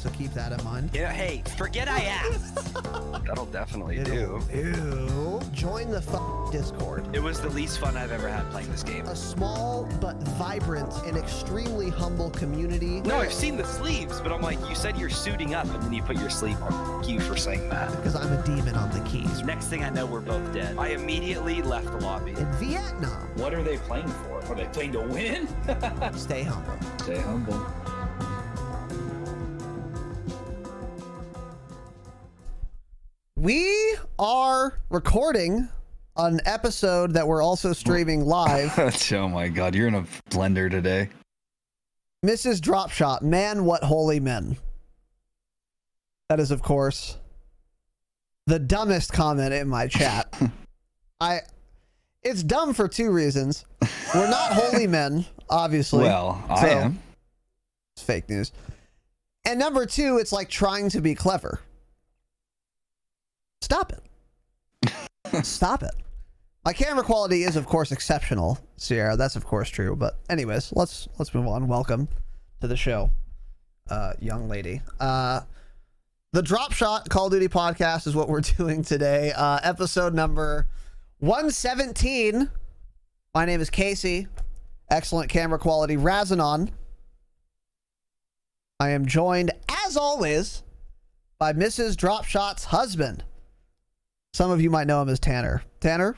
so keep that in mind. Yeah, hey, forget I asked. That'll definitely do. Ew. Join the Discord. It was the least fun I've ever had playing this game. A small but vibrant and extremely humble community. No, I've seen the sleeves, but I'm like, you said you're suiting up and then you put your sleeve on. Thank you for saying that. Because I'm a demon on the keys. Next thing I know, we're both dead. I immediately left the lobby. In Vietnam. What are they playing for? Are they playing to win? Stay humble. Stay humble. We are recording an episode that we're also streaming live. Oh my god, you're in a blender today. Mrs. Dropshot, man, what holy men. That is, of course, the dumbest comment in my chat. It's dumb for two reasons. We're not holy men, obviously. Well, I am. It's fake news. And number two, it's like trying to be clever. Stop it. Stop it. My camera quality is, of course, exceptional, Sierra. That's, of course, true. But anyways, let's move on. Welcome to the show, young lady. The Dropshot Call of Duty podcast is what we're doing today. Episode number 117. My name is Casey. Excellent camera quality. Razanon. I am joined, as always, by Mrs. Dropshot's husband. Some of you might know him as Tanner. Tanner,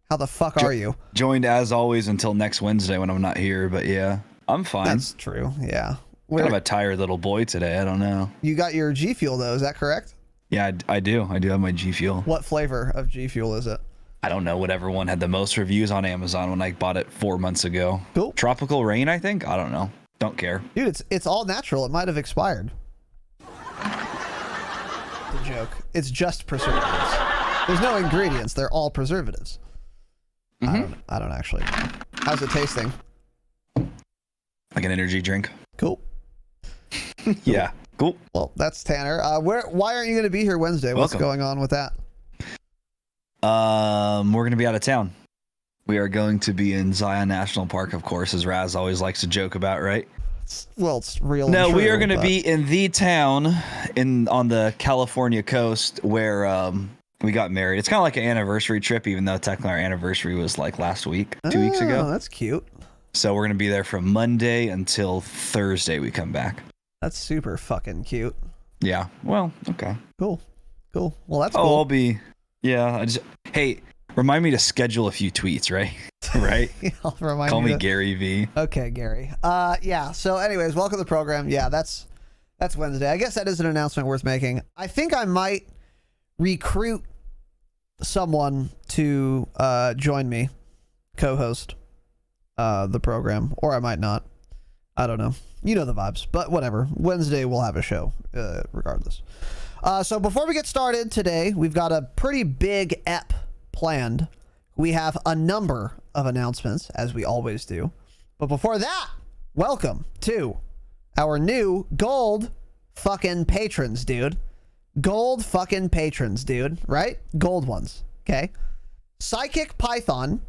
how the fuck are you? Joined as always until next Wednesday when I'm not here, but yeah, I'm fine. That's true, yeah. Kind of a tired little boy today, I don't know. You got your G Fuel though, is that correct? Yeah, I do. I do have my G Fuel. What flavor of G Fuel is it? I don't know, whatever one had the most reviews on Amazon when I bought it 4 months ago. Cool. Tropical Rain, I think? I don't know. Don't care. Dude, it's all natural. It might have expired. The joke. It's just preservatives. There's no ingredients. They're all preservatives. Mm-hmm. I don't actually know. How's it tasting? Like an energy drink. Cool. Yeah, cool. Well, that's Tanner. Why aren't you going to be here Wednesday? What's going on with that? We're going to be out of town. We are going to be in Zion National Park, of course, as Raz always likes to joke about, right? It's real. No, and we true, are going to but be in the town on the California coast where we got married. It's kind of like an anniversary trip, even though technically our anniversary was like last week, 2 weeks ago. Oh, that's cute. So we're going to be there from Monday until Thursday we come back. That's super fucking cute. Yeah. Well, okay. Cool. Well, that's Oh, cool. I'll be. Yeah. Hey, remind me to schedule a few tweets, right? Right? I'll remind Call you me to- Gary V. Okay, Gary. Yeah. So anyways, welcome to the program. Yeah, that's Wednesday. I guess that is an announcement worth making. I think I might recruit someone to join me, co-host the program, or I might not. I don't know. You know the vibes, but whatever. Wednesday we'll have a show, regardless. So before we get started today, we've got a pretty big ep planned. We have a number of announcements, as we always do. But before that, welcome to our new gold fucking patrons, dude. Gold fucking patrons, dude. Right? Gold ones. Okay. Psychic Python,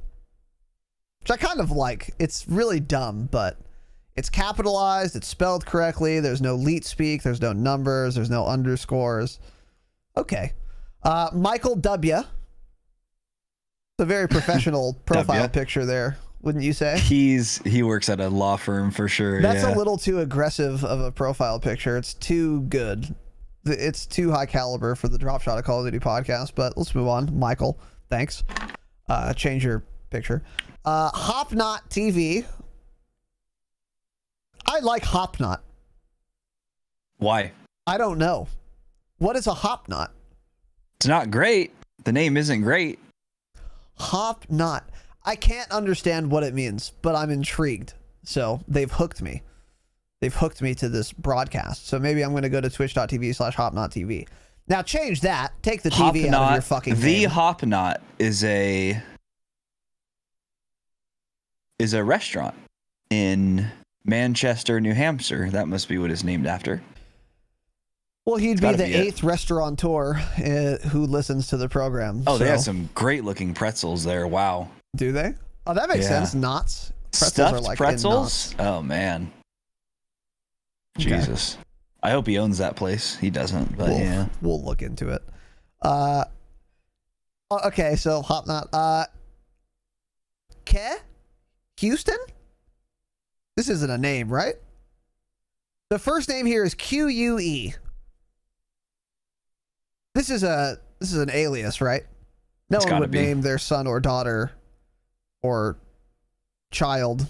which I kind of like. It's really dumb, but it's capitalized. It's spelled correctly. There's no leet speak. There's no numbers. There's no underscores. Okay. Michael W. It's a very professional profile picture there, wouldn't you say? He works at a law firm for sure. That's a little too aggressive of a profile picture. It's too good. It's too high caliber for the Dropshot of Call of Duty podcast, but let's move on. Michael, thanks. Change your picture. Hopknot TV. I like Hopknot. Why? I don't know. What is a Hopknot? It's not great. The name isn't great. Hopknot. I can't understand what it means, but I'm intrigued. So they've hooked me. They've hooked me to this broadcast. So maybe I'm going to go to twitch.tv/HopknotTV. Now change that. Take the TV out of your fucking The name. Hopknot is a restaurant in Manchester, New Hampshire. That must be what it's named after. Well, he'd be Gotta the be it. 8th restaurateur who listens to the program. Oh, they so- have some great looking pretzels there. Wow. Do they? Oh, that makes Yeah. sense. Knots. Pretzels Stuffed are like in pretzels? knots. Oh, man. Okay. Jesus. I hope he owns that place. He doesn't, but yeah. We'll look into it. Okay, so Hopknot. Ke? Houston? This isn't a name, right? The first name here is QUE. This is an alias, right? No one would name their son or daughter or child,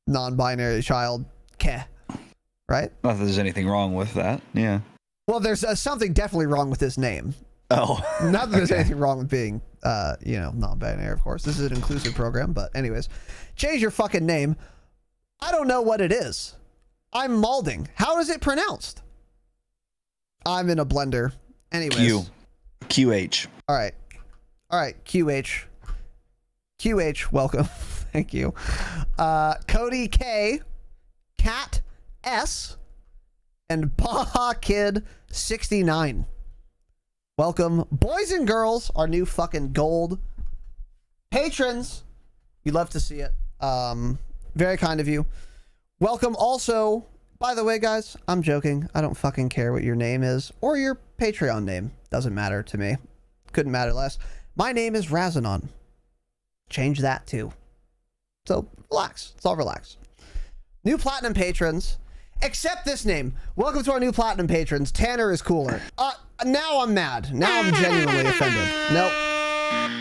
non-binary child, Ke, right? Not that there's anything wrong with that. Yeah. Well, there's something definitely wrong with this name. Oh. Not that there's anything wrong with being, non-binary, of course. This is an inclusive program, but anyways. Change your fucking name. I don't know what it is. I'm Malding. How is it pronounced? I'm in a blender. Anyways. QH. All right. QH. Welcome. Thank you. Cody K, Cat S, and Baja Kid 69. Welcome, boys and girls, our new fucking gold patrons. You love to see it. Very kind of you. Welcome also, by the way, guys, I'm joking. I don't fucking care what your name is or your Patreon name. Doesn't matter to me. Couldn't matter less. My name is Razanon. Change that too. So relax. It's all relax. New platinum patrons. Accept this name. Welcome to our new platinum patrons. Tanner is cooler. Now I'm mad. Now I'm genuinely offended. Nope.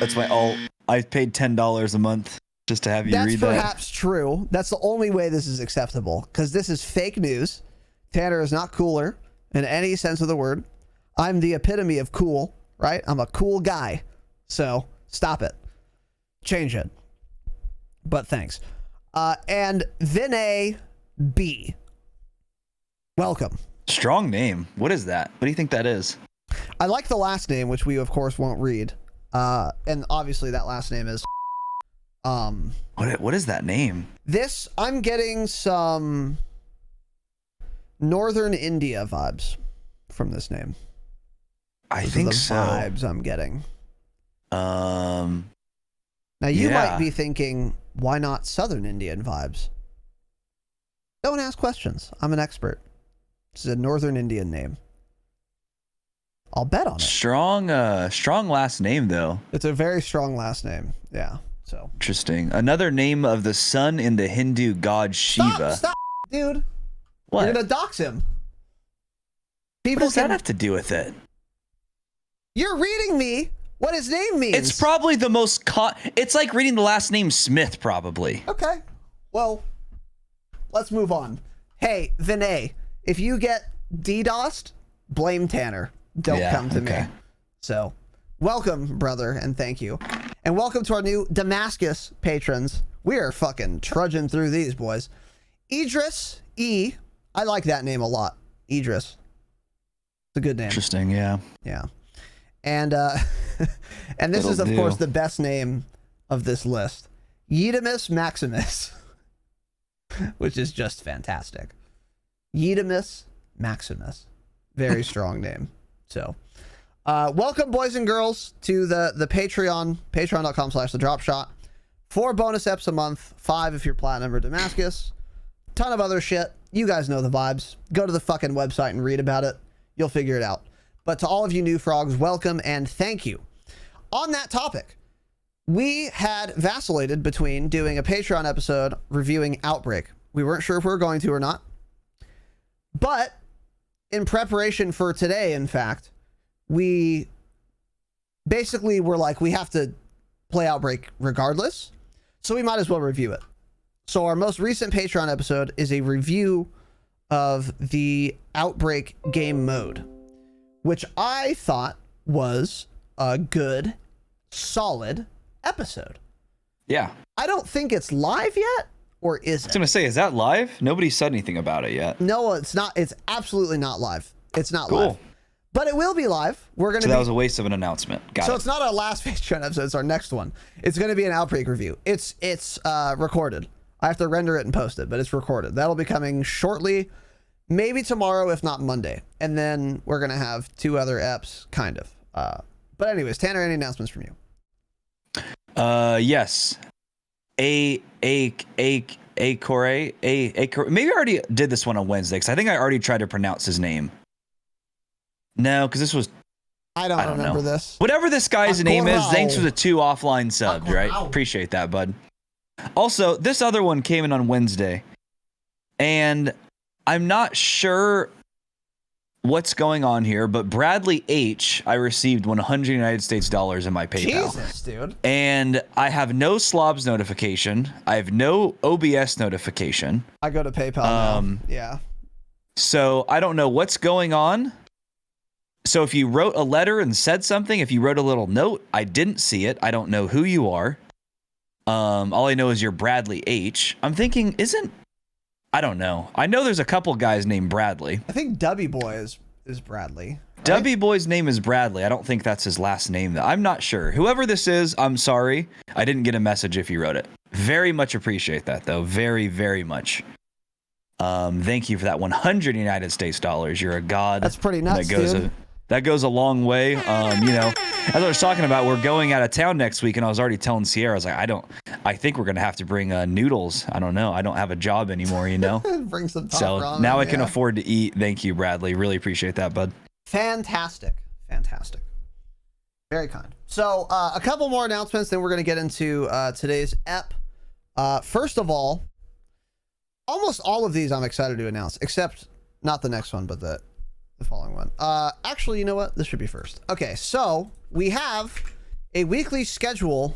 That's my alt. I paid $10 a month just to have you read that. That's perhaps true. That's the only way this is acceptable, because this is fake news. Tanner is not cooler in any sense of the word. I'm the epitome of cool, right? I'm a cool guy. So stop it. Change it. But thanks. And Vinay B. Welcome. Strong name. What is that? What do you think that is? I like the last name, which we of course won't read. And obviously that last name is what is that name? This, I'm getting some Northern India vibes from this name. I think so. Vibes I'm getting. Now you might be thinking, why not Southern Indian vibes? Don't ask questions. I'm an expert. This is a Northern Indian name. I'll bet on it. Strong last name though. It's a very strong last name. Yeah. So interesting. Another name of the sun in the Hindu god Shiva. Stop, dude. What? You're gonna dox him. What does that have to do with it? You're reading me what his name means. It's probably the most it's like reading the last name Smith, probably. Okay. Well, let's move on. Hey, Vinay, if you get DDoSed, blame Tanner. Don't come to me. So, welcome, brother, and thank you. And welcome to our new Damascus patrons. We are fucking trudging through these, boys. Idris E. I like that name a lot. Idris. It's a good name. Interesting, yeah. Yeah. And and this is, of course, the best name of this list. Yedemus Maximus. Which is just fantastic. Yedemus Maximus. Very strong name. So, welcome, boys and girls, to the Patreon, patreon.com/thedropshot. 4 bonus eps a month, 5 if you're platinum or Damascus. Ton of other shit. You guys know the vibes. Go to the fucking website and read about it. You'll figure it out. But to all of you new frogs, welcome and thank you. On that topic, we had vacillated between doing a Patreon episode reviewing Outbreak. We weren't sure if we were going to or not. But in preparation for today, in fact, we basically were like, we have to play Outbreak regardless, so we might as well review it. So our most recent Patreon episode is a review of the Outbreak game mode, which I thought was a good, solid episode. Yeah. I don't think it's live yet, or is it? I was going to say, is that live? Nobody said anything about it yet. No, it's not. It's absolutely not live. It's not live. But it will be live. We're going to. So that was a waste of an announcement. Got it. So it's not our last Patreon episode. It's our next one. It's going to be an Outbreak review. It's recorded. I have to render it and post it, but it's recorded. That'll be coming shortly, maybe tomorrow, if not Monday. And then we're going to have 2 other eps, kind of. But anyways, Tanner, any announcements from you? Yes. Acore. Maybe I already did this one on Wednesday because I think I already tried to pronounce his name. No, because this was. I don't remember know. this. Whatever this guy's name is, Acorao. thanks for the 2 offline subs, right? Acorao. Appreciate that, bud. Also, this other one came in on Wednesday, and I'm not sure what's going on here, but Bradley H, I received 100 United States dollars in my PayPal. Jesus, dude. And I have no slobs notification. I have no OBS notification. I go to PayPal now. Yeah. So I don't know what's going on. So if you wrote a letter and said something, if you wrote a little note, I didn't see it. I don't know who you are. All I know is you're Bradley H. I'm thinking, I don't know. I know there's a couple guys named Bradley. I think Dubby Boy is Bradley. Right? Dubby Boy's name is Bradley. I don't think that's his last name, though. I'm not sure. Whoever this is, I'm sorry. I didn't get a message if you wrote it. Very much appreciate that, though. Very, very much. Thank you for that 100 United States dollars. You're a god. That's pretty nuts, dude. That goes a long way. As I was talking about, we're going out of town next week, and I was already telling Sierra, I was like, I think we're gonna have to bring noodles. I don't know. I don't have a job anymore, Bring some top So ramen, now I can afford to eat. Thank you, Bradley. Really appreciate that, bud. Fantastic. Very kind. So a couple more announcements, then we're gonna get into today's ep. First of all, almost all of these I'm excited to announce, except not the next one, but the following one. Actually, you know what? This should be first. Okay, so we have a weekly schedule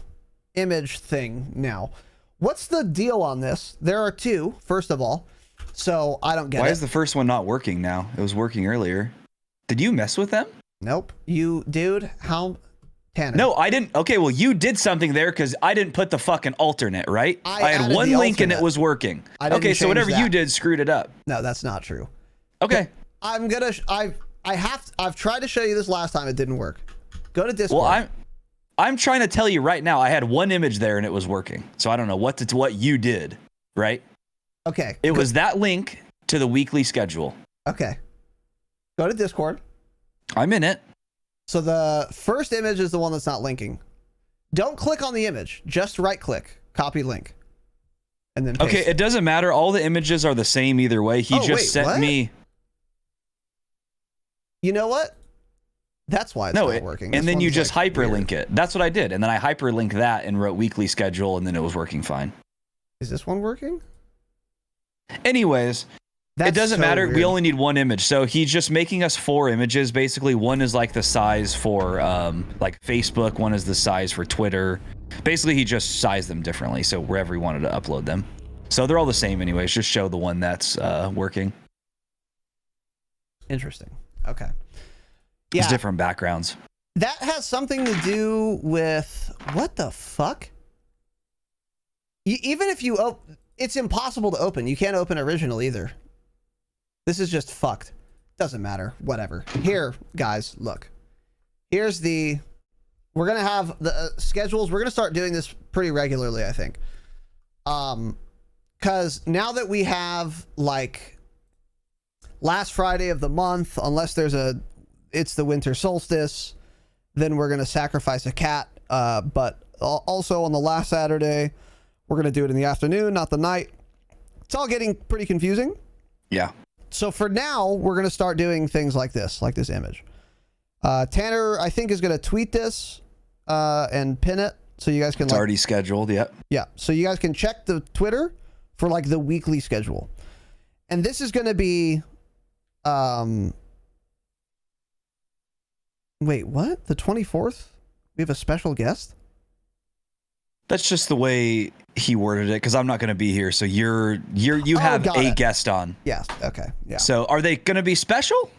image thing now. What's the deal on this? There are 2, first of all. So I don't get it. Why is the first one not working now? It was working earlier. Did you mess with them? Nope. You, dude, how... Tanner. No, I didn't. Okay, well, you did something there because I didn't put the fucking alternate, right? I had added one the link and alternate. it was working. I didn't Okay, so change whatever that. you did screwed it up. No, that's not true. Okay. I've tried to show you this last time. It didn't work. Go to Discord. Well, I'm trying to tell you right now. I had one image there and it was working. So I don't know what you did, right? Okay. It was that link to the weekly schedule. Okay. Go to Discord. I'm in it. So the first image is the one that's not linking. Don't click on the image. Just right click, copy link, and then paste. Okay, it doesn't matter. All the images are the same either way. He just sent me. You know what? That's why it's not working. And then you just hyperlink it. That's what I did. And then I hyperlink that and wrote weekly schedule, and then it was working fine. Is this one working? Anyways, it doesn't matter. Weird. We only need one image. So he's just making us 4 images. Basically, one is like the size for like Facebook. One is the size for Twitter. Basically, he just sized them differently. So wherever he wanted to upload them. So they're all the same anyways. Just show the one that's working. Interesting. Okay. Yeah. It's Yeah. different backgrounds. That has something to do with what the fuck? Even if you it's impossible to open. You can't open original either. This is just fucked. Doesn't matter. Whatever. Here, guys, look. Here's the... We're going to have the schedules. We're going to start doing this pretty regularly, I think. Because now that we have, like, last Friday of the month, unless there's it's the winter solstice, then we're going to sacrifice a cat. But also on the last Saturday, we're going to do it in the afternoon, not the night. It's all getting pretty confusing. Yeah. So for now, we're going to start doing things like this image. Tanner, I think, is going to tweet this and pin it so you guys can... It's already scheduled, yep. Yeah, so you guys can check the Twitter for, like, the weekly schedule. And this is going to be... Wait, what? The 24th? We have a special guest? That's just the way he worded it, because I'm not going to be here. So you have a guest on. Yes. Okay. Yeah. So are they going to be special?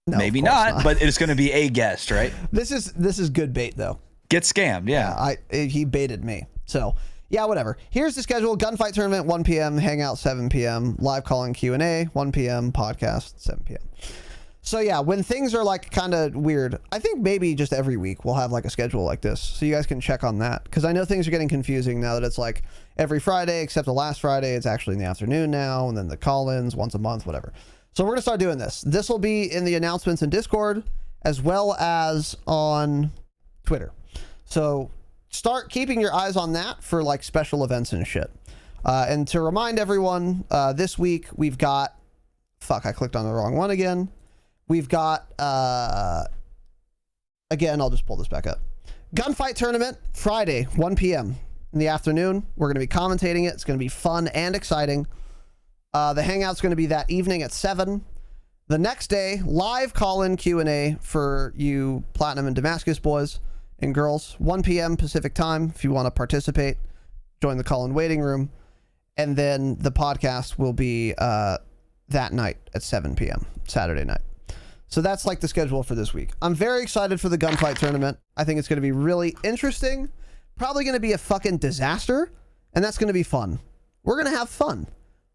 No, maybe not, but it's going to be a guest, right? This is good bait though. Get scammed, yeah. He baited me. So yeah, whatever. Here's the schedule: gunfight tournament 1 p.m., hangout 7 p.m., live calling Q&A 1 p.m., podcast 7 p.m. So yeah, when things are like kind of weird, I think maybe just every week we'll have like a schedule like this, so you guys can check on that, because I know things are getting confusing now that it's like every Friday except the last Friday. It's actually in the afternoon now, and then the call-ins once a month, whatever. So we're gonna start doing this. This will be in the announcements in Discord as well as on Twitter. So start keeping your eyes on that for like special events and shit. And to remind everyone, this week we've got, fuck, I clicked on the wrong one again. We've got, again, I'll just pull this back up. Gunfight tournament, Friday, 1 p.m. in the afternoon. We're going to be commentating it. It's going to be fun and exciting. The hangout's going to be that evening at 7. The next day, live call-in Q&A for you Platinum and Damascus boys and girls, 1 p.m. Pacific time. If you want to participate, join the call-in waiting room. And then the podcast will be that night at 7 p.m. Saturday night. So that's like the schedule for this week. I'm very excited for the gunfight tournament. I think it's going to be really interesting. Probably going to be a fucking disaster, and that's going to be fun. We're going to have fun.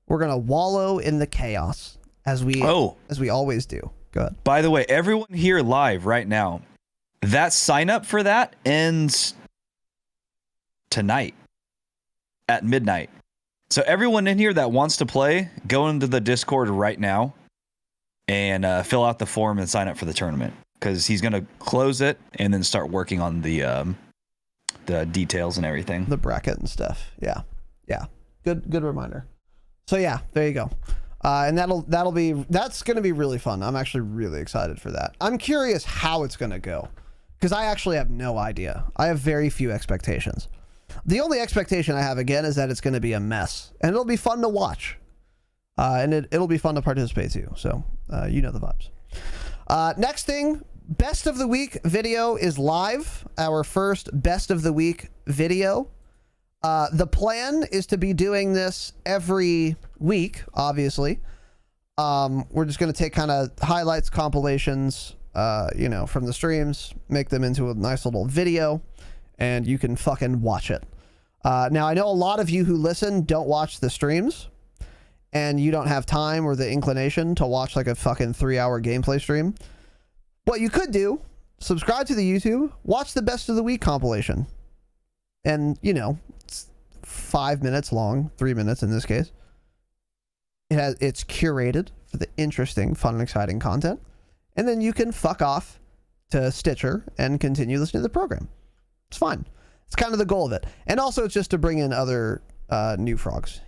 We're going to wallow in the chaos as we always do. Good. By the way, everyone here live right now, that sign up for that ends tonight at midnight. So everyone in here that wants to play, go into the Discord right now and fill out the form and sign up for the tournament, because he's going to close it and then start working on the details and everything. The bracket and stuff. Yeah. Good reminder. So yeah, there you go. And that's going to be really fun. I'm actually really excited for that. I'm curious how it's going to go, because I actually have no idea. I have very few expectations. The only expectation I have, again, is that it's going to be a mess, and it'll be fun to watch. And it'll be fun to participate too. So, you know the vibes. Next thing, Best of the Week video is live. Our first Best of the Week video. The plan is to be doing this every week, obviously. We're just going to take kind of highlights, compilations, from the streams, make them into a nice little video, and you can fucking watch it. Now, I know a lot of you who listen don't watch the streams, and you don't have time or the inclination to watch like a fucking 3-hour gameplay stream. What you could do, subscribe to the YouTube, watch the Best of the Week compilation. And, it's 5 minutes long, 3 minutes in this case. It's curated for the interesting, fun, and exciting content. And then you can fuck off to Stitcher and continue listening to the program. It's fine. It's kind of the goal of it. And also it's just to bring in other new frogs,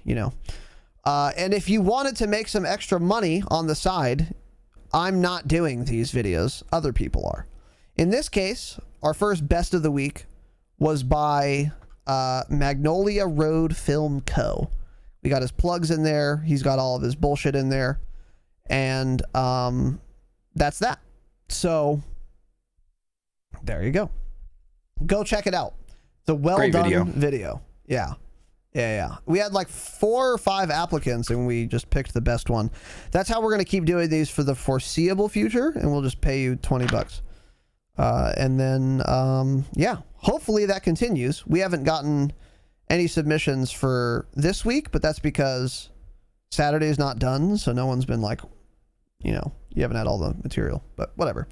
and if you wanted to make some extra money on the side, I'm not doing these videos. Other people are. In this case, our first Best of the Week was by Magnolia Road Film Co. We got his plugs in there. He's got all of his bullshit in there. And that's that. So there you go. Go check it out. It's a well-done video. Yeah. We had like 4 or 5 applicants, and we just picked the best one. That's how we're going to keep doing these for the foreseeable future, and we'll just pay you $20. And then, hopefully that continues. We haven't gotten any submissions for this week, but that's because Saturday's not done, so no one's been like, you haven't had all the material, but whatever.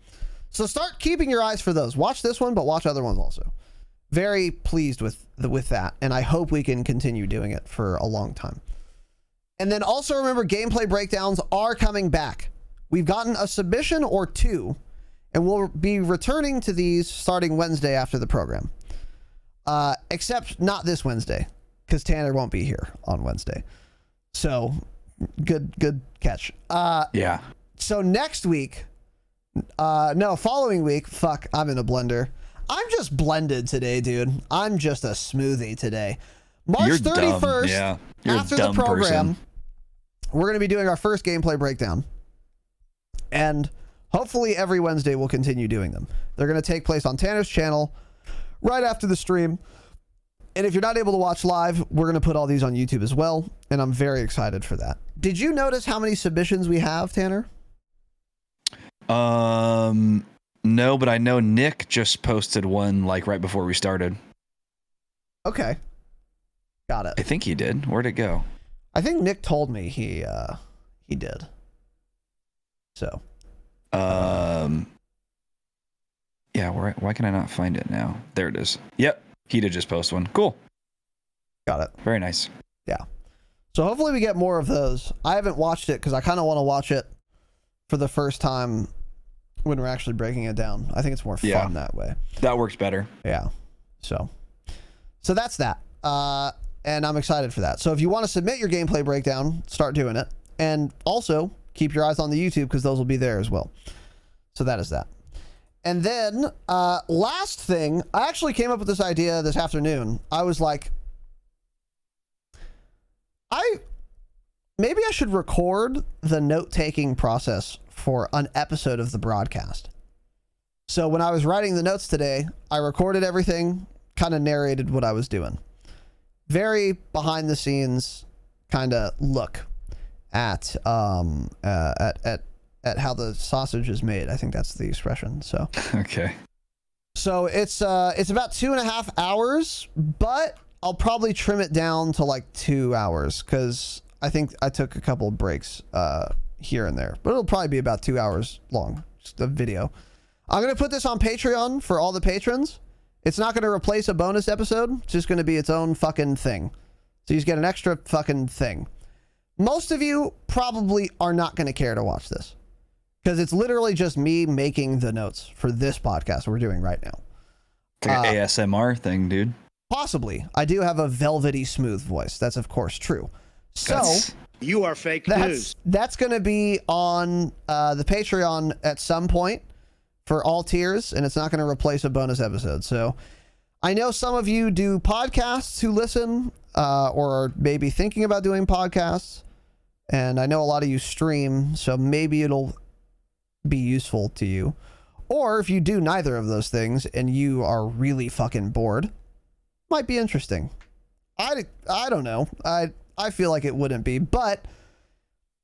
So start keeping your eyes for those. Watch this one, but watch other ones also. Very pleased with that, and I hope we can continue doing it for a long time. And then also remember, gameplay breakdowns are coming back. We've gotten a submission or 2, and we'll be returning to these starting Wednesday after the program. Except not this Wednesday, because Tanner won't be here on Wednesday. So good catch. Yeah. So next week, following week, fuck, I'm in a blender. I'm just blended today, dude. I'm just a smoothie today. March 31st, yeah. after the program, we're going to be doing our first gameplay breakdown. And hopefully every Wednesday we'll continue doing them. They're going to take place on Tanner's channel right after the stream. And if you're not able to watch live, we're going to put all these on YouTube as well. And I'm very excited for that. Did you notice how many submissions we have, Tanner? No, but I know Nick just posted one like right before we started. Okay. Got it. I think he did. Where'd it go? I think Nick told me he did. So. Yeah, why can I not find it now? There it is. Yep. He did just post one. Cool. Got it. Very nice. Yeah. So hopefully we get more of those. I haven't watched it because I kind of want to watch it for the first time when we're actually breaking it down. I think it's more fun that way. That works better. Yeah. So that's that. and I'm excited for that. So if you want to submit your gameplay breakdown, start doing it. And also keep your eyes on the YouTube because those will be there as well. So that is that. And then last thing, I actually came up with this idea this afternoon. I was like, maybe I should record the note-taking process for an episode of the broadcast. So when I was writing the notes today, I recorded everything, kind of narrated what I was doing. Very behind the scenes kind of look at how the sausage is made. I think that's the expression. So Okay. So it's about 2.5 hours, but I'll probably trim it down to like 2 hours because I think I took a couple of breaks here and there, but it'll probably be about 2 hours long, just a video. I'm going to put this on Patreon for all the patrons. It's not going to replace a bonus episode. It's just going to be its own fucking thing. So you just get an extra fucking thing. Most of you probably are not going to care to watch this because it's literally just me making the notes for this podcast we're doing right now. It's like an ASMR thing, dude. Possibly. I do have a velvety smooth voice. That's of course true. So you are fake news. That's going to be on the Patreon at some point for all tiers, and it's not going to replace a bonus episode. So I know some of you do podcasts who listen or are maybe thinking about doing podcasts, and I know a lot of you stream, so maybe it'll be useful to you. Or if you do neither of those things and you are really fucking bored, might be interesting. I don't know. I feel like it wouldn't be, but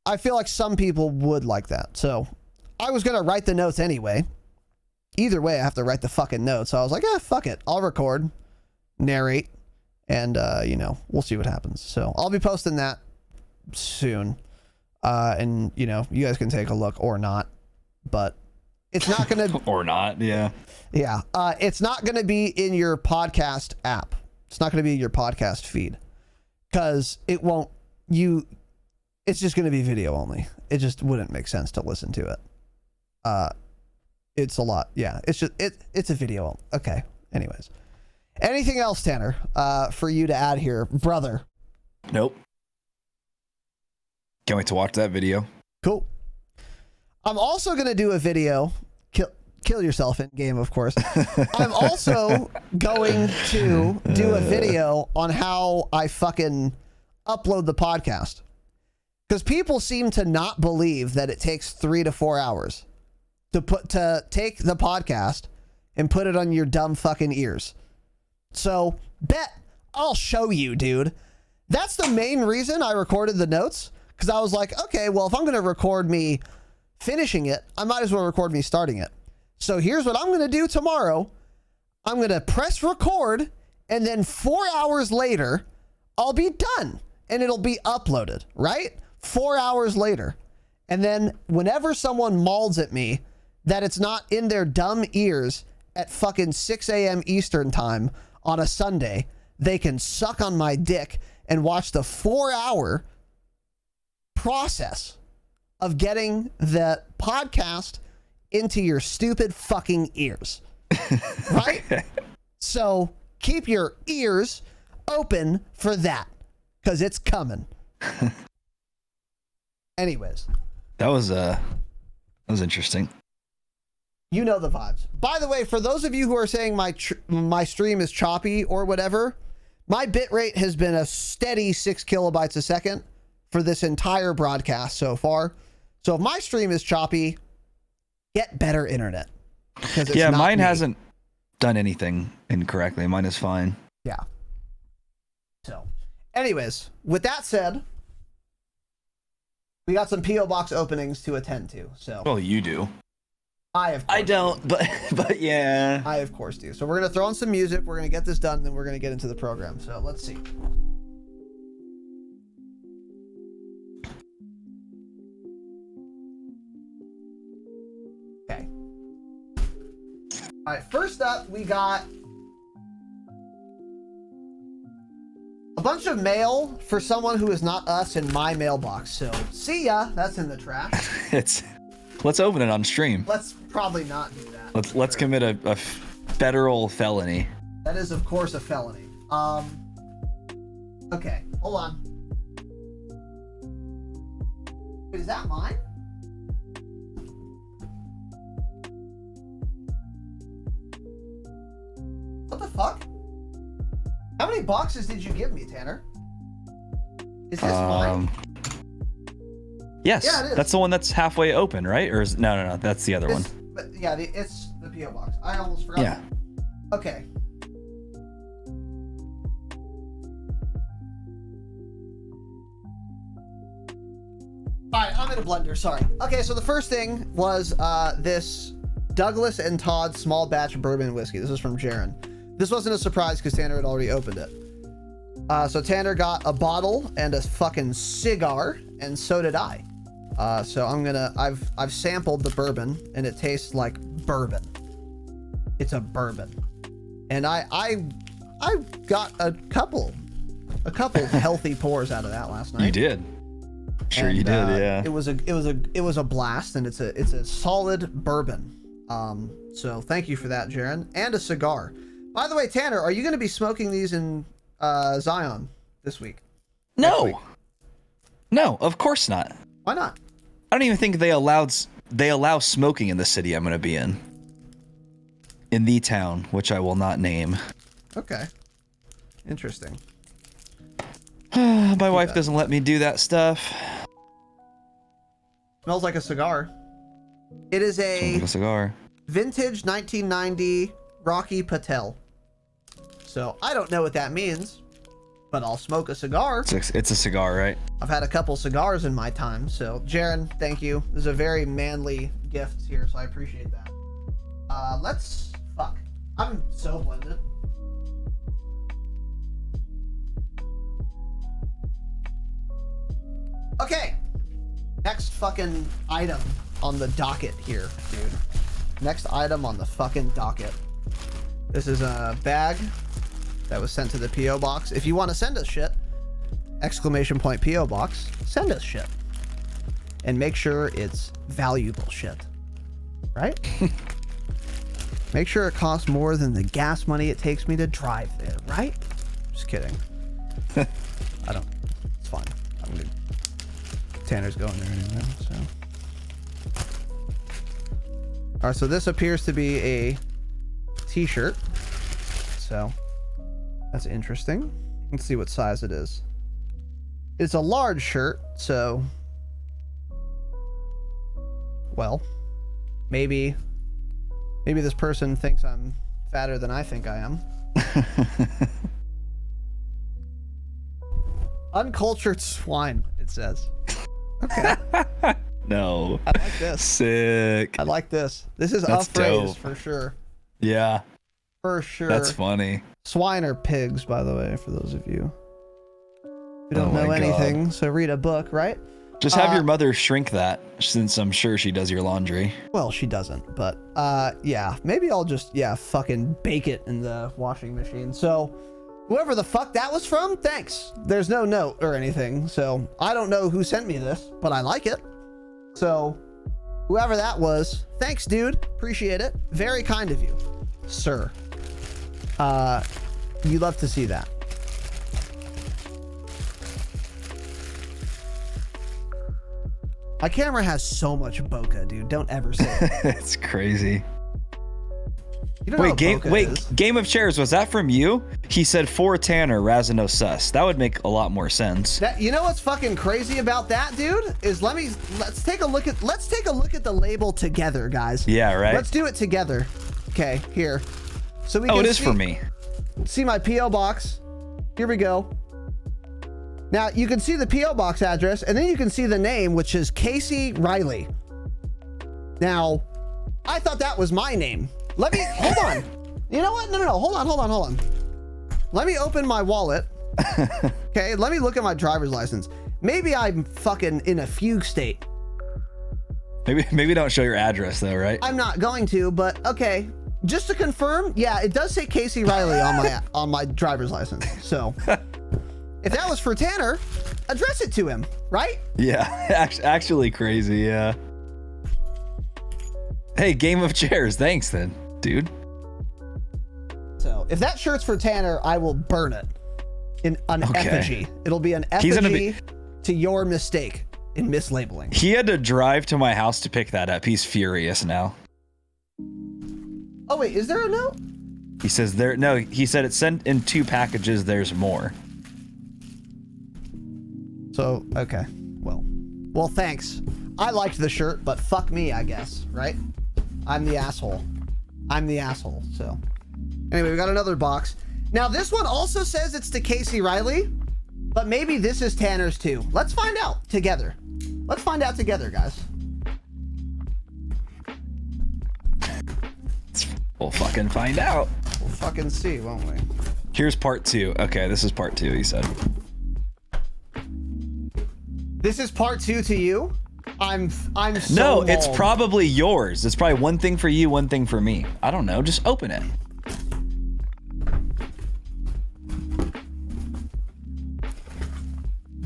I feel like some people would like that. So I was going to write the notes anyway. Either way, I have to write the fucking notes. So I was like, fuck it. I'll record, narrate, and, we'll see what happens. So I'll be posting that soon. And, you guys can take a look or not, but it's not going to... Or not, yeah. Yeah. It's not going to be in your podcast app. It's not going to be your podcast feed because it won't, it's just going to be video only. It just wouldn't make sense to listen to it. It's a lot. Yeah, it's just it's a video. Okay. Anyways, anything else, Tanner, for you to add here, brother? Nope. Can't wait to watch that video. Cool. I'm also gonna do a video. Kill yourself in game, of course. I'm also going to do a video on how I fucking upload the podcast because people seem to not believe that it takes 3 to 4 hours to take the podcast and put it on your dumb fucking ears. So bet I'll show you, dude. That's the main reason I recorded the notes, because I was like, okay, well, if I'm going to record me finishing it, I might as well record me starting it. So here's what I'm going to do tomorrow. I'm going to press record, and then 4 hours later, I'll be done, and it'll be uploaded, right? 4 hours later. And then whenever someone mauls at me that it's not in their dumb ears at fucking 6 a.m. Eastern time on a Sunday, they can suck on my dick and watch the 4-hour process of getting the podcast into your stupid fucking ears. Right? So keep your ears open for that, because it's coming. Anyways. That was interesting. You know the vibes. By the way, for those of you who are saying my stream is choppy or whatever, my bitrate has been a steady 6 kilobytes a second for this entire broadcast so far. So if my stream is choppy, get better internet. Yeah, mine hasn't done anything incorrectly. Mine is fine. Yeah. So, anyways, with that said, we got some P.O. box openings to attend to. So, well, you do. I don't, but yeah. I of course do. So we're gonna throw in some music. We're gonna get this done, and then we're gonna get into the program. So let's see. Okay. All right. First up, we got a bunch of mail for someone who is not us in my mailbox. So see ya. That's in the trash. Let's open it on stream. Let's probably not do that. Let's commit a federal felony. That is, of course, a felony. Okay, hold on. Wait, is that mine? What the fuck? How many boxes did you give me, Tanner? Is this mine? Yes, Yeah, it is. that's the one that's halfway open, right? Or is no, that's the other one. But yeah, it's the PO box. I almost forgot. Yeah. Okay. Alright, I'm in a blender, sorry. Okay, so the first thing was this Douglas and Todd small batch bourbon whiskey. This is from Jaron. This wasn't a surprise because Tanner had already opened it. So Tanner got a bottle and a fucking cigar, and so did I. So I've sampled the bourbon, and it tastes like bourbon. It's a bourbon. And I got a couple healthy pours out of that last night. You did. Sure, And, you did. Yeah. It was a blast, and it's a solid bourbon. So thank you for that, Jaron, and a cigar. By the way, Tanner, are you going to be smoking these in Zion this week? Next week? No, of course not. Why not? I don't even think they allow smoking in the city I'm going to be in the town, which I will not name. Okay. Interesting. My wife doesn't let me do that stuff. Smells like a cigar. It is Smells like a cigar. vintage 1990 Rocky Patel. So I don't know what that means, but I'll smoke a cigar. It's a cigar, right? I've had a couple cigars in my time. So Jaron, thank you. This is a very manly gift here, so I appreciate that. Fuck. I'm so blended. Okay. Next fucking item on the docket here, dude. Next item on the fucking docket. This is a bag that was sent to the P.O. box. If you want to send us shit, ! P.O. box, send us shit. And make sure it's valuable shit. Right? Make sure it costs more than the gas money it takes me to drive there, right? Just kidding. I don't. It's fine. I'm good. Tanner's going there anyway, so. Alright, so this appears to be a t-shirt. So, that's interesting. Let's see what size it is. It's a large shirt, so. Well, maybe this person thinks I'm fatter than I think I am. Uncultured swine, it says. Okay. No. I like this. Sick. I like this. This is That's a phrase dope. for sure. Yeah. For sure. That's funny. Swine are pigs, by the way, for those of you who Oh don't my know God. anything. So read a book, right? Just have your mother shrink that, since I'm sure she does your laundry. Well, she doesn't, but yeah, maybe I'll just fucking bake it in the washing machine. So whoever the fuck that was from, thanks. There's no note or anything, so I don't know who sent me this, but I like it. So whoever that was, thanks, dude. Appreciate it. Very kind of you, sir. You love to see that. My camera has so much bokeh, dude. Don't ever say it. It's crazy. You don't know what bokeh is. Game of Chairs, was that from you? He said for Tanner, Razano sus. That would make a lot more sense. You know what's fucking crazy about that, dude? Is let's take a look at the label together, guys. Yeah, right. Let's do it together. Okay, here. So we can it is for me. See my P.O. box. Here we go. Now you can see the P.O. box address, and then you can see the name, which is Casey Riley. Now, I thought that was my name. Let me hold on. You know what? No. Hold on. Let me open my wallet. Okay, let me look at my driver's license. Maybe I'm fucking in a fugue state. Maybe don't show your address though, right? I'm not going to, but okay. Just to confirm, yeah, it does say Casey Riley on my driver's license. So, if that was for Tanner, address it to him, right? Yeah, actually crazy, yeah. Hey, Game of Chairs, thanks then, dude. So, if that shirt's for Tanner, I will burn it. in an Okay. effigy. It'll be an He's gonna effigy to your mistake in mislabeling. He had to drive to my house to pick that up. He's furious now. Oh wait, is there a note? He says there. No, he said it's sent in 2 packages. There's more. So, okay. Well, thanks. I liked the shirt, but fuck me, I guess, right? I'm the asshole. So, anyway, we got another box. Now, this one also says it's to Casey Riley, but maybe this is Tanner's too. Let's find out together. Guys. We'll fucking find out. We'll fucking see, won't we? Here's part 2. Okay, this is part 2, he said. This is part 2 to you? I'm so No, it's mauled. probably yours. It's probably one thing for you, one thing for me. I don't know. Just open it.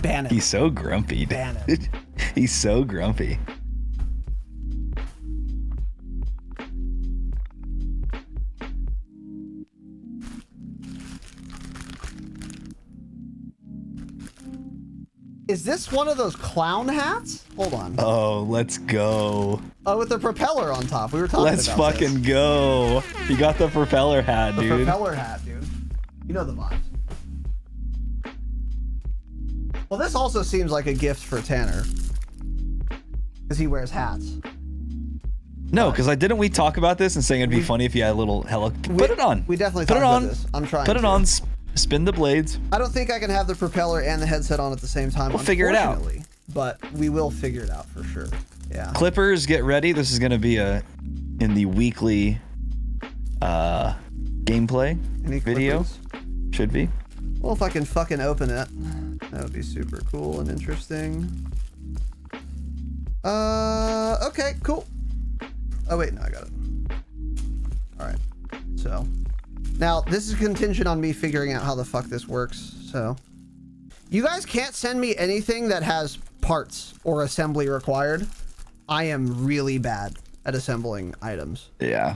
Ban it. He's so grumpy. Ban it. He's so grumpy. Is this one of those clown hats? Hold on. Oh, let's go. Oh, with the propeller on top. We were talking Let's about fucking this. go. You got the propeller hat, The dude. propeller hat, dude. You know the vibes. Well, this also seems like a gift for Tanner. Because he wears hats. No, because didn't we talk about this and saying it'd be funny if you had a little put it on. We definitely put talked it on. about this. I'm trying Put it to. on. Spin the blades. I don't think I can have the propeller and the headset on at the same time. We'll figure it out. Unfortunately, but we will figure it out for sure. Yeah. Clippers, get ready. This is gonna be in the weekly gameplay Any video. Clippers? Should be. Well, if I can fucking open it, that would be super cool and interesting. Okay, cool. Oh wait, no, I got it. All right. So, now this is contingent on me figuring out how the fuck this works. So, you guys can't send me anything that has parts or assembly required. I am really bad at assembling items. Yeah.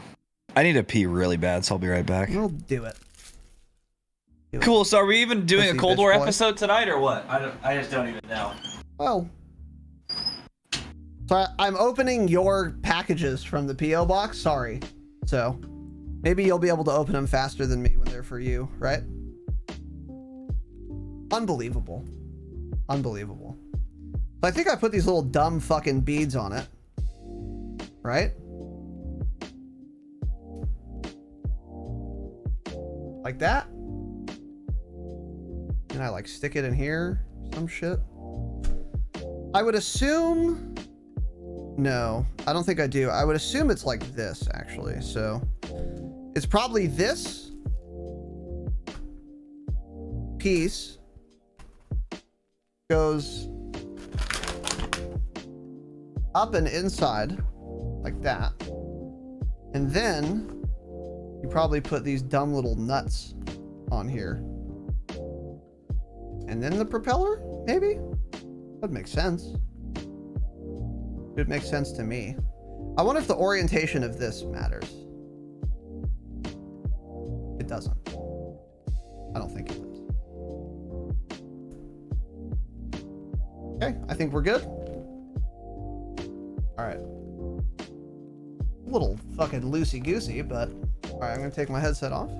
I need to pee really bad, so I'll be right back. We'll do it. Cool. So are we even doing Pussy a Cold bitch War boy. episode tonight or what? I just don't even know. Well, so I'm opening your packages from the P.O. box. Sorry. So maybe you'll be able to open them faster than me when they're for you, right? Unbelievable. Unbelievable. So I think I put these little dumb fucking beads on it. Right? Like that. And I like stick it in here. Some shit. I would assume... No, I don't think I do. I would assume it's like this, actually. So it's probably this piece goes up and inside like that. And then you probably put these dumb little nuts on here. And then the propeller, maybe? That makes sense. It makes sense to me. I wonder if the orientation of this matters. It doesn't. I don't think it does. Okay, I think we're good. All right. A little fucking loosey-goosey, but all right, I'm gonna take my headset off.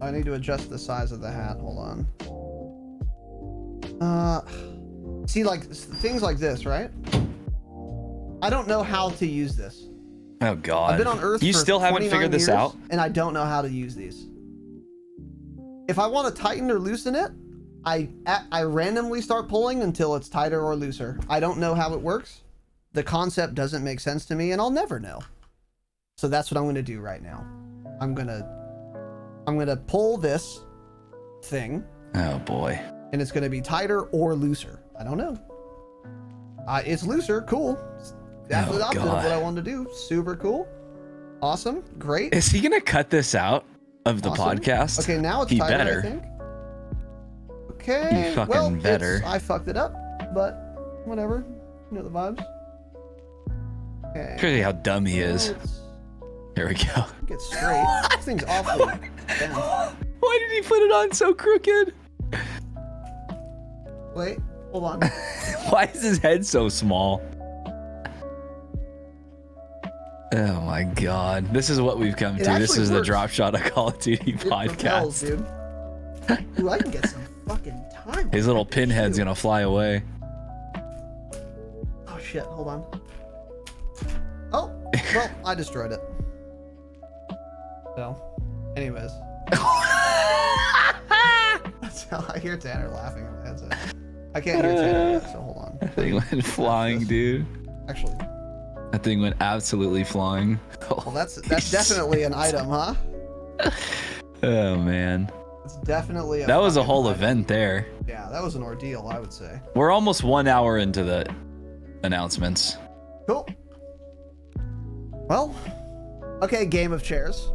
I need to adjust the size of the hat. Hold on. See, like things like this, right? I don't know how to use this. Oh God. I've been on Earth You for still haven't 29 figured this years, out? and I don't know how to use these. If I want to tighten or loosen it, I randomly start pulling until it's tighter or looser. I don't know how it works. The concept doesn't make sense to me, and I'll never know. So that's what I'm going to do right now. I'm gonna pull this thing. Oh boy. And it's gonna be tighter or looser. I don't know. It's looser. Cool. That's the opposite of what I wanted to do. Super cool. Awesome. Great. Is he gonna cut this out of the Awesome. podcast? Okay, now it's He tighter, better. I think. Okay. You fucking well, better. I fucked it up, but whatever. You know the vibes. Okay. Crazy how dumb he is. Let's Here we go. get straight. This thing's awfully bent. Why did he put it on so crooked? Wait, hold on. Why is his head so small? Oh my god. This is what we've come It to. This actually is works. the Dropshot of Call of Duty It propels, podcast. dude. Ooh, I can get some fucking time. His little pinhead's gonna fly away. Oh shit, hold on. Oh, well, I destroyed it. So, anyways. That's how I hear Tanner laughing in my headset. I can't hear Tanner yet, so hold on. That thing went flying, dude. Actually, That thing went absolutely flying. well, that's definitely an item, huh? Oh man. It's definitely That was a fucking whole item. event there. Yeah, that was an ordeal, I would say. We're almost 1 hour into the announcements. Cool. Well, okay, game of chairs.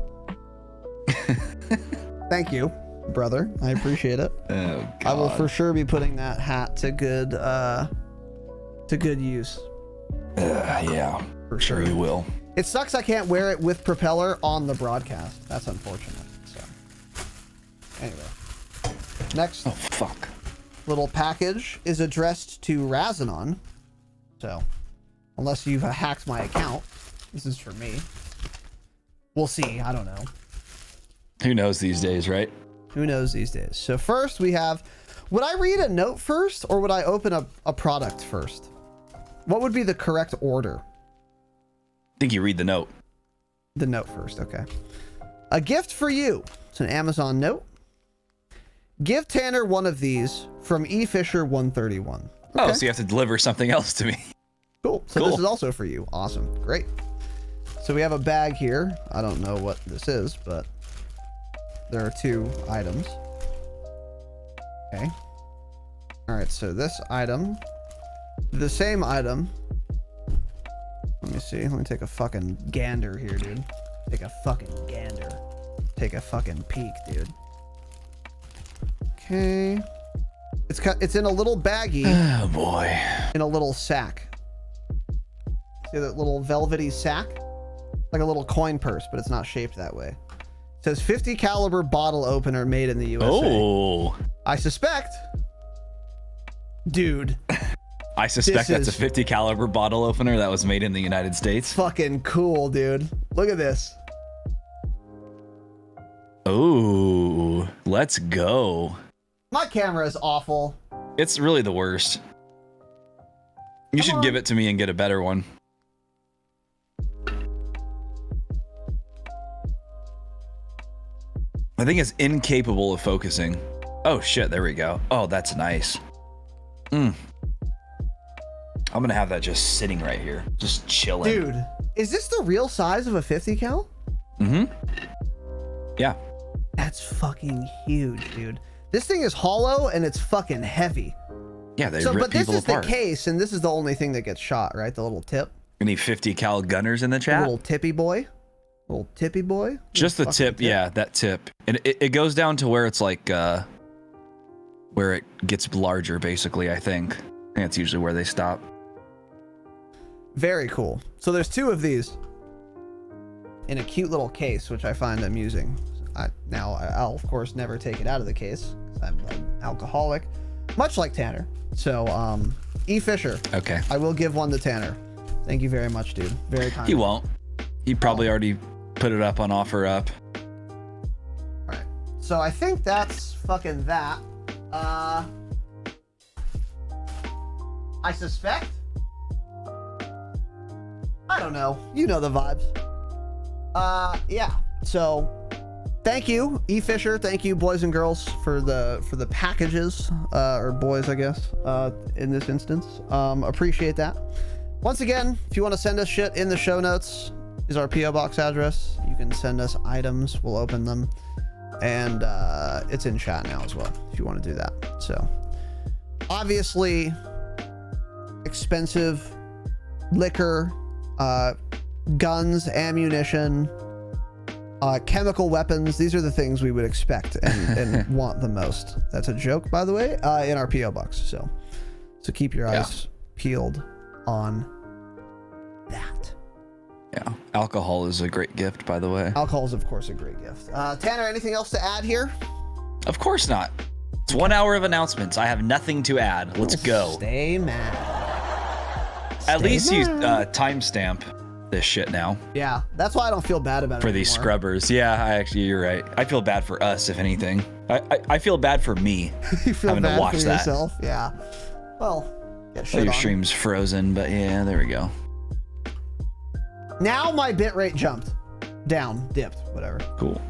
Thank you, brother. I appreciate it. Oh god. I will for sure be putting that hat to good use. Yeah. For Sure you will. It sucks I can't wear it with propeller on the broadcast. That's unfortunate. So, anyway, next Oh fuck. little package is addressed to Razanon. So, unless you've hacked my account, this is for me. We'll see. I don't know. Who knows these days, right? Who knows these days? So first we have, would I read a note first or would I open a product first? What would be the correct order? I think you read the note. The note first, okay. A gift for you. It's an Amazon note. Give Tanner one of these from eFisher131. Oh, so you have to deliver something else to me. Cool. So Cool. this is also for you. Awesome. Great. So we have a bag here. I don't know what this is, but there are 2 items. Okay. All right. So this item, the same item. Let me see. Let me take a fucking gander here, dude. Take a fucking gander. Take a fucking peek, dude. Okay. It's in a little baggie. Oh boy. In a little sack. See that little velvety sack? Like a little coin purse, but it's not shaped that way. It says 50 caliber bottle opener made in the USA. Oh. I suspect, dude, I suspect This that's a is- 50 caliber bottle opener that was made in the United States. fucking cool, dude. Look at this. Oh, let's go. My camera is awful. It's really the worst. You Come should on. give it to me and get a better one. I think it's incapable of focusing. Oh shit, there we go. Oh, that's nice. I'm gonna have that just sitting right here, just chilling. Dude, is this the real size of a 50 cal? Mm-hmm. Yeah. That's fucking huge, dude. This thing is hollow and it's fucking heavy. Yeah, they So, rip but this people is apart. the case, and this is the only thing that gets shot, right? The little tip. Any 50 cal gunners in the The chat? little tippy boy. Little tippy boy. Just the Fucking tip, yeah, that tip. And it goes down to where it's like, where it gets larger, basically, I think. I think that's usually where they stop. Very cool. So there's 2 of these in a cute little case, which I find amusing. I'll of course never take it out of the case because I'm an alcoholic, much like Tanner. So, E. Fisher, Okay. I will give one to Tanner. Thank you very much, dude. Very kind. He won't. He probably already put it up on offer up. All right. So I think that's fucking that. I suspect. I don't know. You know the vibes. Yeah. So, thank you, E. Fisher. Thank you, boys and girls, for the packages, or boys, I guess, in this instance. Appreciate that. Once again, if you want to send us shit, in the show notes is our PO box address. You can send us items. We'll open them, and it's in chat now as well if you want to do that. So, obviously, expensive liquor, guns, ammunition, chemical weapons. These are the things we would expect and want the most. That's a joke, by the way, in our PO box. So keep your eyes peeled on that. Yeah. Alcohol is a great gift, by the way. Alcohol is, of course, a great gift. Tanner, anything else to add here? Of course not. It's 1 hour of announcements. I have nothing to add. Let's go. Stay mad. At least you mad. timestamp this shit now Yeah, that's why I don't feel bad about it for these anymore. scrubbers. Yeah, you're right. I feel bad for us, if anything. I feel bad for me You feel having bad to watch for that. yourself. Yeah. Well, get Oh, shit your on. stream's frozen, but yeah, there we go. Now my bitrate jumped. Down, dipped, whatever. Cool.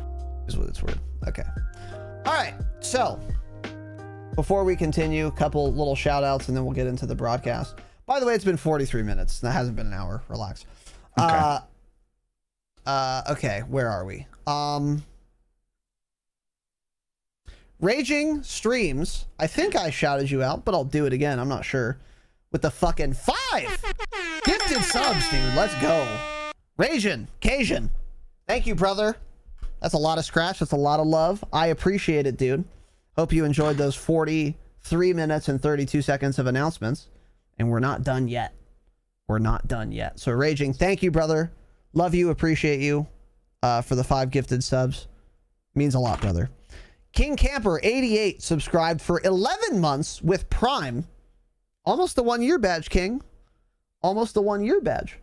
Is what it's worth. Okay. All right. So before we continue, a couple little shout outs and then we'll get into the broadcast. By the way, it's been 43 minutes. That hasn't been an hour. Relax. Okay. Okay, where are we? Raging Streams. I think I shouted you out, but I'll do it again. I'm not sure. With the fucking 5 gifted subs, dude. Let's go. Raging, Cajun. Thank you, brother. That's a lot of scratch. That's a lot of love. I appreciate it, dude. Hope you enjoyed those 43 minutes and 32 seconds of announcements. And we're not done yet. We're not done yet. So Raging, thank you, brother. Love you, appreciate you for the 5 gifted subs. Means a lot, brother. King Camper 88 subscribed for 11 months with Prime. Almost the 1 year badge, King. Almost the 1 year badge.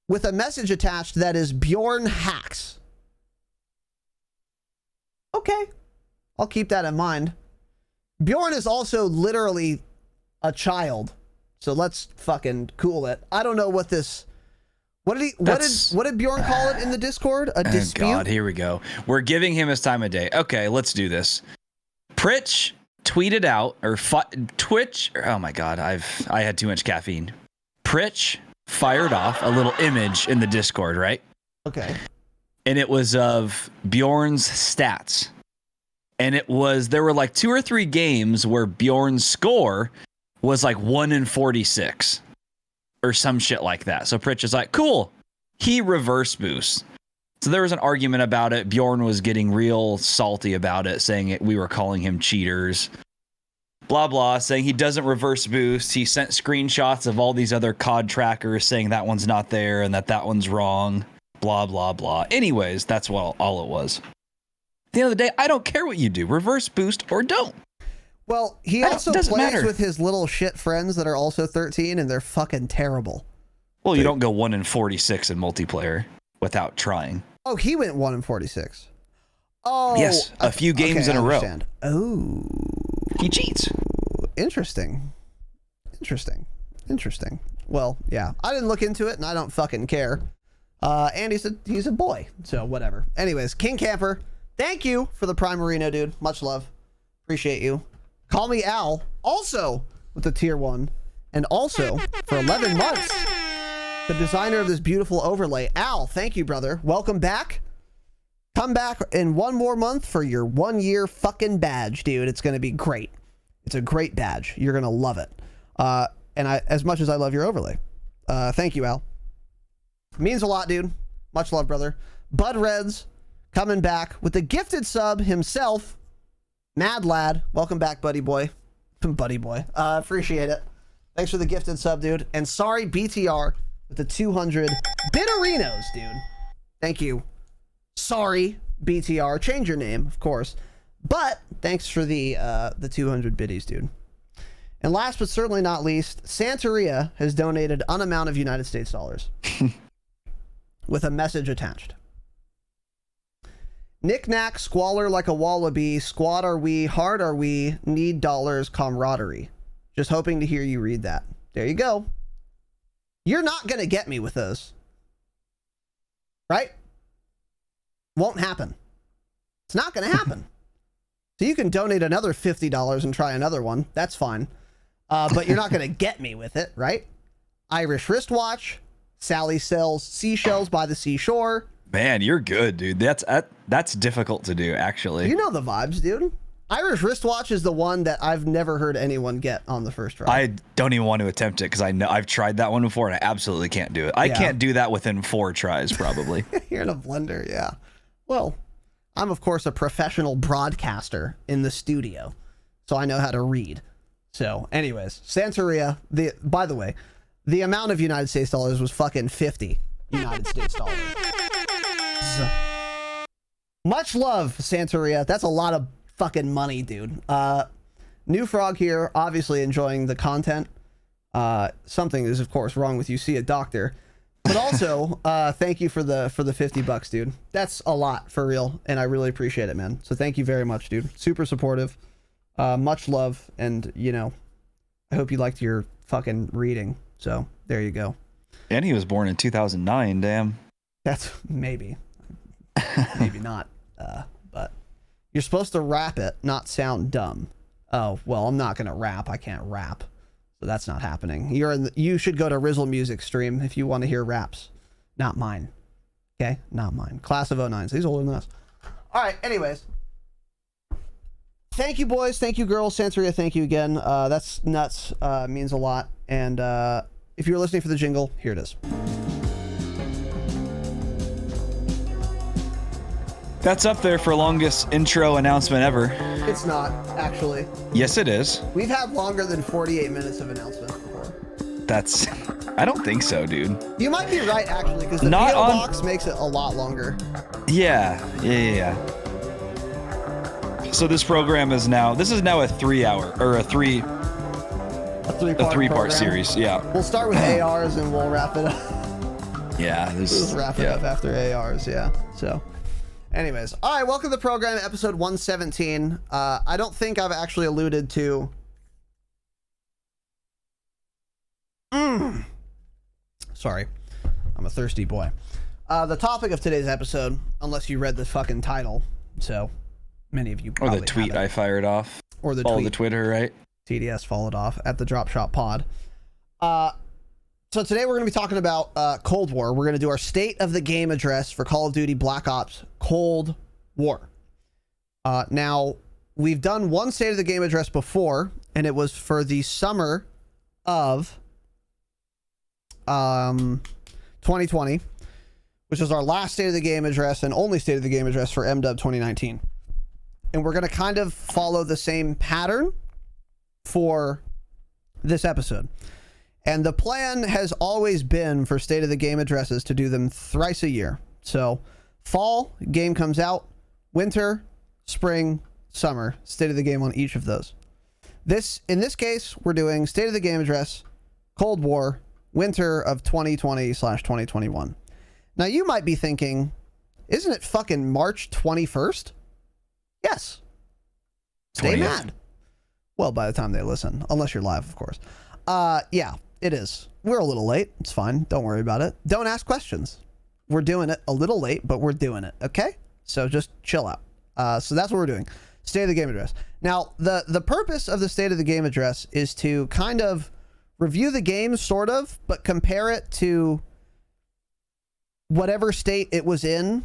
With a message attached that is Bjorn Hacks. Okay. I'll keep that in mind. Bjorn is also literally a child. So let's fucking cool it. I don't know what this... What did Bjorn call it in the Discord? A dispute? Oh God, here we go. We're giving him his time of day. Okay, let's do this. Pritch tweeted out, or Twitch... Oh my God, I had too much caffeine. Pritch fired off a little image in the Discord, right? Okay. And it was of Bjorn's stats. And there were like 2 or 3 games where Bjorn's score was like 1 in 46 or some shit like that. So Pritch is like, cool. He reverse boosts. So there was an argument about it. Bjorn was getting real salty about it, saying we were calling him cheaters. Blah, blah, saying he doesn't reverse boost. He sent screenshots of all these other COD trackers saying that one's not there and that one's wrong. Blah, blah, blah. Anyways, that's all it was. At the end of the day, I don't care what you do. Reverse boost or don't. Well, he also plays matter. with his little shit friends that are also 13, and they're fucking terrible. Well, you don't go 1 in 46 in multiplayer without trying. Oh, he went 1 in 46. Oh, Yes, a few games in a row. Understand. Oh, He cheats. interesting. Well, yeah, I didn't look into it, and I don't fucking care. And he's a boy, so whatever. Anyways, King Camper, thank you for the Prime Marino, dude. Much love. Appreciate you. Call me Al, also with the tier 1, and also for 11 months, the designer of this beautiful overlay. Al, thank you, brother. Welcome back. Come back in 1 more month for your 1 year fucking badge, dude. It's going to be great. It's a great badge. You're going to love it. And as much as I love your overlay. Thank you, Al. Means a lot, dude. Much love, brother. Bud Reds coming back with the gifted sub himself. Mad Lad, welcome back, buddy boy. Buddy boy. Appreciate it. Thanks for the gifted sub, dude. And sorry, BTR, with the 200 Bitterinos, dude. Thank you. Sorry, BTR. Change your name, of course. But thanks for the 200 biddies, dude. And last but certainly not least, Santeria has donated an amount of United States dollars with a message attached. Knick-knack, squalor like a wallaby, squad are we, hard are we, need dollars, camaraderie. Just hoping to hear you read that. There you go. You're not going to get me with those. Right? Won't happen. It's not going to happen. So you can donate another $50 and try another one. That's fine. But you're not going to get me with it, right? Irish wristwatch. Sally sells seashells by the seashore. Man, you're good, dude. That's difficult to do, actually. You know the vibes, dude. Irish wristwatch is the one that I've never heard anyone get on the first try. I don't even want to attempt it because I know I've tried that one before and I absolutely can't do it. I can't do that within 4 tries, probably. You're in a blender, yeah. Well, I'm of course a professional broadcaster in the studio, so I know how to read. So, anyways, Santeria. By the way, the amount of United States dollars was fucking 50 United States dollars. Much love, Santeria. That's a lot of fucking money, dude. New Frog here, obviously enjoying the content. Something is of course wrong with you. See a doctor. But also, thank you for the $50, dude. That's a lot for real, and I really appreciate it, man. So thank you very much, dude. Super supportive. Much love, and you know, I hope you liked your fucking reading. So there you go. And he was born in 2009. Damn. That's maybe not. But you're supposed to rap it, not sound dumb. Oh well, I'm not gonna rap. I can't rap, so that's not happening. You should go to Rizzle Music stream if you want to hear raps, not mine. Okay, not mine. Class of 09s. He's older than us. All right. Anyways. Thank you, boys. Thank you, girls. Santeria, thank you again. That's nuts. Means a lot. And if you're listening for the jingle, here it is. That's up there for longest intro announcement ever. It's not, actually. Yes, it is. We've had longer than 48 minutes of announcements before. That's... I don't think so, dude. You might be right, actually, because the Not PO on... box makes it a lot longer. Yeah. So this program is now... This is now a 3-hour... Or a three-part series. Yeah. We'll start with ARs and we'll wrap it up. Yeah. We'll wrap it up after ARs, yeah. So... Anyways, all right, welcome to the program, episode 117. I don't think I've actually alluded to... Sorry, I'm a thirsty boy. The topic of today's episode, unless you read the fucking title, so many of you probably Or the tweet I fired off. Or the Follow tweet. the Twitter, right? TDS followed off at the Dropshot pod. So today we're going to be talking about Cold War. We're going to do our State of the Game address for Call of Duty Black Ops Cold War. Now, we've done one State of the Game address before, and it was for the summer of 2020, which was our last State of the Game address and only State of the Game address for MW 2019. And we're going to kind of follow the same pattern for this episode. And the plan has always been for State of the Game addresses to do them thrice a year. So fall, game comes out, winter, spring, summer, State of the Game on each of those. In this case, we're doing State of the Game address, Cold War, winter of 2020/2021. Now you might be thinking, isn't it fucking March 21st? Yes. Stay 20th. mad. Well, by the time they listen, unless you're live, of course. Yeah. It is. We're a little late. It's fine. Don't worry about it. Don't ask questions. We're doing it a little late, but we're doing it. Okay? So just chill out. So that's what we're doing. State of the Game address. Now, the purpose of the State of the Game address is to kind of review the game, sort of, but compare it to whatever state it was in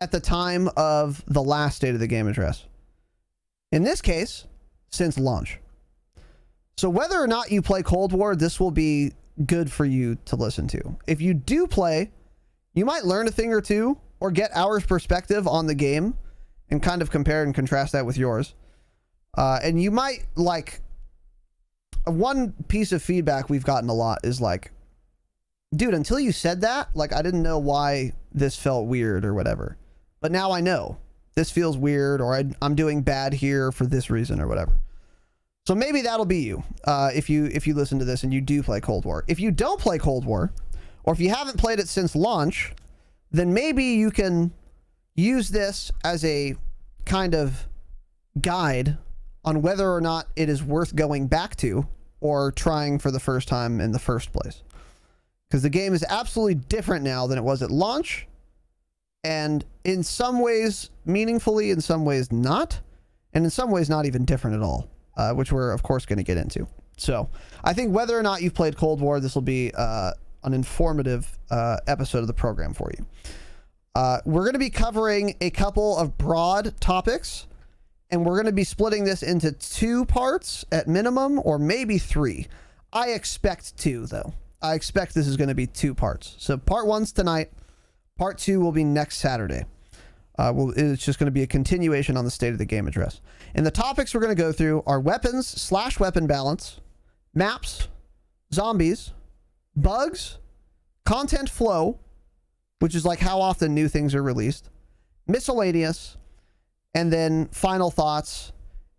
at the time of the last State of the Game address. In this case, since launch. So whether or not you play Cold War, this will be good for you to listen to. If you do play, you might learn a thing or two or get our perspective on the game and kind of compare and contrast that with yours. And you might like... One piece of feedback we've gotten a lot is like, dude, until you said that, like, I didn't know why this felt weird or whatever. But now I know. This feels weird, or I'm doing bad here for this reason or whatever. So maybe that'll be you, if you listen to this and you do play Cold War. If you don't play Cold War, or if you haven't played it since launch, then maybe you can use this as a kind of guide on whether or not it is worth going back to or trying for the first time in the first place. Because the game is absolutely different now than it was at launch, and in some ways meaningfully, in some ways not, and in some ways not even different at all. Which we're, of course, going to get into. So I think whether or not you've played Cold War, this will be an informative episode of the program for you. We're going to be covering a couple of broad topics, and we're going to be splitting this into 2 parts at minimum, or maybe 3. I expect 2, though. I expect this is going to be 2 parts. So part 1's tonight. Part 2 will be next Saturday. It's just going to be a continuation on the State of the Game address. And the topics we're going to go through are weapons/weapon balance, maps, zombies, bugs, content flow, which is like how often new things are released, miscellaneous, and then final thoughts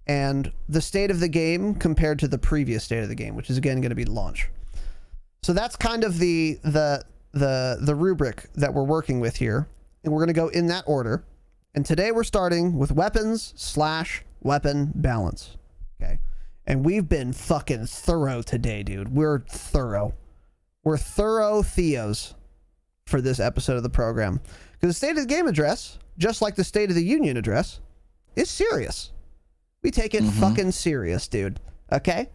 and the state of the game compared to the previous state of the game, which is again going to be launch. So that's kind of the rubric that we're working with here, and we're going to go in that order. And today we're starting with weapons/weapon balance. Okay. And we've been fucking thorough today, dude. We're thorough. We're thorough Theos for this episode of the program. Because the State of the Game address, just like the State of the Union address, is serious. We take it fucking serious, dude. Okay?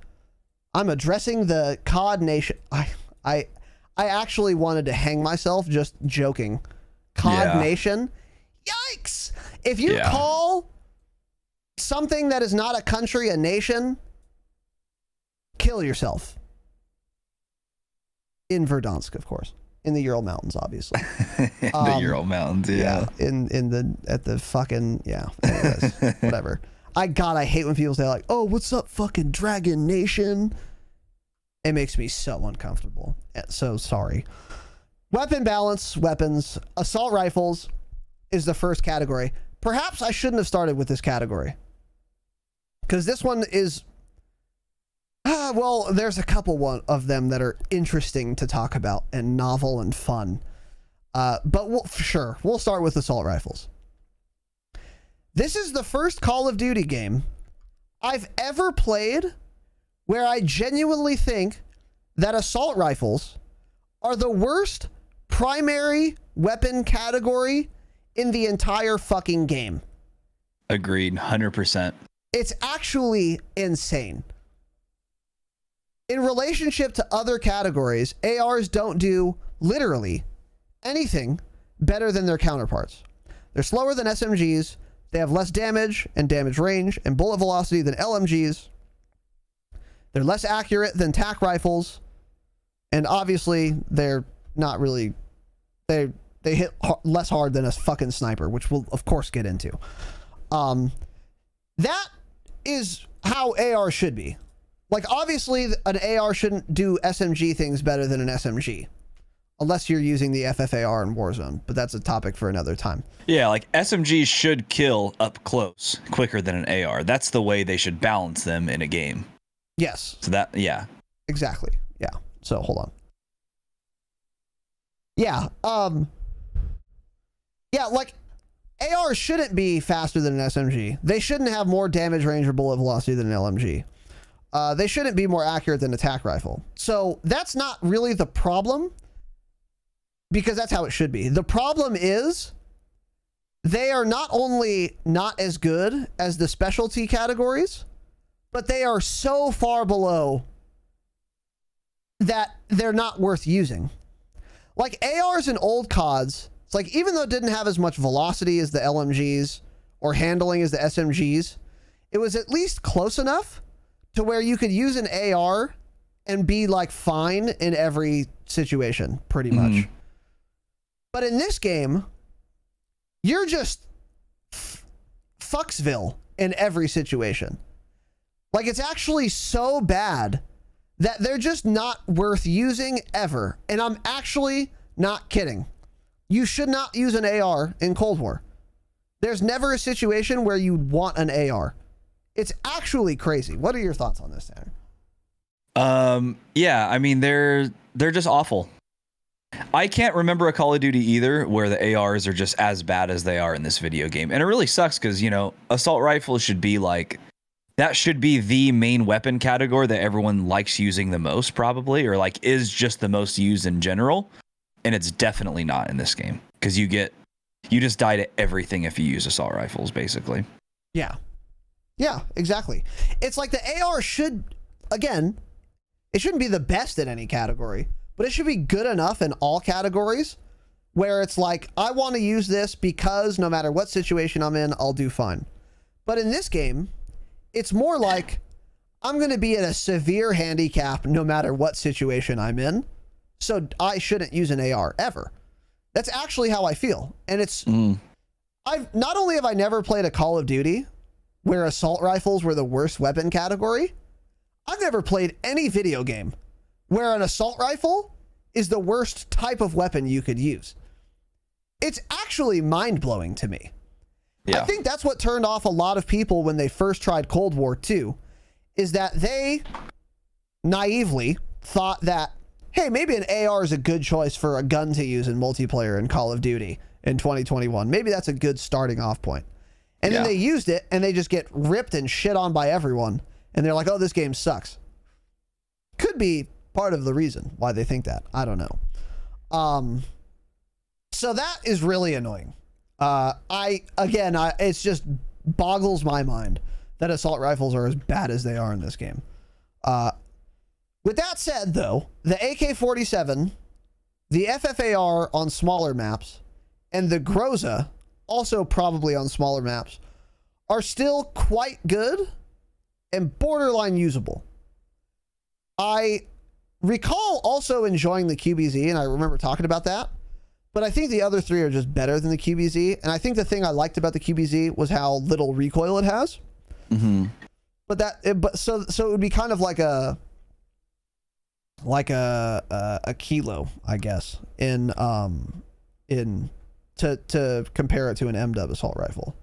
I'm addressing the COD Nation. I actually wanted to hang myself just joking. COD Nation? Yikes! If you call something that is not a country a nation, kill yourself. In Verdansk, of course. In the Ural Mountains, obviously. The Ural Mountains, at the fucking, anyways, whatever. I hate when people say like, oh, what's up, fucking Dragon Nation? It makes me so uncomfortable. So sorry. Weapon balance, weapons, assault rifles is the first category. Perhaps I shouldn't have started with this category, because this one is, well, there's a couple of them that are interesting to talk about and novel and fun. But we'll start with assault rifles. This is the first Call of Duty game I've ever played where I genuinely think that assault rifles are the worst primary weapon category in the entire fucking game. Agreed, 100%. It's actually insane. In relationship to other categories, ARs don't do literally anything better than their counterparts. They're slower than SMGs. They have less damage and damage range and bullet velocity than LMGs. They're less accurate than TAC rifles. And obviously, they're not really... They hit less hard than a fucking sniper, which we'll, of course, get into. That is how AR should be. Like, obviously, an AR shouldn't do SMG things better than an SMG. Unless you're using the FFAR in Warzone. But that's a topic for another time. Yeah, like, SMGs should kill up close quicker than an AR. That's the way they should balance them in a game. Yes. So that, yeah. Exactly. Yeah. So, hold on. Yeah. Yeah, like, AR shouldn't be faster than an SMG. They shouldn't have more damage range or bullet velocity than an LMG. They shouldn't be more accurate than a TAC rifle. So that's not really the problem, because that's how it should be. The problem is they are not only not as good as the specialty categories, but they are so far below that they're not worth using. Like ARs and old CODs, it's like, even though it didn't have as much velocity as the LMGs or handling as the SMGs, it was at least close enough to where you could use an AR and be like fine in every situation, pretty much. But in this game, you're just fucksville in every situation. Like, it's actually so bad that they're just not worth using ever. And I'm actually not kidding. You should not use an AR in Cold War. There's never a situation where you want an AR. It's actually crazy. What are your thoughts on this, Tanner? Yeah, I mean, they're just awful. I can't remember a Call of Duty either where the ARs are just as bad as they are in this video game. And it really sucks because, you know, assault rifles should be like, that should be the main weapon category that everyone likes using the most, probably, or like is just the most used in general. And it's definitely not in this game, because you just die to everything if you use assault rifles, basically. Yeah. Yeah, exactly. It's like the AR should, again, it shouldn't be the best in any category, but it should be good enough in all categories where it's like, I want to use this because no matter what situation I'm in, I'll do fine. But in this game, it's more like, I'm going to be at a severe handicap no matter what situation I'm in, so I shouldn't use an AR ever. That's actually how I feel. And it's, not only have I never played a Call of Duty where assault rifles were the worst weapon category, I've never played any video game where an assault rifle is the worst type of weapon you could use. It's actually mind-blowing to me. Yeah. I think that's what turned off a lot of people when they first tried Cold War 2, is that they naively thought that, hey, maybe an AR is a good choice for a gun to use in multiplayer in Call of Duty in 2021. Maybe that's a good starting off point. And then they used it and they just get ripped and shit on by everyone. And they're like, oh, this game sucks. Could be part of the reason why they think that. I don't know. So that is really annoying. It's just boggles my mind that assault rifles are as bad as they are in this game. With that said, though, the AK-47, the FFAR on smaller maps, and the Groza, also probably on smaller maps, are still quite good and borderline usable. I recall also enjoying the QBZ, and I remember talking about that, but I think the other three are just better than the QBZ, and I think the thing I liked about the QBZ was how little recoil it has. Mm-hmm. So it would be kind of like a kilo, I guess, to compare it to an MW assault rifle,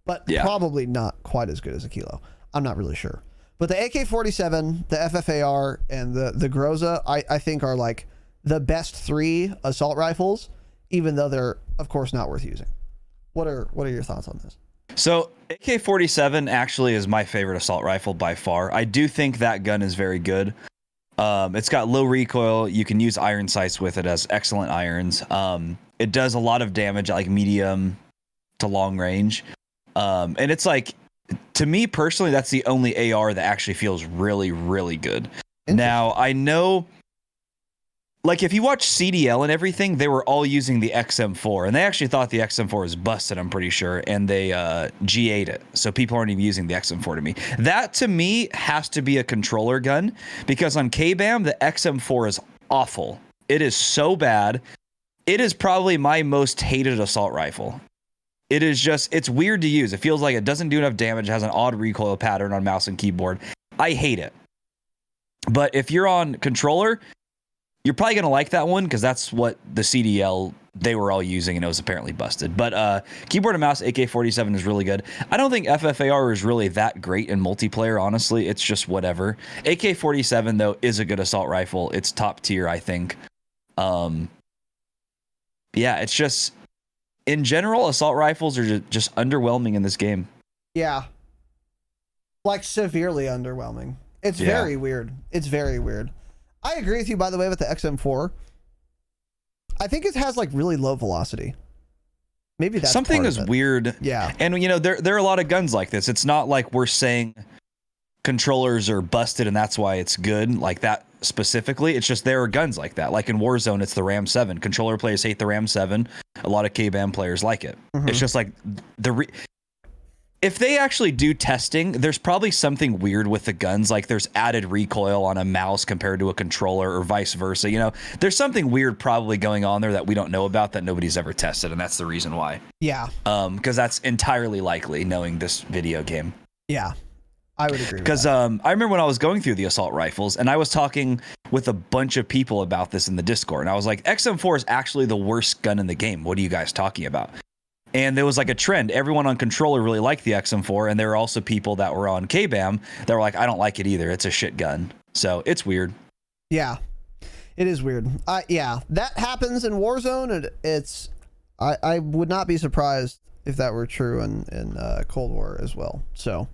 but probably not quite as good as a kilo. I'm not really sure. But the AK-47, the FFAR, and the Groza, I think are like the best three assault rifles, even though they're of course not worth using. What are your thoughts on this? So AK-47 actually is my favorite assault rifle by far. I do think that gun is very good. It's got low recoil. You can use iron sights with it, as excellent irons. It does a lot of damage at like medium to long range. And it's like, to me personally, that's the only AR that actually feels really, really good. Now, I know, like, if you watch CDL and everything, they were all using the XM4, and they actually thought the XM4 was busted, I'm pretty sure, and they G8'd it. So people aren't even using the XM4 to me. That, to me, has to be a controller gun, because on KBAM, the XM4 is awful. It is so bad. It is probably my most hated assault rifle. It is just, it's weird to use. It feels like it doesn't do enough damage. It has an odd recoil pattern on mouse and keyboard. I hate it. But if you're on controller, you're probably going to like that one, because that's what the CDL they were all using, and it was apparently busted. But keyboard and mouse AK-47 is really good. I don't think FFAR is really that great in multiplayer, honestly. It's just whatever. AK-47, though, is a good assault rifle. It's top tier, I think. Yeah, it's just, in general, assault rifles are just underwhelming in this game. Yeah. Like, severely underwhelming. It's very weird. It's very weird. I agree with you, by the way, with the XM4. I think it has like really low velocity. Maybe that's something part is of it. weird. Yeah. And, you know, there are a lot of guns like this. It's not like we're saying controllers are busted and that's why it's good, like that specifically. It's just there are guns like that. Like in Warzone, it's the Ram 7. Controller players hate the Ram 7. A lot of KBAM players like it. Mm-hmm. It's just like if they actually do testing, there's probably something weird with the guns. Like there's added recoil on a mouse compared to a controller, or vice versa. You know, there's something weird probably going on there that we don't know about, that nobody's ever tested, and that's the reason why. Yeah. Because that's entirely likely, knowing this video game. Yeah, I would agree. Because I remember when I was going through the assault rifles, and I was talking with a bunch of people about this in the Discord, and I was like, XM4 is actually the worst gun in the game. What are you guys talking about? And there was like a trend. Everyone on controller really liked the XM4, and there were also people that were on KBAM that were like, I don't like it either. It's a shit gun. So it's weird. Yeah, it is weird. Yeah, that happens in Warzone, and it's I would not be surprised if that were true in Cold War as well. So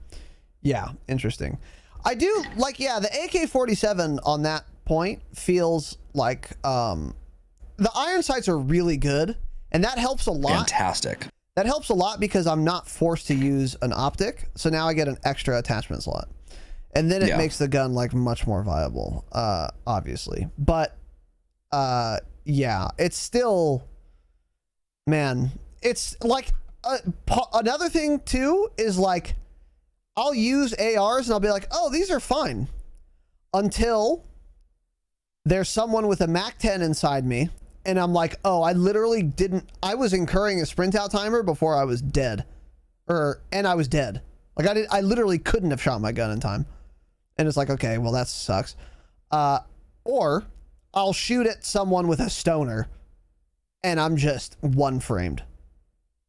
yeah, interesting. I do like, yeah, the AK-47 on that point feels like the iron sights are really good. And that helps a lot. Fantastic. That helps a lot because I'm not forced to use an optic. So now I get an extra attachment slot. And then it makes the gun like much more viable, obviously. But yeah, it's still, man, it's like another thing too is like, I'll use ARs and I'll be like, oh, these are fine. Until there's someone with a MAC-10 inside me. And I'm like, oh, I was incurring a sprint out timer before I was dead. And I was dead. Like I literally couldn't have shot my gun in time. And it's like, okay, well that sucks. Or I'll shoot at someone with a stoner and I'm just one framed.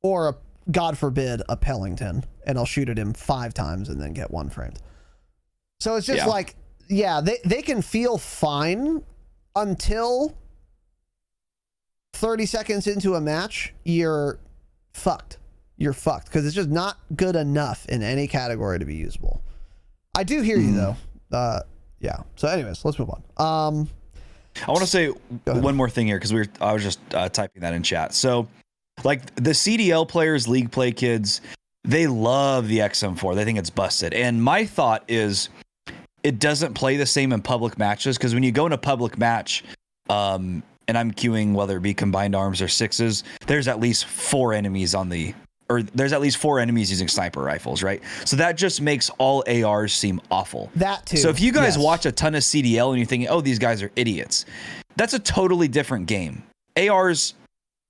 Or God forbid, a Pellington, and I'll shoot at him 5 times and then get 1 framed. So it's just like, yeah, they can feel fine until 30 seconds into a match, you're fucked. You're fucked because it's just not good enough in any category to be usable. I do hear you though. Yeah. So anyways, let's move on. I want to say one more thing here because I was just typing that in chat. So like the CDL players, league play kids, they love the XM4. They think it's busted. And my thought is it doesn't play the same in public matches because when you go in a public match, and I'm queuing whether it be combined arms or 6s, there's at least 4 enemies there's at least 4 enemies using sniper rifles, right? So that just makes all ARs seem awful. That too. So if you guys watch a ton of CDL and you're thinking, oh, these guys are idiots, that's a totally different game. ARs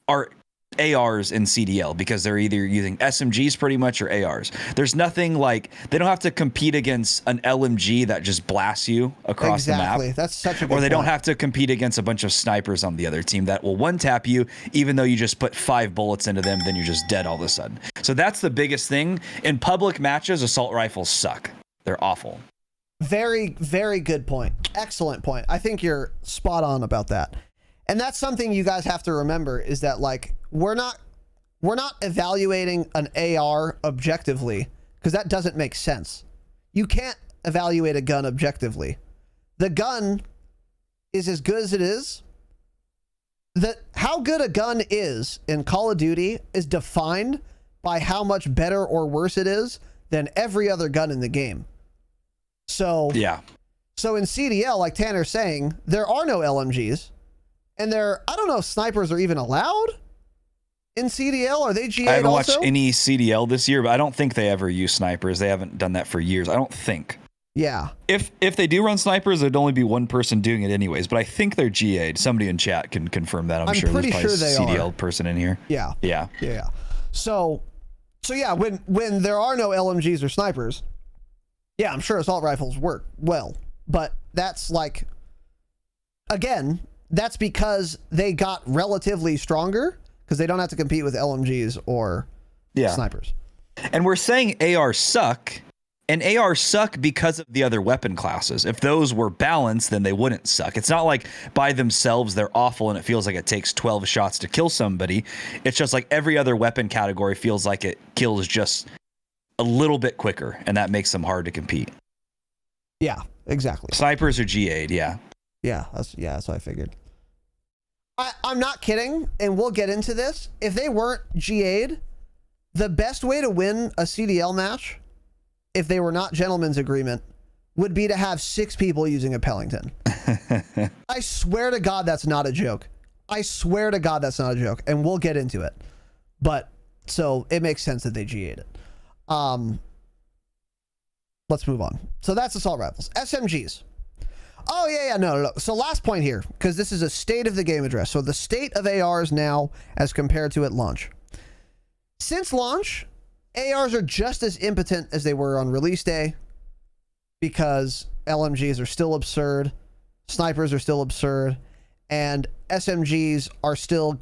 are ARs in CDL because they're either using SMGs pretty much or ARs. There's nothing like, they don't have to compete against an LMG that just blasts you across the map. That's such a good Or they don't point. have to compete against a bunch of snipers on the other team that will one tap you even though you just put 5 bullets into them, then you're just dead all of a sudden. So that's the biggest thing. In public matches, assault rifles suck. They're awful. Very, very good point. Excellent point. I think you're spot on about that. And that's something you guys have to remember is that like we're not evaluating an AR objectively because that doesn't make sense. You can't evaluate a gun objectively. The gun is as good as it is. How good a gun is in Call of Duty is defined by how much better or worse it is than every other gun in the game. So yeah. So in CDL, like Tanner's saying, there are no LMGs. And I don't know if snipers are even allowed in CDL. Are they GA'd I haven't also? watched any CDL this year, but I don't think they ever use snipers. They haven't done that for years. I don't think. Yeah. If they do run snipers, there'd only be one person doing it anyways. But I think they're GA'd. Somebody in chat can confirm that. I'm sure pretty there's sure probably they a CDL are. person in here. Yeah. Yeah. Yeah. So yeah, when there are no LMGs or snipers, yeah, I'm sure assault rifles work well. But that's like, again, that's because they got relatively stronger because they don't have to compete with LMGs or snipers. And we're saying ARs suck, and ARs suck because of the other weapon classes. If those were balanced, then they wouldn't suck. It's not like by themselves they're awful and it feels like it takes 12 shots to kill somebody. It's just like every other weapon category feels like it kills just a little bit quicker, and that makes them hard to compete. Yeah, exactly. Snipers are GA'd, yeah. Yeah, that's what I figured. I'm not kidding, and we'll get into this. If they weren't GA'd, the best way to win a CDL match, if they were not gentlemen's agreement, would be to have 6 people using a Pellington. I swear to God that's not a joke. I swear to God that's not a joke, and we'll get into it. But, so, it makes sense that they GA'd it. Let's move on. So that's assault rifles. SMGs. Oh, yeah, no. So last point here, because this is a state of the game address. So the state of ARs now as compared to at launch. Since launch, ARs are just as impotent as they were on release day because LMGs are still absurd, snipers are still absurd, and SMGs are still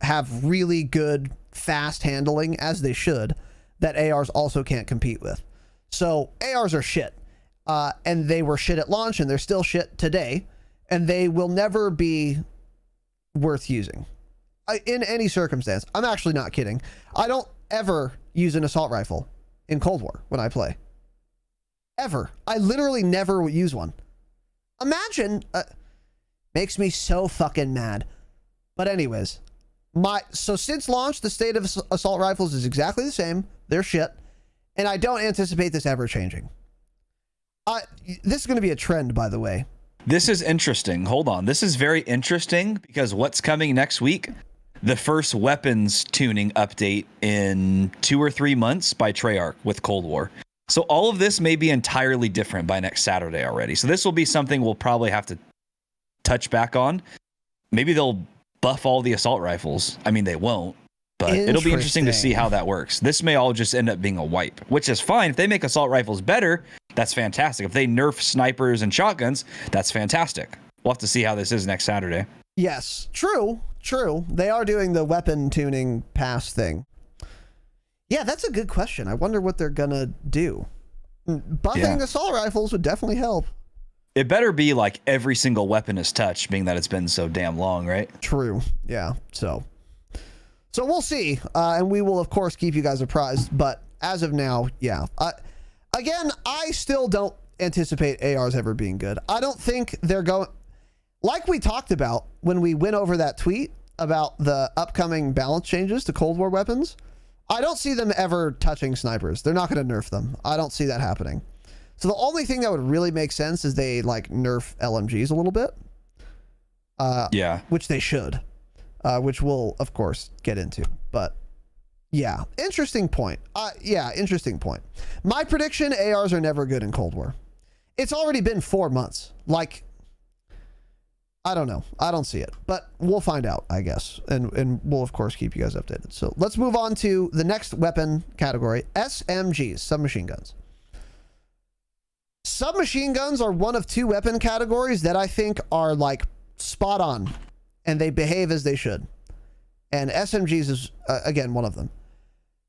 have really good fast handling, as they should, that ARs also can't compete with. So ARs are shit. And they were shit at launch, and they're still shit today, and they will never be worth using in any circumstance. I'm actually not kidding. I don't ever use an assault rifle in Cold War when I play. Ever. I literally never use one. Imagine, makes me so fucking mad. But anyways, so since launch, the state of assault rifles is exactly the same. They're shit, and I don't anticipate this ever changing. This is going to be a trend, by the way. This is interesting. Hold on. This is very interesting because what's coming next week? The first weapons tuning update in 2 or 3 months by Treyarch with Cold War. So all of this may be entirely different by next Saturday already. So this will be something we'll probably have to touch back on. Maybe they'll buff all the assault rifles. I mean, they won't. But it'll be interesting to see how that works. This may all just end up being a wipe, which is fine. If they make assault rifles better, that's fantastic. If they nerf snipers and shotguns, that's fantastic. We'll have to see how this is next Saturday. Yes, true. They are doing the weapon tuning pass thing. Yeah, that's a good question. I wonder what they're gonna do. Buffing assault rifles would definitely help. It better be like every single weapon is touched, being that it's been so damn long, right? True. Yeah. So we'll see, and we will of course keep you guys apprised. But as of now, yeah. Again, I still don't anticipate ARs ever being good. I don't think they're going. Like we talked about when we went over that tweet about the upcoming balance changes to Cold War weapons, I don't see them ever touching snipers. They're not going to nerf them. I don't see that happening. So the only thing that would really make sense is they like nerf LMGs a little bit. Yeah. Which they should. Which we'll of course get into. But yeah, interesting point. Interesting point. My prediction, ARs are never good in Cold War. It's already been 4 months. Like, I don't know. I don't see it, but we'll find out, I guess. And we'll, of course, keep you guys updated. So let's move on to the next weapon category, SMGs, submachine guns. Submachine guns are one of 2 weapon categories that I think are like spot on and they behave as they should. And SMGs is, again, one of them.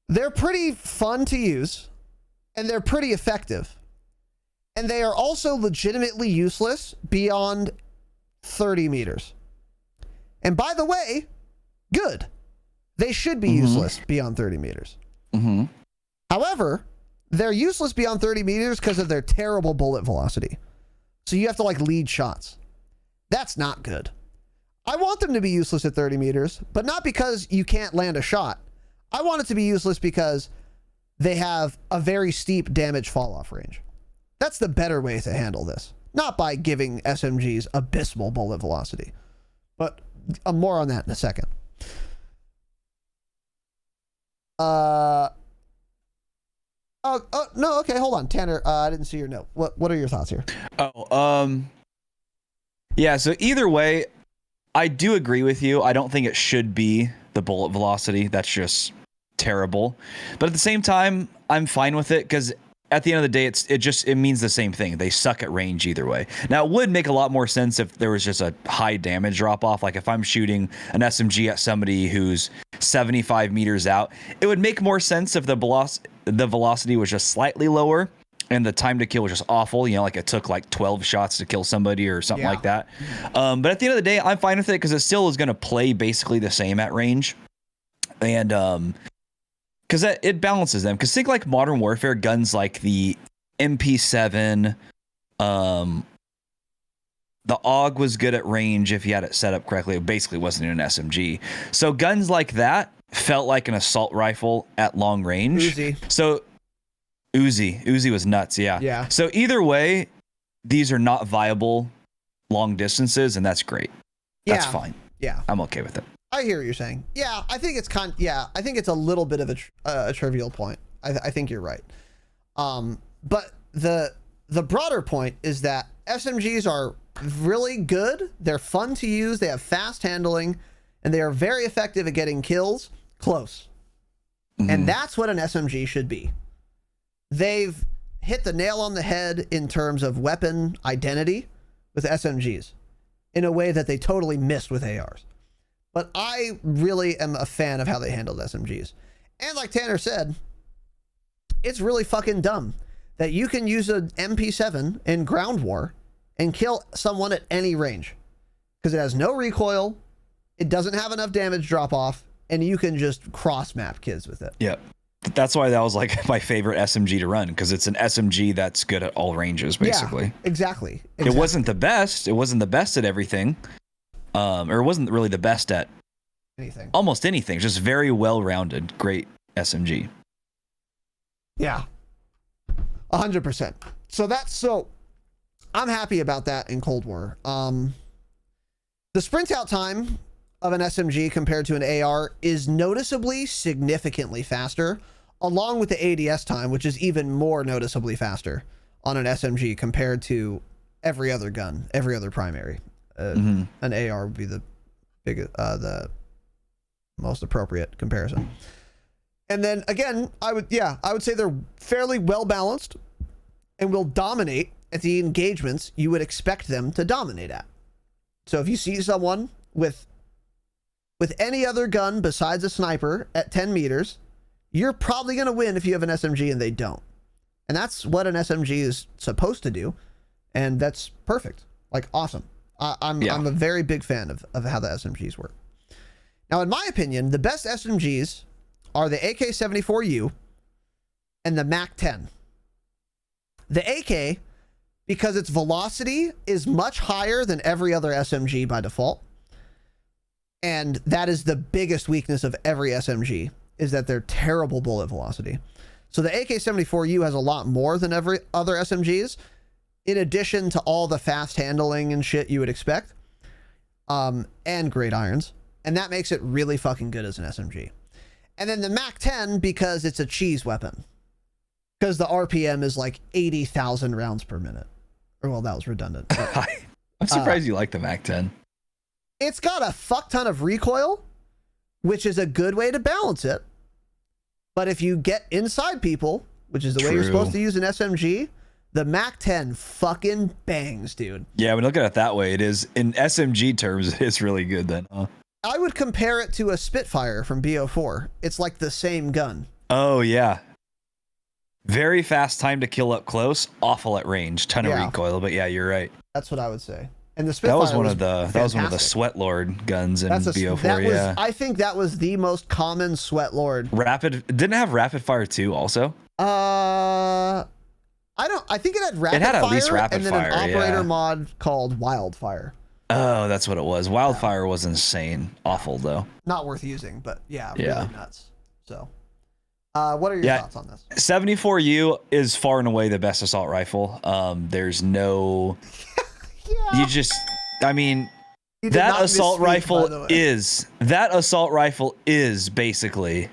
They're pretty fun to use and they're pretty effective. And they are also legitimately useless beyond 30 meters. And by the way, good. They should be useless beyond 30 meters. However, they're useless beyond 30 meters because of their terrible bullet velocity. So you have to like lead shots. That's not good. I want them to be useless at 30 meters, but not because you can't land a shot. I want it to be useless because they have a very steep damage fall off range. That's the better way to handle this. Not by giving SMGs abysmal bullet velocity. But more on that in a second. No, okay, hold on. Tanner, I didn't see your note. What are your thoughts here? Yeah, so either way, I do agree with you. I don't think it should be the bullet velocity. That's just terrible. But at the same time, I'm fine with it because at the end of the day, it means the same thing. They suck at range either way. Now, it would make a lot more sense if there was just a high damage drop off. Like if I'm shooting an SMG at somebody who's 75 meters out, it would make more sense if the velocity was just slightly lower and the time to kill was just awful. You know, like it took like 12 shots to kill somebody or something like that. But at the end of the day, I'm fine with it because it still is going to play basically the same at range. And, because it balances them. Because think like Modern Warfare guns like the MP7, the AUG was good at range if you had it set up correctly. It basically wasn't an SMG. So guns like that felt like an assault rifle at long range. Uzi. So Uzi was nuts. Yeah. So either way, these are not viable long distances, and that's great. That's fine. Yeah, I'm okay with it. I hear what you're saying. Yeah, I think it's I think it's a little bit of a trivial point. I think you're right. But the broader point is that SMGs are really good. They're fun to use. They have fast handling, and they are very effective at getting kills close. And that's what an SMG should be. They've hit the nail on the head in terms of weapon identity with SMGs in a way that they totally missed with ARs. But I really am a fan of how they handled SMGs. And like Tanner said, it's really fucking dumb that you can use an MP7 in ground war and kill someone at any range. Because it has no recoil, it doesn't have enough damage drop off, and you can just cross map kids with it. Yeah. That's why that was like my favorite SMG to run, because it's an SMG that's good at all ranges, basically. Yeah, exactly. It wasn't the best. It wasn't the best at everything. Or it wasn't really the best at anything. Almost anything. Just very well-rounded, great SMG. Yeah. 100%. So I'm happy about that in Cold War. The sprint out time of an SMG compared to an AR is noticeably significantly faster, along with the ADS time, which is even more noticeably faster on an SMG compared to every other gun, every other primary. An AR would be the most appropriate comparison. And then again, I would say they're fairly well balanced and will dominate at the engagements you would expect them to dominate at. So if you see someone with any other gun besides a sniper at 10 meters, you're probably going to win if you have an SMG and they don't. And that's what an SMG is supposed to do. And that's perfect. Like, awesome. I'm a very big fan of how the SMGs work. Now, in my opinion, the best SMGs are the AK-74U and the MAC-10. The AK, because its velocity is much higher than every other SMG by default. And that is the biggest weakness of every SMG, is that they're terrible bullet velocity. So the AK-74U has a lot more than every other SMGs, in addition to all the fast handling and shit you would expect, and great irons. And that makes it really fucking good as an SMG. And then the MAC-10, because it's a cheese weapon. Because the RPM is like 80,000 rounds per minute. Or, well, that was redundant. But, I'm surprised you like the MAC-10. it's got a fuck ton of recoil, which is a good way to balance it. But if you get inside people, which is the way you're supposed to use an SMG, the MAC-10 fucking bangs, dude. Yeah, when you look at it that way, it is, in SMG terms, it's really good then, huh? I would compare it to a Spitfire from BO4. It's like the same gun. Oh, yeah. Very fast time to kill up close, awful at range, ton of recoil, but yeah, you're right. That's what I would say. And the Spitfire that was one of the Sweat Lord guns in BO4, yeah. I think that was the most common Sweat Lord. Didn't it have rapid fire too also? I think it had rapid fire. It had at least rapid and then fire, an operator mod called Wildfire. Oh, that's what it was. Wildfire was insane. Awful though. Not worth using, but yeah, really nuts. So what are your thoughts on this? 74U is far and away the best assault rifle. There's no you just that assault rifle is basically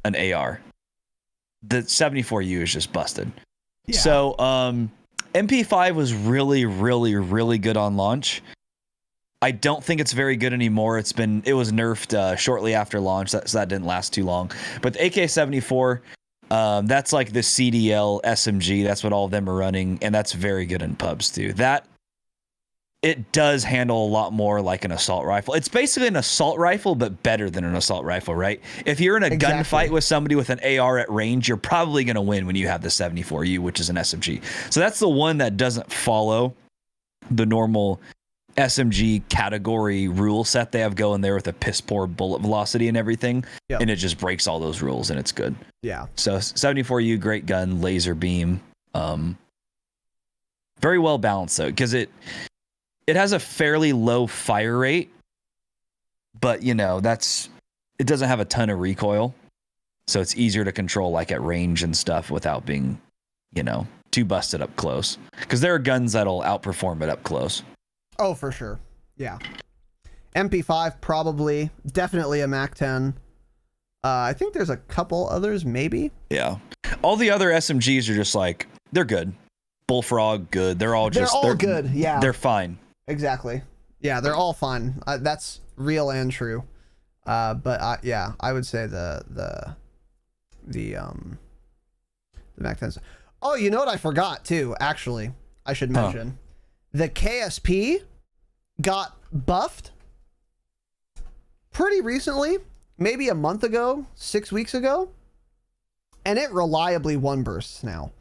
an AR. The 74U is just busted. Yeah. So MP5 was really, really, really good on launch. I don't think it's very good anymore. It was nerfed shortly after launch, so that didn't last too long. But the AK-74, that's like the CDL SMG. That's what all of them are running, and that's very good in pubs too. It does handle a lot more like an assault rifle. It's basically an assault rifle, but better than an assault rifle, right? If you're in a gunfight with somebody with an AR at range, you're probably going to win when you have the 74U, which is an SMG. So that's the one that doesn't follow the normal SMG category rule set they have going there with a piss poor bullet velocity and everything. Yep. And it just breaks all those rules and it's good. Yeah. So 74U, great gun, laser beam. Very well balanced though, because it has a fairly low fire rate, but it doesn't have a ton of recoil. So it's easier to control like at range and stuff without being, too busted up close. Because there are guns that'll outperform it up close. Oh, for sure. Yeah. MP5 probably, definitely a MAC-10. I think there's a couple others, maybe. Yeah. All the other SMGs are just like, they're good. Bullfrog, good. They're all good. Yeah. They're fine. Exactly. Yeah, they're all fine. That's real and true. But I would say the MAC-10s. Oh, you know what I forgot too? Actually, I should mention the KSP got buffed pretty recently, maybe a month ago, 6 weeks ago, and it reliably one bursts now.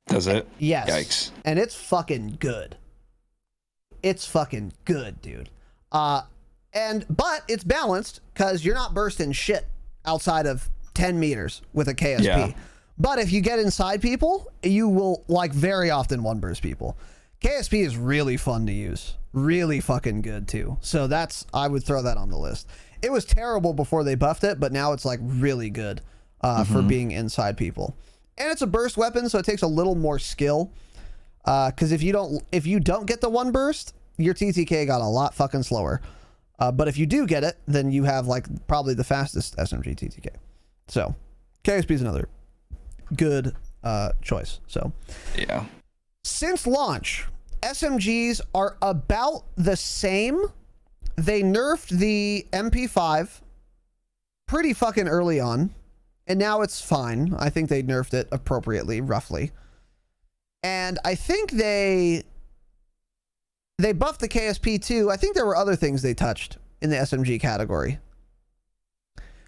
Does it? Yes. Yikes. And it's fucking good. It's fucking good, dude. But it's balanced because you're not bursting shit outside of 10 meters with a KSP. Yeah. But if you get inside people, you will very often one burst people. KSP is really fun to use. Really fucking good too. So I would throw that on the list. It was terrible before they buffed it, but now it's really good for being inside people. And it's a burst weapon, so it takes a little more skill. Because if you don't get the one burst, your TTK got a lot fucking slower. But if you do get it, then you have probably the fastest SMG TTK. So KSP is another good choice. So yeah. Since launch, SMGs are about the same. They nerfed the MP5 pretty fucking early on, and now it's fine. I think they nerfed it appropriately, roughly. And I think they buffed the KSP too. I think there were other things they touched in the SMG category.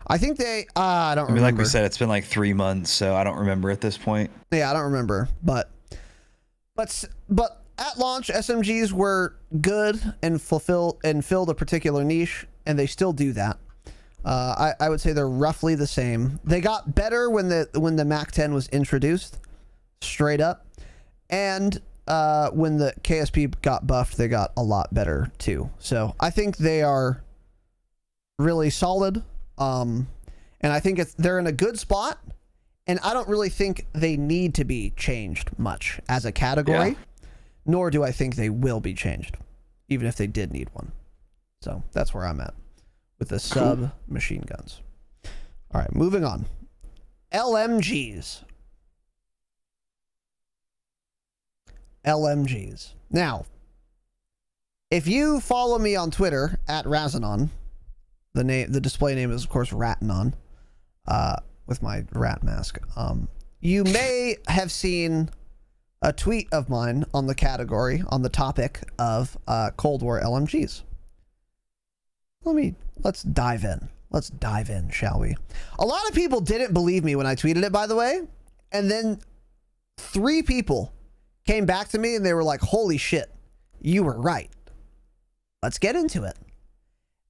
I think they. I don't I mean, remember. like we said, it's been like 3 months, so I don't remember at this point. Yeah, I don't remember, but at launch, SMGs were good and filled a particular niche, and they still do that. I would say they're roughly the same. They got better when the MAC-10 was introduced, straight up, and when the KSP got buffed, they got a lot better too. So I think they are really solid, and I think they're in a good spot. And I don't really think they need to be changed much as a category, nor do I think they will be changed, even if they did need one. So that's where I'm at with the submachine guns. All right, moving on. LMGs. LMGs. Now, if you follow me on Twitter at Razanon, the display name is of course Ratanon, with my rat mask. You may have seen a tweet of mine on the category, on the topic of Cold War LMGs. Let's dive in. Let's dive in, shall we? A lot of people didn't believe me when I tweeted it, by the way. And then 3 people came back to me and they were like, holy shit, you were right. Let's get into it.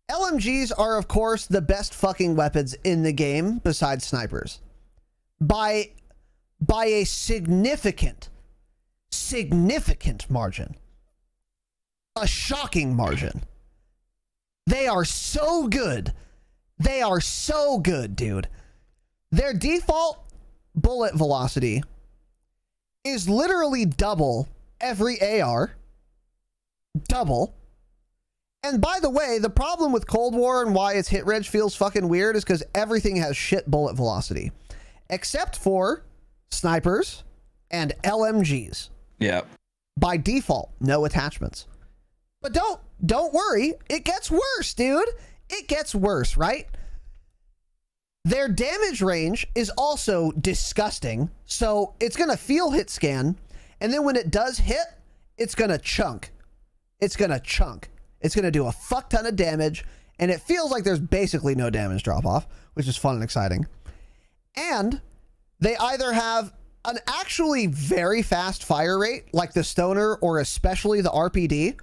LMGs are, of course, the best fucking weapons in the game besides snipers. By a significant margin. A shocking margin. They are so good. They are so good, dude. Their default bullet velocity is literally double every AR. Double. And by the way, the problem with Cold War and why its hit reg feels fucking weird is because everything has shit bullet velocity. Except for snipers and LMGs. Yeah. By default, no attachments. But don't worry, it gets worse, dude. It gets worse, right? Their damage range is also disgusting. So it's going to feel hit scan. And then when it does hit, it's going to chunk. It's going to chunk. It's going to do a fuck ton of damage. And it feels like there's basically no damage drop off, which is fun and exciting. And they either have an actually very fast fire rate, like the Stoner or especially the RPD.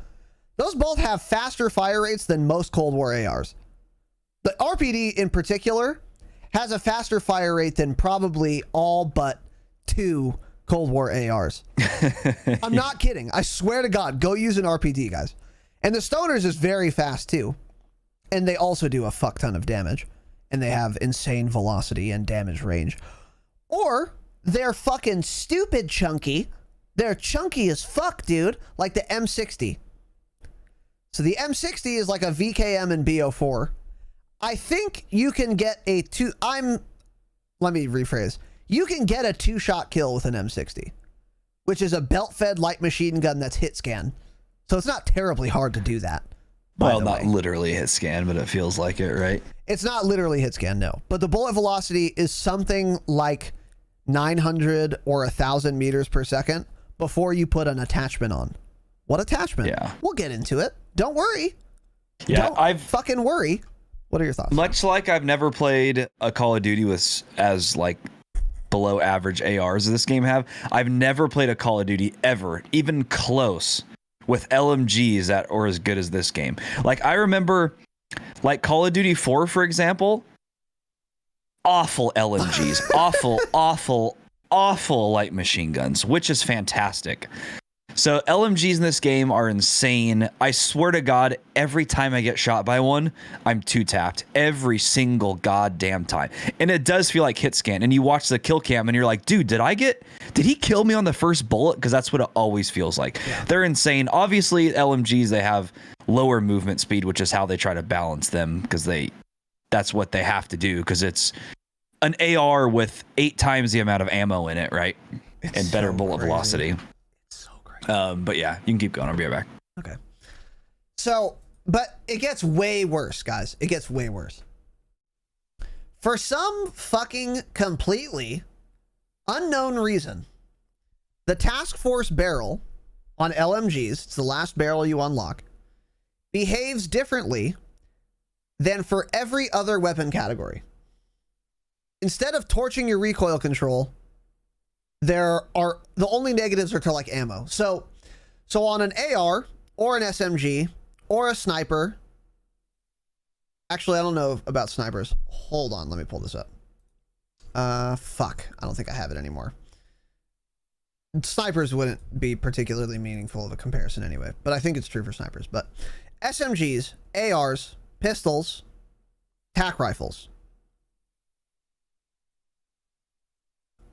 Those both have faster fire rates than most Cold War ARs. The RPD in particular has a faster fire rate than probably all but 2 Cold War ARs. I'm not kidding. I swear to God, go use an RPD, guys. And the Stoners is very fast too. And they also do a fuck ton of damage. And they have insane velocity and damage range. Or they're fucking stupid chunky. They're chunky as fuck, dude. Like the M60. So the M60 is like a VKM and BO4. I think you can get a let me rephrase. You can get a 2-shot kill with an M60, which is a belt-fed light machine gun that's hit scan. So it's not terribly hard to do that. Well, not literally hit scan, but it feels like it, right? It's not literally hit scan, no. But the bullet velocity is something like 900 or 1,000 meters per second before you put an attachment on. What attachment? Yeah. We'll get into it. Don't worry. Yeah, Don't fucking worry. What are your thoughts? Much like I've never played a Call of Duty with as like below average ARs as this game have, I've never played a Call of Duty ever, even close, with LMGs that are as good as this game. Like I remember, like Call of Duty 4, for example, awful LMGs, awful light machine guns, which is fantastic. So LMGs in this game are insane. I swear to God, every time I get shot by one, I'm 2-tapped every single goddamn time. And it does feel like hit scan. And you watch the kill cam and you're like, dude, did he kill me on the first bullet? Because that's what it always feels like. Yeah. They're insane. Obviously, LMGs, they have lower movement speed, which is how they try to balance them because that's what they have to do because it's an AR with 8 times the amount of ammo in it, right? And better bullet velocity. But yeah, you can keep going. I'll be right back. Okay. So, but it gets way worse, guys. It gets way worse. For some fucking completely unknown reason, the task force barrel on LMGs, it's the last barrel you unlock, behaves differently than for every other weapon category. instead of torching your recoil control, the only negatives are to like ammo. So on an AR or an SMG or a sniper, actually I don't know about snipers. Hold on, let me pull this up. Fuck, I don't think I have it anymore. Snipers wouldn't be particularly meaningful of a comparison anyway, but I think it's true for snipers. But SMGs, ARs, pistols, tac rifles.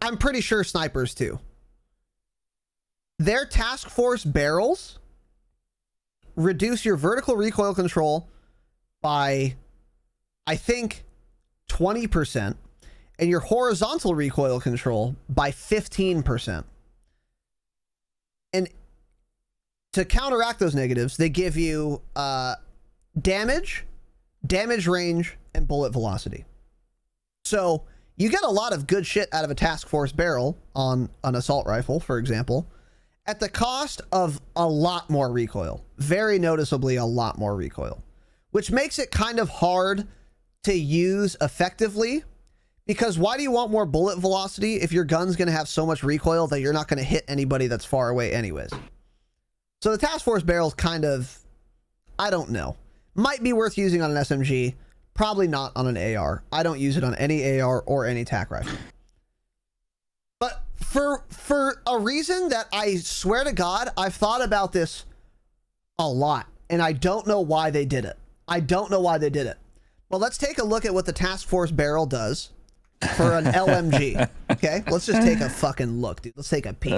I'm pretty sure snipers too. Their task force barrels reduce your vertical recoil control by, I think, 20%, and your horizontal recoil control by 15%. And to counteract those negatives, they give you damage range, and bullet velocity. So you get a lot of good shit out of a task force barrel on an assault rifle, for example, at the cost of a lot more recoil. Very noticeably a lot more recoil, which makes it kind of hard to use effectively, because why do you want more bullet velocity if your gun's going to have so much recoil that you're not going to hit anybody that's far away anyways? So the task force barrel's kind of, I don't know. Might be worth using on an SMG, probably not on an AR. I don't use it on any AR or any tac rifle. But for a reason that I swear to God, I've thought about this a lot, and I don't know why they did it. I don't know why they did it. Well, let's take a look at what the task force barrel does for an LMG. Okay, let's just take a fucking look, dude. Let's take a peek.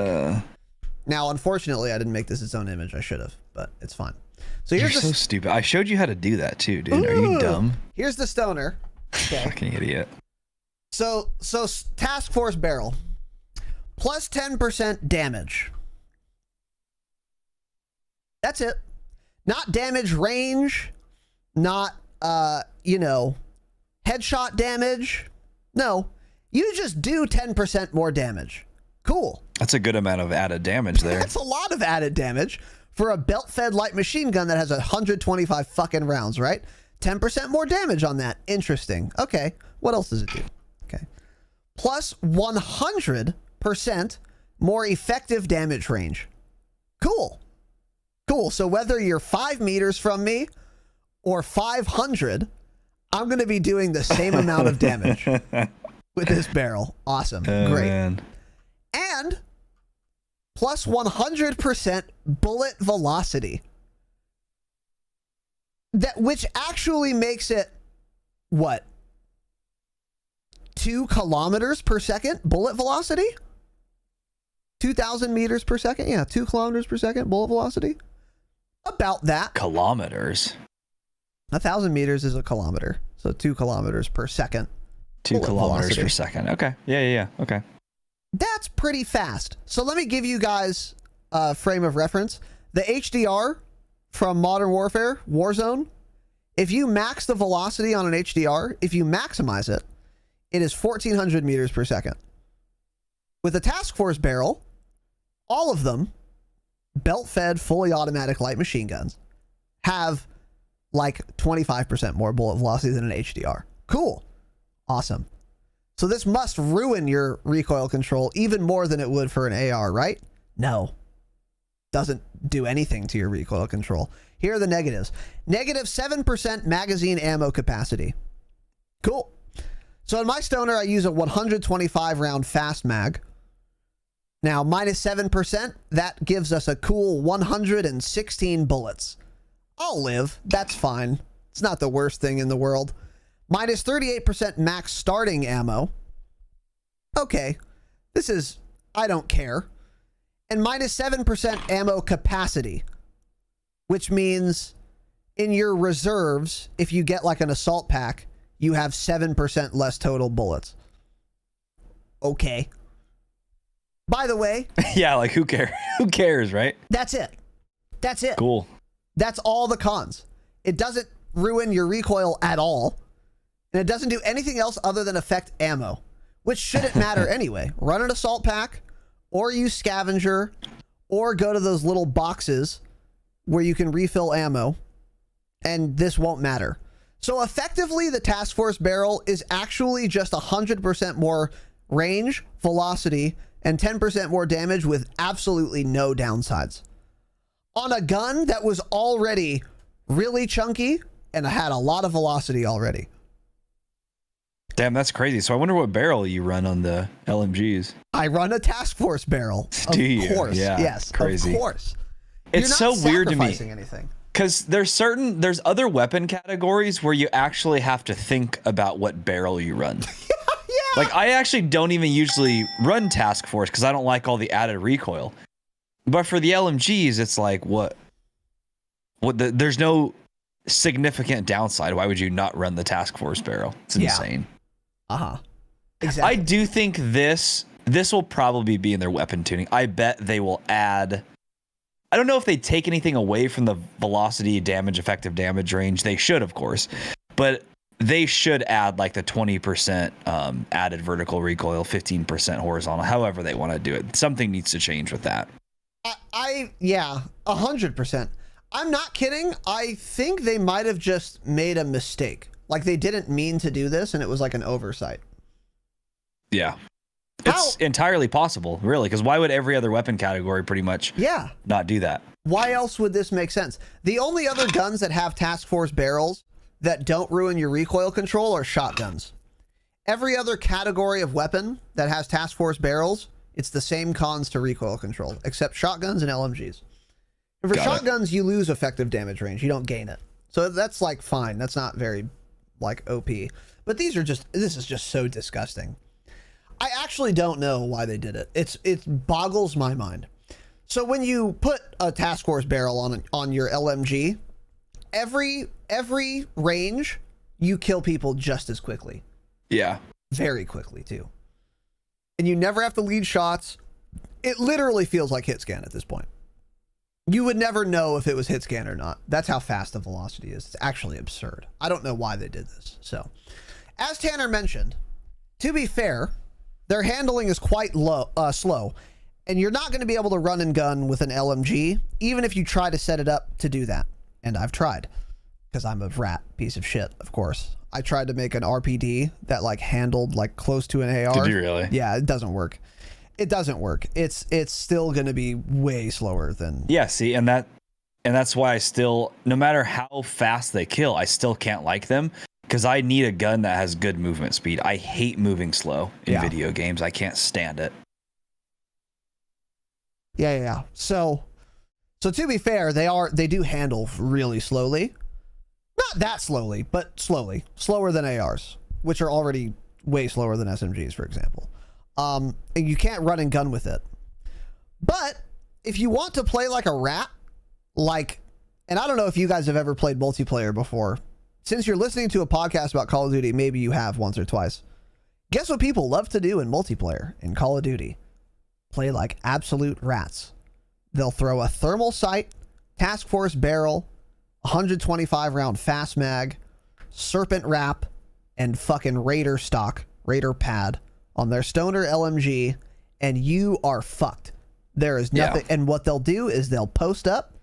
Now, unfortunately, I didn't make this its own image. I should have, but it's fine. So You're so stupid. I showed you how to do that too, dude. Ooh. Are you dumb? Here's the stoner. Okay. Fucking idiot. So task force barrel, plus 10% damage. That's it. Not damage range, not headshot damage. No, you just do 10% more damage. Cool. That's a good amount of added damage there. That's a lot of added damage for a belt-fed light machine gun that has 125 fucking rounds, right? 10% more damage on that. Interesting. Okay. What else does it do? Okay. Plus 100% more effective damage range. Cool. Cool. So whether you're 5 meters from me or 500, I'm going to be doing the same amount of damage with this barrel. Awesome. Great. Man. And plus 100% bullet velocity. Which actually makes it, what? 2 kilometers per second bullet velocity? 2,000 meters per second? Yeah, 2 kilometers per second bullet velocity? About that. Kilometers? 1,000 meters is a kilometer. So 2 kilometers per second. 2 kilometers per second. Okay. Yeah. Okay. That's pretty fast. So let me give you guys a frame of reference. The HDR from Modern Warfare, Warzone, if you max the velocity on an HDR, if you maximize it, it is 1,400 meters per second. With a task force barrel, all of them, belt-fed, fully automatic light machine guns, have like 25% more bullet velocity than an HDR. Cool. Awesome. So this must ruin your recoil control even more than it would for an AR, right? No. Doesn't do anything to your recoil control. Here are the negatives. Negative 7% magazine ammo capacity. Cool. So in my stoner, I use a 125 round fast mag. Now, minus 7%, that gives us a cool 116 bullets. I'll live. That's fine. It's not the worst thing in the world. Minus 38% max starting ammo. Okay. This is, I don't care. And minus 7% ammo capacity, which means in your reserves, if you get like an assault pack, you have 7% less total bullets. Okay. By the way. Yeah, like who cares? Who cares, right? That's it. That's it. Cool. That's all the cons. It doesn't ruin your recoil at all. And it doesn't do anything else other than affect ammo, which shouldn't matter anyway. Run an assault pack, or use scavenger, or go to those little boxes where you can refill ammo, and this won't matter. So effectively, the task force barrel is actually just 100% more range, velocity, and 10% more damage with absolutely no downsides. On a gun that was already really chunky and had a lot of velocity already. Damn, that's crazy. So I wonder what barrel you run on the LMGs. I run a task force barrel. Do of you? course. Yeah, Yes, crazy. of course. It's You're not so weird to me. sacrificing anything. Because there's other weapon categories where you actually have to think about what barrel you run. Yeah. Like, I actually don't even usually run Task Force because I don't like all the added recoil. But for the LMGs, it's like, there's no significant downside. Why would you not run the Task Force barrel? It's insane. Uh-huh. Exactly. I do think this will probably be in their weapon tuning. I bet they will add... I don't know if they take anything away from the velocity, damage, effective damage range. They should, of course. But they should add like the 20% added vertical recoil, 15% horizontal, however they want to do it. Something needs to change with that. Yeah, 100%. I'm not kidding. I think they might have just made a mistake. Like they didn't mean to do this and it was like an oversight. Yeah. It's entirely possible, really, because why would every other weapon category pretty much not do that? Why else would this make sense? The only other guns that have task force barrels that don't ruin your recoil control are shotguns. Every other category of weapon that has task force barrels, it's the same cons to recoil control, except shotguns and LMGs. And for shotguns, you lose effective damage range. You don't gain it. So that's like fine. That's not very like OP. But this is just so disgusting. I actually don't know why they did it. It boggles my mind. So when you put a task force barrel on your LMG, every range you kill people just as quickly. Yeah. Very quickly too. And you never have to lead shots. It literally feels like hit scan at this point. You would never know if it was hit scan or not. That's how fast the velocity is. It's actually absurd. I don't know why they did this. So, as Tanner mentioned, to be fair, their handling is quite slow, and you're not going to be able to run and gun with an LMG, even if you try to set it up to do that. And I've tried, because I'm a rat piece of shit, of course. I tried to make an RPD that like handled like close to an AR. Did you really? Yeah, it doesn't work. It doesn't work. It's still going to be way slower than... Yeah, see, and that's why I still, no matter how fast they kill, I still can't like them. Because I need a gun that has good movement speed. I hate moving slow in video games. I can't stand it. Yeah. So to be fair, they do handle really slowly. Not that slowly, but slowly. Slower than ARs, which are already way slower than SMGs, for example. And you can't run and gun with it. But if you want to play like a rat, and I don't know if you guys have ever played multiplayer before. Since you're listening to a podcast about Call of Duty, maybe you have once or twice. Guess what people love to do in multiplayer in Call of Duty? Play like absolute rats. They'll throw a thermal sight, task force barrel, 125 round fast mag, serpent wrap, and fucking raider pad on their stoner LMG, and you are fucked. There is nothing. Yeah. And what they'll do is they'll post up,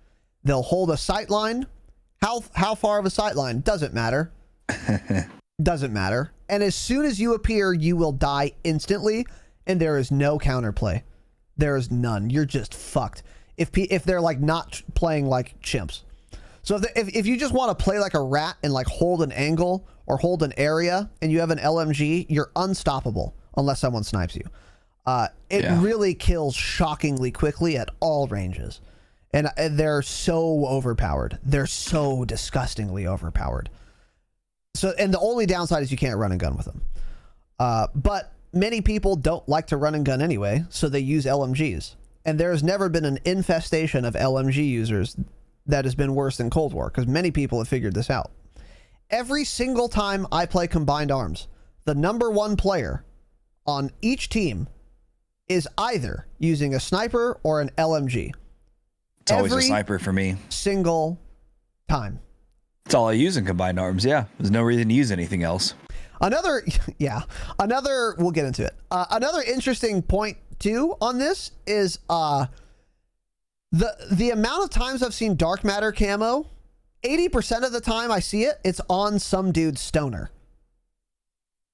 they'll hold a sight line. How far of a sight line? Doesn't matter. Doesn't matter. And as soon as you appear, you will die instantly, and there is no counterplay. There is none. You're just fucked. If they're like not playing like chimps. So if you just want to play like a rat and like hold an angle or hold an area and you have an LMG, you're unstoppable unless someone snipes you. It really kills shockingly quickly at all ranges. And they're so overpowered. They're so disgustingly overpowered. So, and the only downside is you can't run and gun with them. But many people don't like to run and gun anyway, so they use LMGs. And there's never been an infestation of LMG users that has been worse than Cold War, because many people have figured this out. Every single time I play Combined Arms, the number one player on each team is either using a sniper or an LMG. It's always a sniper for me. Single time. It's all I use in Combined Arms, yeah. There's no reason to use anything else. We'll get into it. Another interesting point, too, on this is the amount of times I've seen dark matter camo 80% of the time I see it, it's on some dude's stoner.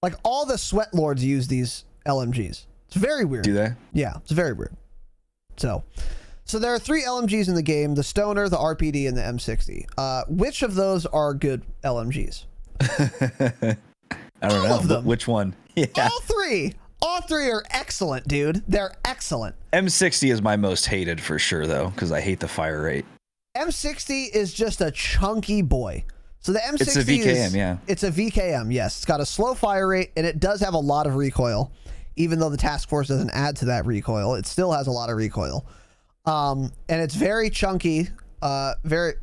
Like all the sweat lords use these LMGs. It's very weird. Do they? Yeah, it's very weird. So there are 3 LMGs in the game: the stoner, the RPD, and the M60. Which of those are good LMGs? I don't All of know. them. Which one? Yeah. All 3. All 3 are excellent, dude. They're excellent. M60 is my most hated for sure, though, because I hate the fire rate. M60 is just a chunky boy. So the M60 It's a VKM, yeah. It's a VKM, yes. It's got a slow fire rate, and it does have a lot of recoil. Even though the task force doesn't add to that recoil, it still has a lot of recoil. And it's very chunky,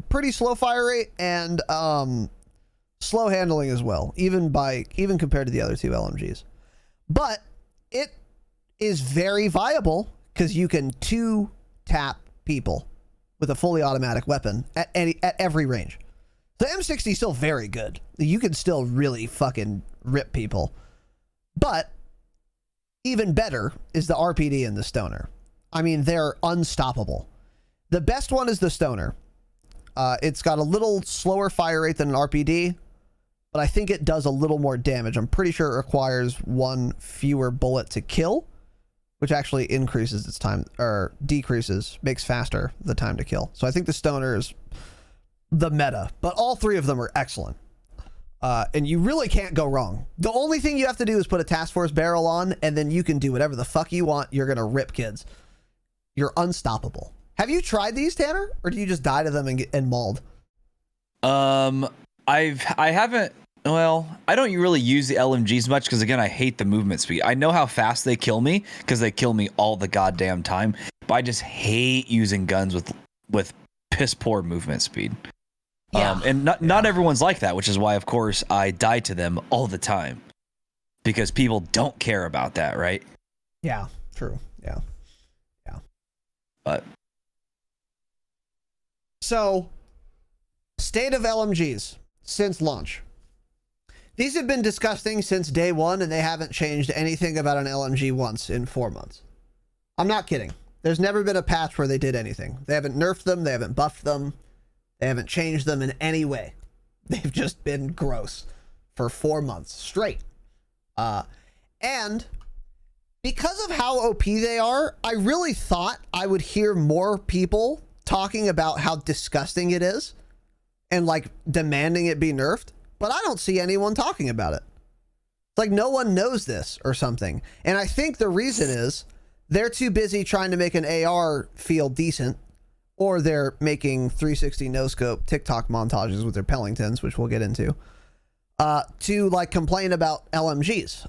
pretty slow fire rate, and slow handling as well, even compared to the other 2 LMGs. But it is very viable because you can 2-tap people with a fully automatic weapon at every range. The M60 is still very good. You can still really fucking rip people. But even better is the RPD and the stoner. I mean, they're unstoppable. The best one is the stoner. It's got a little slower fire rate than an RPD, but I think it does a little more damage. I'm pretty sure it requires 1 fewer bullet to kill, which actually increases its time, or makes faster the time to kill. So I think the stoner is the meta, but all 3 of them are excellent. And you really can't go wrong. The only thing you have to do is put a task force barrel on, and then you can do whatever the fuck you want. You're going to rip kids. You're unstoppable. Have you tried these, Tanner? Or do you just die to them and mauled? I haven't. Well, I don't really use the LMGs much because, again, I hate the movement speed. I know how fast they kill me because they kill me all the goddamn time. But I just hate using guns with piss poor movement speed. Yeah. And not everyone's like that, which is why, of course, I die to them all the time because people don't care about that, right? Yeah, true. Yeah. But so, state of LMGs since launch. These have been disgusting since day one, and they haven't changed anything about an LMG once in 4 months. I'm not kidding. There's never been a patch where they did anything. They haven't nerfed them. They haven't buffed them. They haven't changed them in any way. They've just been gross for 4 months straight. And because of how OP they are, I really thought I would hear more people talking about how disgusting it is and like demanding it be nerfed, but I don't see anyone talking about it. It's like no one knows this or something. And I think the reason is they're too busy trying to make an AR feel decent, or they're making 360 no-scope TikTok montages with their Pellingtons, which we'll get into, to like complain about LMGs.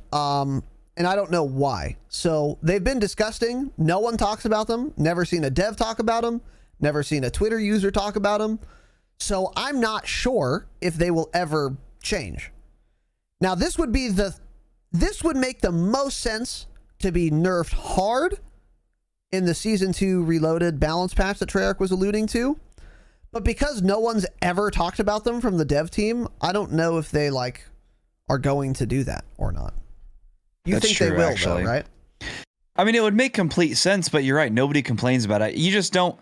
And I don't know why. So they've been disgusting. No one talks about them. Never seen a dev talk about them. Never seen a Twitter user talk about them. So I'm not sure if they will ever change. Now this would make the most sense to be nerfed hard in the Season 2 Reloaded balance patch that Treyarch was alluding to. But because no one's ever talked about them from the dev team, I don't know if they like are going to do that or not. You That's think true, they will, actually. though, right? I mean, it would make complete sense, but you're right. Nobody complains about it. You just don't.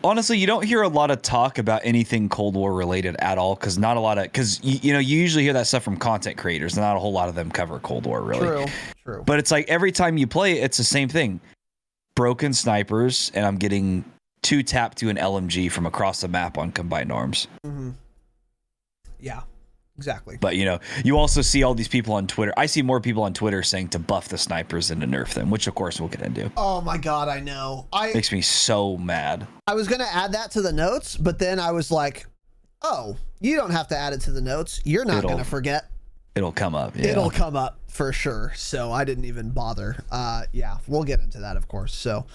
Honestly, you don't hear a lot of talk about anything Cold War related at all, because not a lot of, because you usually hear that stuff from content creators, and not a whole lot of them cover Cold War really. True. But it's like every time you play it, it's the same thing. Broken snipers, and I'm getting 2-tap to an LMG from across the map on combined arms. Mm-hmm. Yeah, exactly. But you also see all these people on Twitter. I see more people on Twitter saying to buff the snipers than to nerf them, which of course we'll get into. Oh my god, I know. Makes me so mad. I was gonna add that to the notes, but then I was like, oh, you don't have to add it to the notes. You're not gonna forget. It'll come up. Yeah. It'll come up for sure. So I didn't even bother. Yeah, we'll get into that, of course. So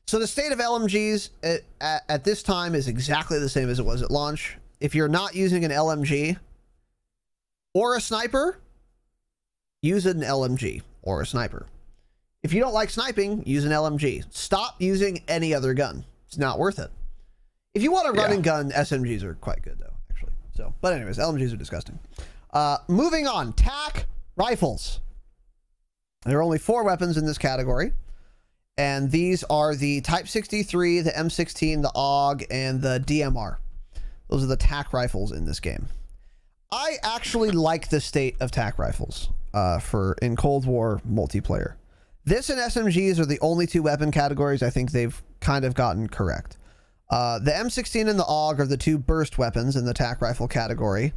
the state of LMGs at this time is exactly the same as it was at launch. If you're not using an LMG or a sniper, use an LMG or a sniper. If you don't like sniping, use an LMG. Stop using any other gun. It's not worth it. If you want a run and gun, SMGs are quite good though, actually. So, but anyways, LMGs are disgusting. Moving on, TAC rifles. There are only 4 weapons in this category, and these are the Type 63, the M16, the AUG, and the DMR. Those are the tac rifles in this game. I actually like the state of tac rifles in Cold War multiplayer. This and SMGs are the only two weapon categories I think they've kind of gotten correct. The M16 and the AUG are the two burst weapons in the tac rifle category,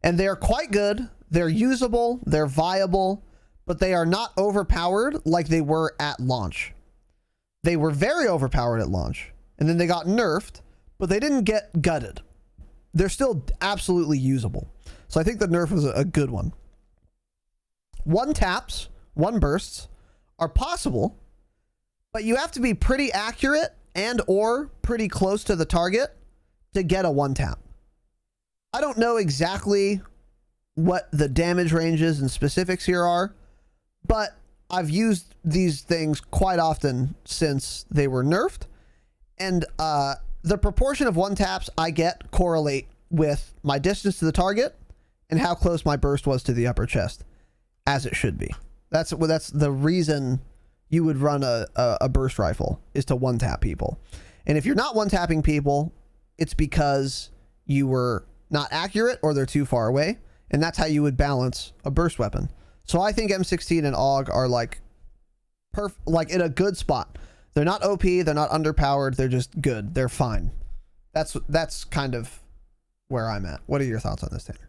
and they're quite good. They're usable, they're viable, but they are not overpowered like they were at launch. They were very overpowered at launch, and then they got nerfed, but they didn't get gutted. They're still absolutely usable. So I think the nerf was a good one. One taps, one bursts are possible, but you have to be pretty accurate and or pretty close to the target to get a one tap. I don't know exactly what the damage ranges and specifics here are, but I've used these things quite often since they were nerfed, and the proportion of one taps I get correlate with my distance to the target and how close my burst was to the upper chest, as it should be. That's the reason you would run a burst rifle, is to one tap people. And if you're not one tapping people, it's because you were not accurate or they're too far away, and that's how you would balance a burst weapon. So I think M16 and AUG are like in a good spot. They're not OP, they're not underpowered, they're just good. They're fine. That's kind of where I'm at. What are your thoughts on this, Tanner?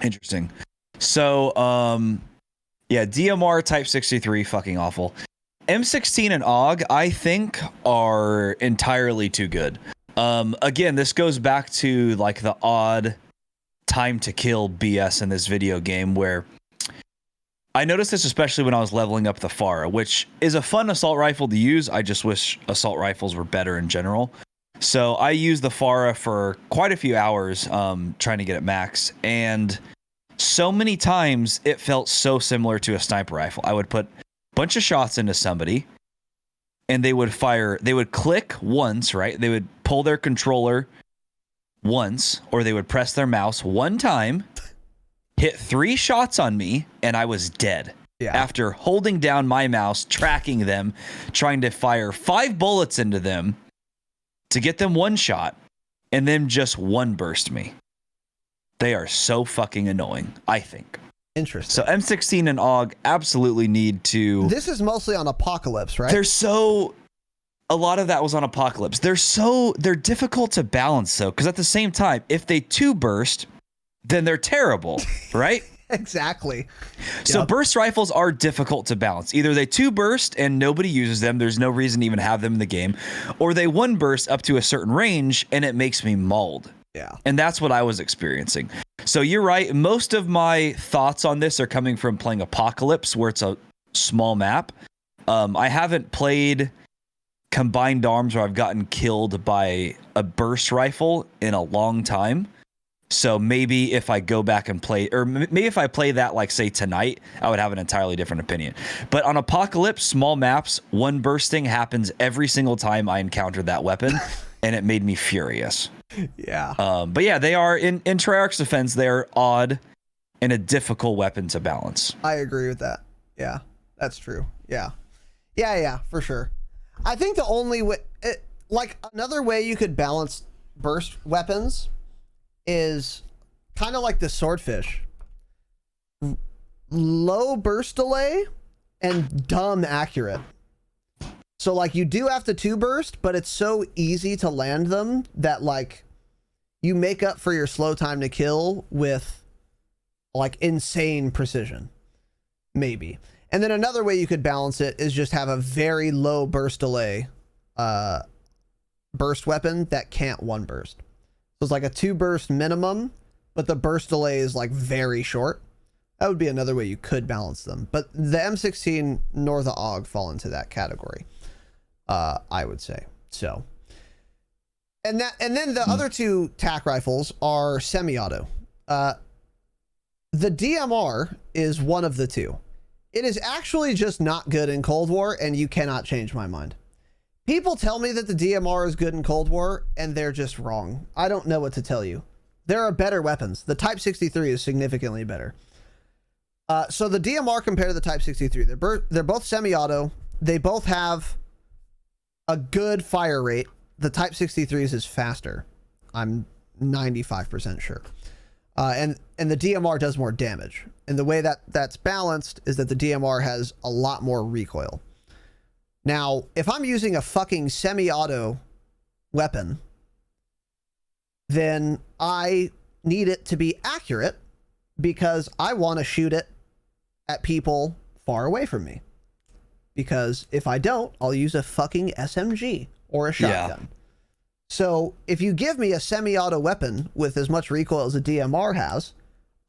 Interesting. So, yeah, DMR Type 63, fucking awful. M16 and AUG, I think, are entirely too good. Again, this goes back to like the odd time to kill BS in this video game, where I noticed this especially when I was leveling up the FARA, which is a fun assault rifle to use. I just wish assault rifles were better in general. So I used the FARA for quite a few hours trying to get it max, and so many times it felt so similar to a sniper rifle. I would put a bunch of shots into somebody, and they would fire. They would click once, right? They would pull their controller once, or they would press their mouse one time, hit 3 shots on me, and I was dead. Yeah. After holding down my mouse, tracking them, trying to fire 5 bullets into them to get them one shot, and then just one burst me. They are so fucking annoying, I think. Interesting. So M16 and AUG absolutely need to... This is mostly on Apocalypse, right? A lot of that was on Apocalypse. They're difficult to balance, though, because at the same time, if they 2 burst, then they're terrible, right? Exactly. So Yep. burst rifles are difficult to balance. Either they 2 burst and nobody uses them, there's no reason to even have them in the game, or they 1 burst up to a certain range and it makes me mauled. Yeah. And that's what I was experiencing. So you're right. Most of my thoughts on this are coming from playing Apocalypse, where it's a small map. I haven't played Combined Arms where I've gotten killed by a burst rifle in a long time. So maybe if I go back and play, or maybe if I play that, like, say, tonight, I would have an entirely different opinion. But on Apocalypse, small maps, 1 bursting happens every single time I encountered that weapon, and it made me furious. Yeah. But yeah, they are, in Treyarch's defense, they're odd and a difficult weapon to balance. I agree with that. Yeah, that's true. Yeah. Yeah, for sure. I think the only way, another way you could balance burst weapons is kind of like the swordfish. Low burst delay and dumb accurate. So like you do have to 2 burst, but it's so easy to land them that like you make up for your slow time to kill with like insane precision. Maybe. And then another way you could balance it is just have a very low burst delay burst weapon that can't 1 burst. So it's like a 2 burst minimum, but the burst delay is like very short. That would be another way you could balance them. But the M16 nor the AUG fall into that category, I would say. So, and then the other 2 tac rifles are semi-auto. The DMR is one of the 2. It is actually just not good in Cold War, and you cannot change my mind. People tell me that the DMR is good in Cold War, and they're just wrong. I don't know what to tell you. There are better weapons. The Type 63 is significantly better. So the DMR compared to the Type 63, they're both semi-auto. They both have a good fire rate. The Type 63's is faster. I'm 95% sure. And the DMR does more damage. And the way that that's balanced is that the DMR has a lot more recoil. Now, if I'm using a fucking semi-auto weapon, then I need it to be accurate because I want to shoot it at people far away from me. Because if I don't, I'll use a fucking SMG or a shotgun. Yeah. So if you give me a semi-auto weapon with as much recoil as a DMR has,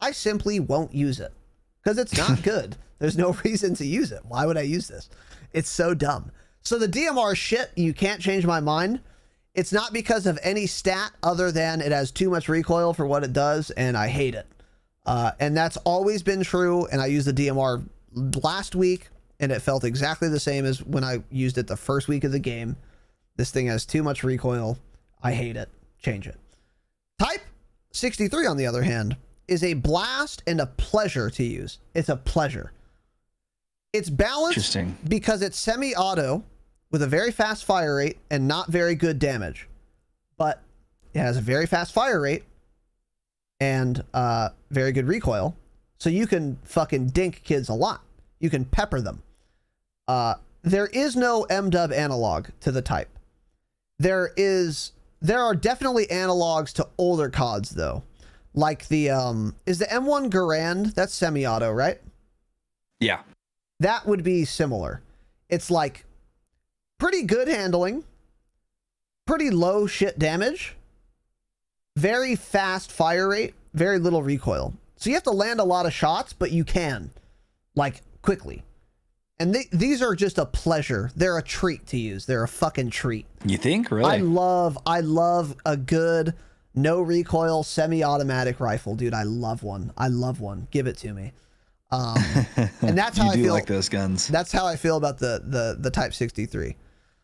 I simply won't use it because it's not good. There's no reason to use it. Why would I use this? It's so dumb. So the DMR shit, you can't change my mind. It's not because of any stat other than it has too much recoil for what it does, and I hate it. And that's always been true, and I used the DMR last week, and it felt exactly the same as when I used it the first week of the game. This thing has too much recoil. I hate it. Change it. Type 63, on the other hand, is a blast and a pleasure to use. It's a pleasure. It's balanced because it's semi-auto with a very fast fire rate and not very good damage. But it has a very fast fire rate and very good recoil. So you can fucking dink kids a lot. You can pepper them. There is no MW analog to the type. There are definitely analogs to older CODs though. Like the is the M1 Garand, that's semi-auto, right? Yeah. That would be similar. It's like pretty good handling, pretty low shit damage, very fast fire rate, very little recoil. So you have to land a lot of shots, but you can, like, quickly. And these are just a pleasure. They're a treat to use. They're a fucking treat. You think? Really? I love a good no recoil semi-automatic rifle, dude. I love one. Give it to me. And that's how I feel. Like those guns. That's how I feel about the Type 63.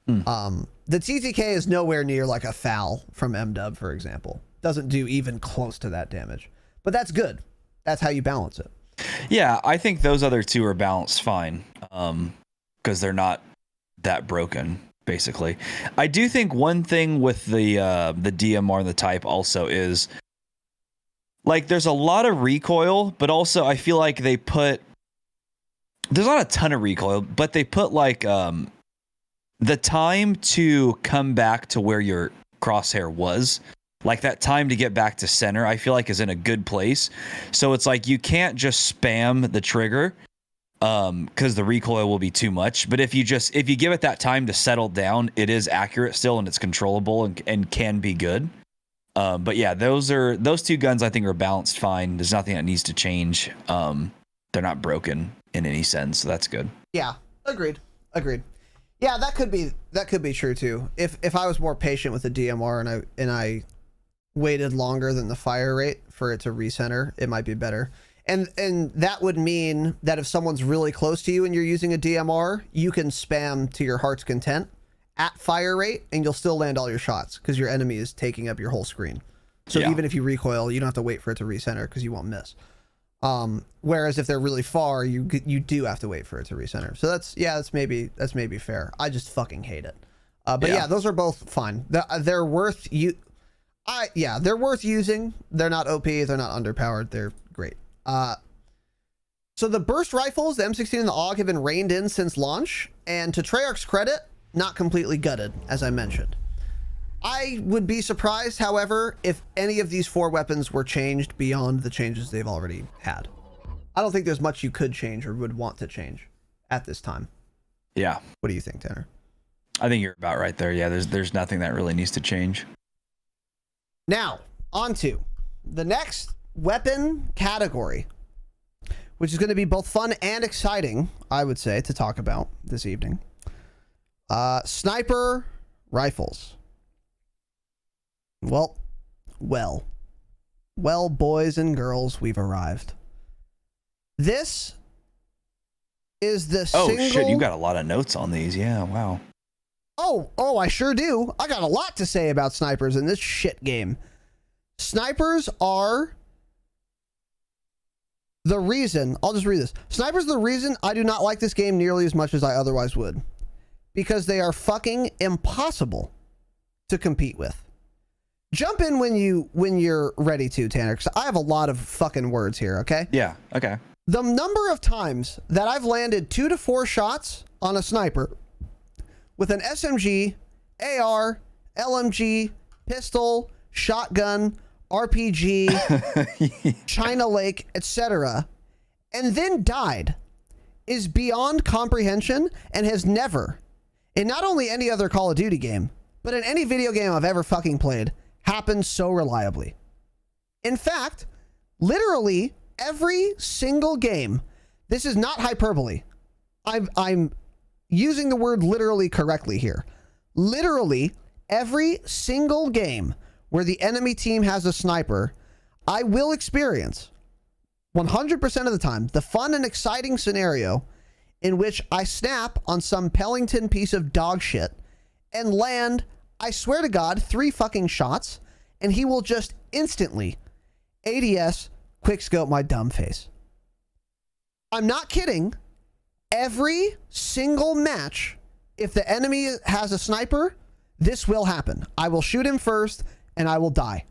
The TTK is nowhere near like a FAL from MW, for example. Doesn't do even close to that damage. But that's good. That's how you balance it. Yeah, I think those other two are balanced fine, because they're not that broken, basically. I do think one thing with the DMR and the Type also is, like, there's a lot of recoil, but also I feel like there's not a ton of recoil, but they put like the time to come back to where your crosshair was. Like that time to get back to center, I feel like is in a good place. So it's like you can't just spam the trigger because the recoil will be too much. But if you give it that time to settle down, it is accurate still and it's controllable and can be good. But yeah, those two guns I think are balanced fine. There's nothing that needs to change. They're not broken in any sense, so that's good. Yeah, agreed. Yeah, that could be true too. If I was more patient with the DMR and I waited longer than the fire rate for it to recenter, it might be better. And that would mean that if someone's really close to you and you're using a DMR, you can spam to your heart's content at fire rate and you'll still land all your shots because your enemy is taking up your whole screen. So even if you recoil, you don't have to wait for it to recenter because you won't miss. Whereas if they're really far, you do have to wait for it to recenter. So that's maybe fair. I just fucking hate it. But yeah, those are both fine. They're worth they're worth using. They're not OP. They're not underpowered. They're great. So the burst rifles, the M16 and the AUG, have been reined in since launch, and to Treyarch's credit, not completely gutted, as I mentioned. I would be surprised, however, if any of these 4 weapons were changed beyond the changes they've already had. I don't think there's much you could change or would want to change at this time. Yeah. What do you think, Tanner? I think you're about right there. Yeah, there's nothing that really needs to change. Now, on to the next weapon category, which is going to be both fun and exciting, I would say, to talk about this evening. Sniper rifles. Well, boys and girls, we've arrived. This is the single... Oh, shit, you got a lot of notes on these. Yeah, wow. Oh, I sure do. I got a lot to say about snipers in this shit game. Snipers are the reason... I'll just read this. Snipers are the reason I do not like this game nearly as much as I otherwise would. Because they are fucking impossible to compete with. Jump in when you're ready to, Tanner, because I have a lot of fucking words here, okay? Yeah, okay. The number of times that I've landed 2 to 4 shots on a sniper with an SMG, AR, LMG, pistol, shotgun, RPG, China Lake, etc., and then died is beyond comprehension and has never, in not only any other Call of Duty game, but in any video game I've ever fucking played, happened so reliably. In fact, literally every single game, this is not hyperbole. I'm using the word literally correctly here. Literally every single game where the enemy team has a sniper, I will experience 100% of the time the fun and exciting scenario in which I snap on some Pellington piece of dog shit and land, I swear to God, 3 fucking shots, and he will just instantly ADS quickscope my dumb face. I'm not kidding. Every single match, if the enemy has a sniper, this will happen. I will shoot him first and I will die.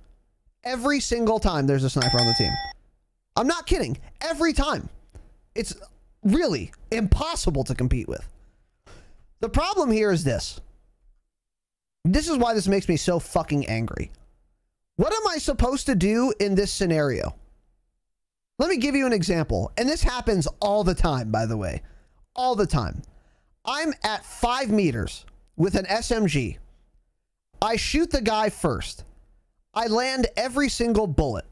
Every single time there's a sniper on the team. I'm not kidding. Every time. It's really impossible to compete with. The problem here is this. This is why this makes me so fucking angry. What am I supposed to do in this scenario? Let me give you an example. And this happens all the time, by the way. All the time. I'm at 5 meters with an SMG. I shoot the guy first. I land every single bullet.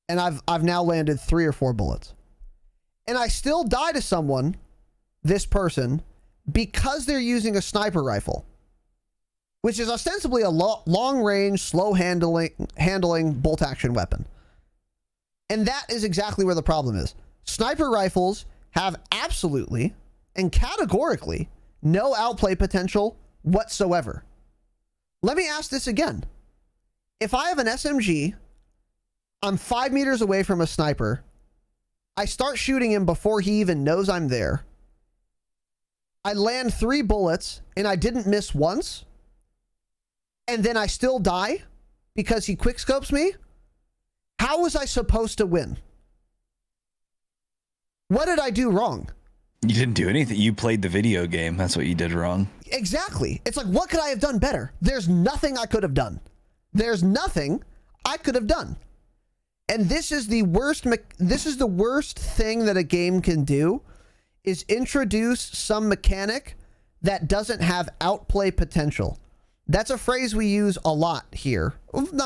And I've now landed 3 or 4 bullets. And I still die to someone, this person, because they're using a sniper rifle, which is ostensibly a long-range, slow-handling bolt-action weapon. And that is exactly where the problem is. Sniper rifles have absolutely and categorically no outplay potential whatsoever. Let me ask this again. If I have an SMG, I'm 5 meters away from a sniper, I start shooting him before he even knows I'm there, I land 3 bullets and I didn't miss once, and then I still die because he quickscopes me, how was I supposed to win? What did I do wrong? You didn't do anything. You played the video game. That's what you did wrong. Exactly. It's like, what could I have done better? There's nothing I could have done. There's nothing I could have done. And this is the worst. This is the worst thing that a game can do, is introduce some mechanic that doesn't have outplay potential. That's a phrase we use a lot here.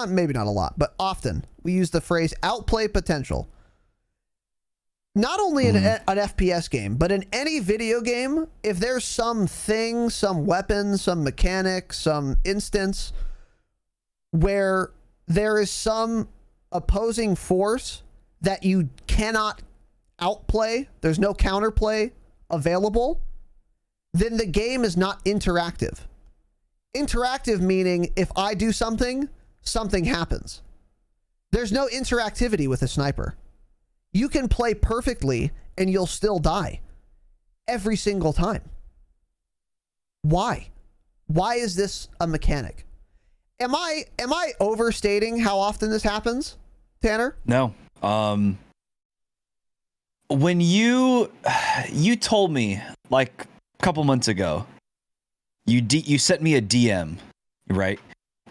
Maybe not a lot, but often we use the phrase outplay potential. Not only in an FPS game, but in any video game, if there's some thing, some weapon, some mechanic, some instance where there is some opposing force that you cannot outplay, there's no counterplay available, then the game is not interactive. Interactive meaning if I do something, something happens. There's no interactivity with a sniper. You can play perfectly and you'll still die every single time. Why? Why is this a mechanic? Am I overstating how often this happens, Tanner? No. When you told me like a couple months ago, you sent me a DM, right?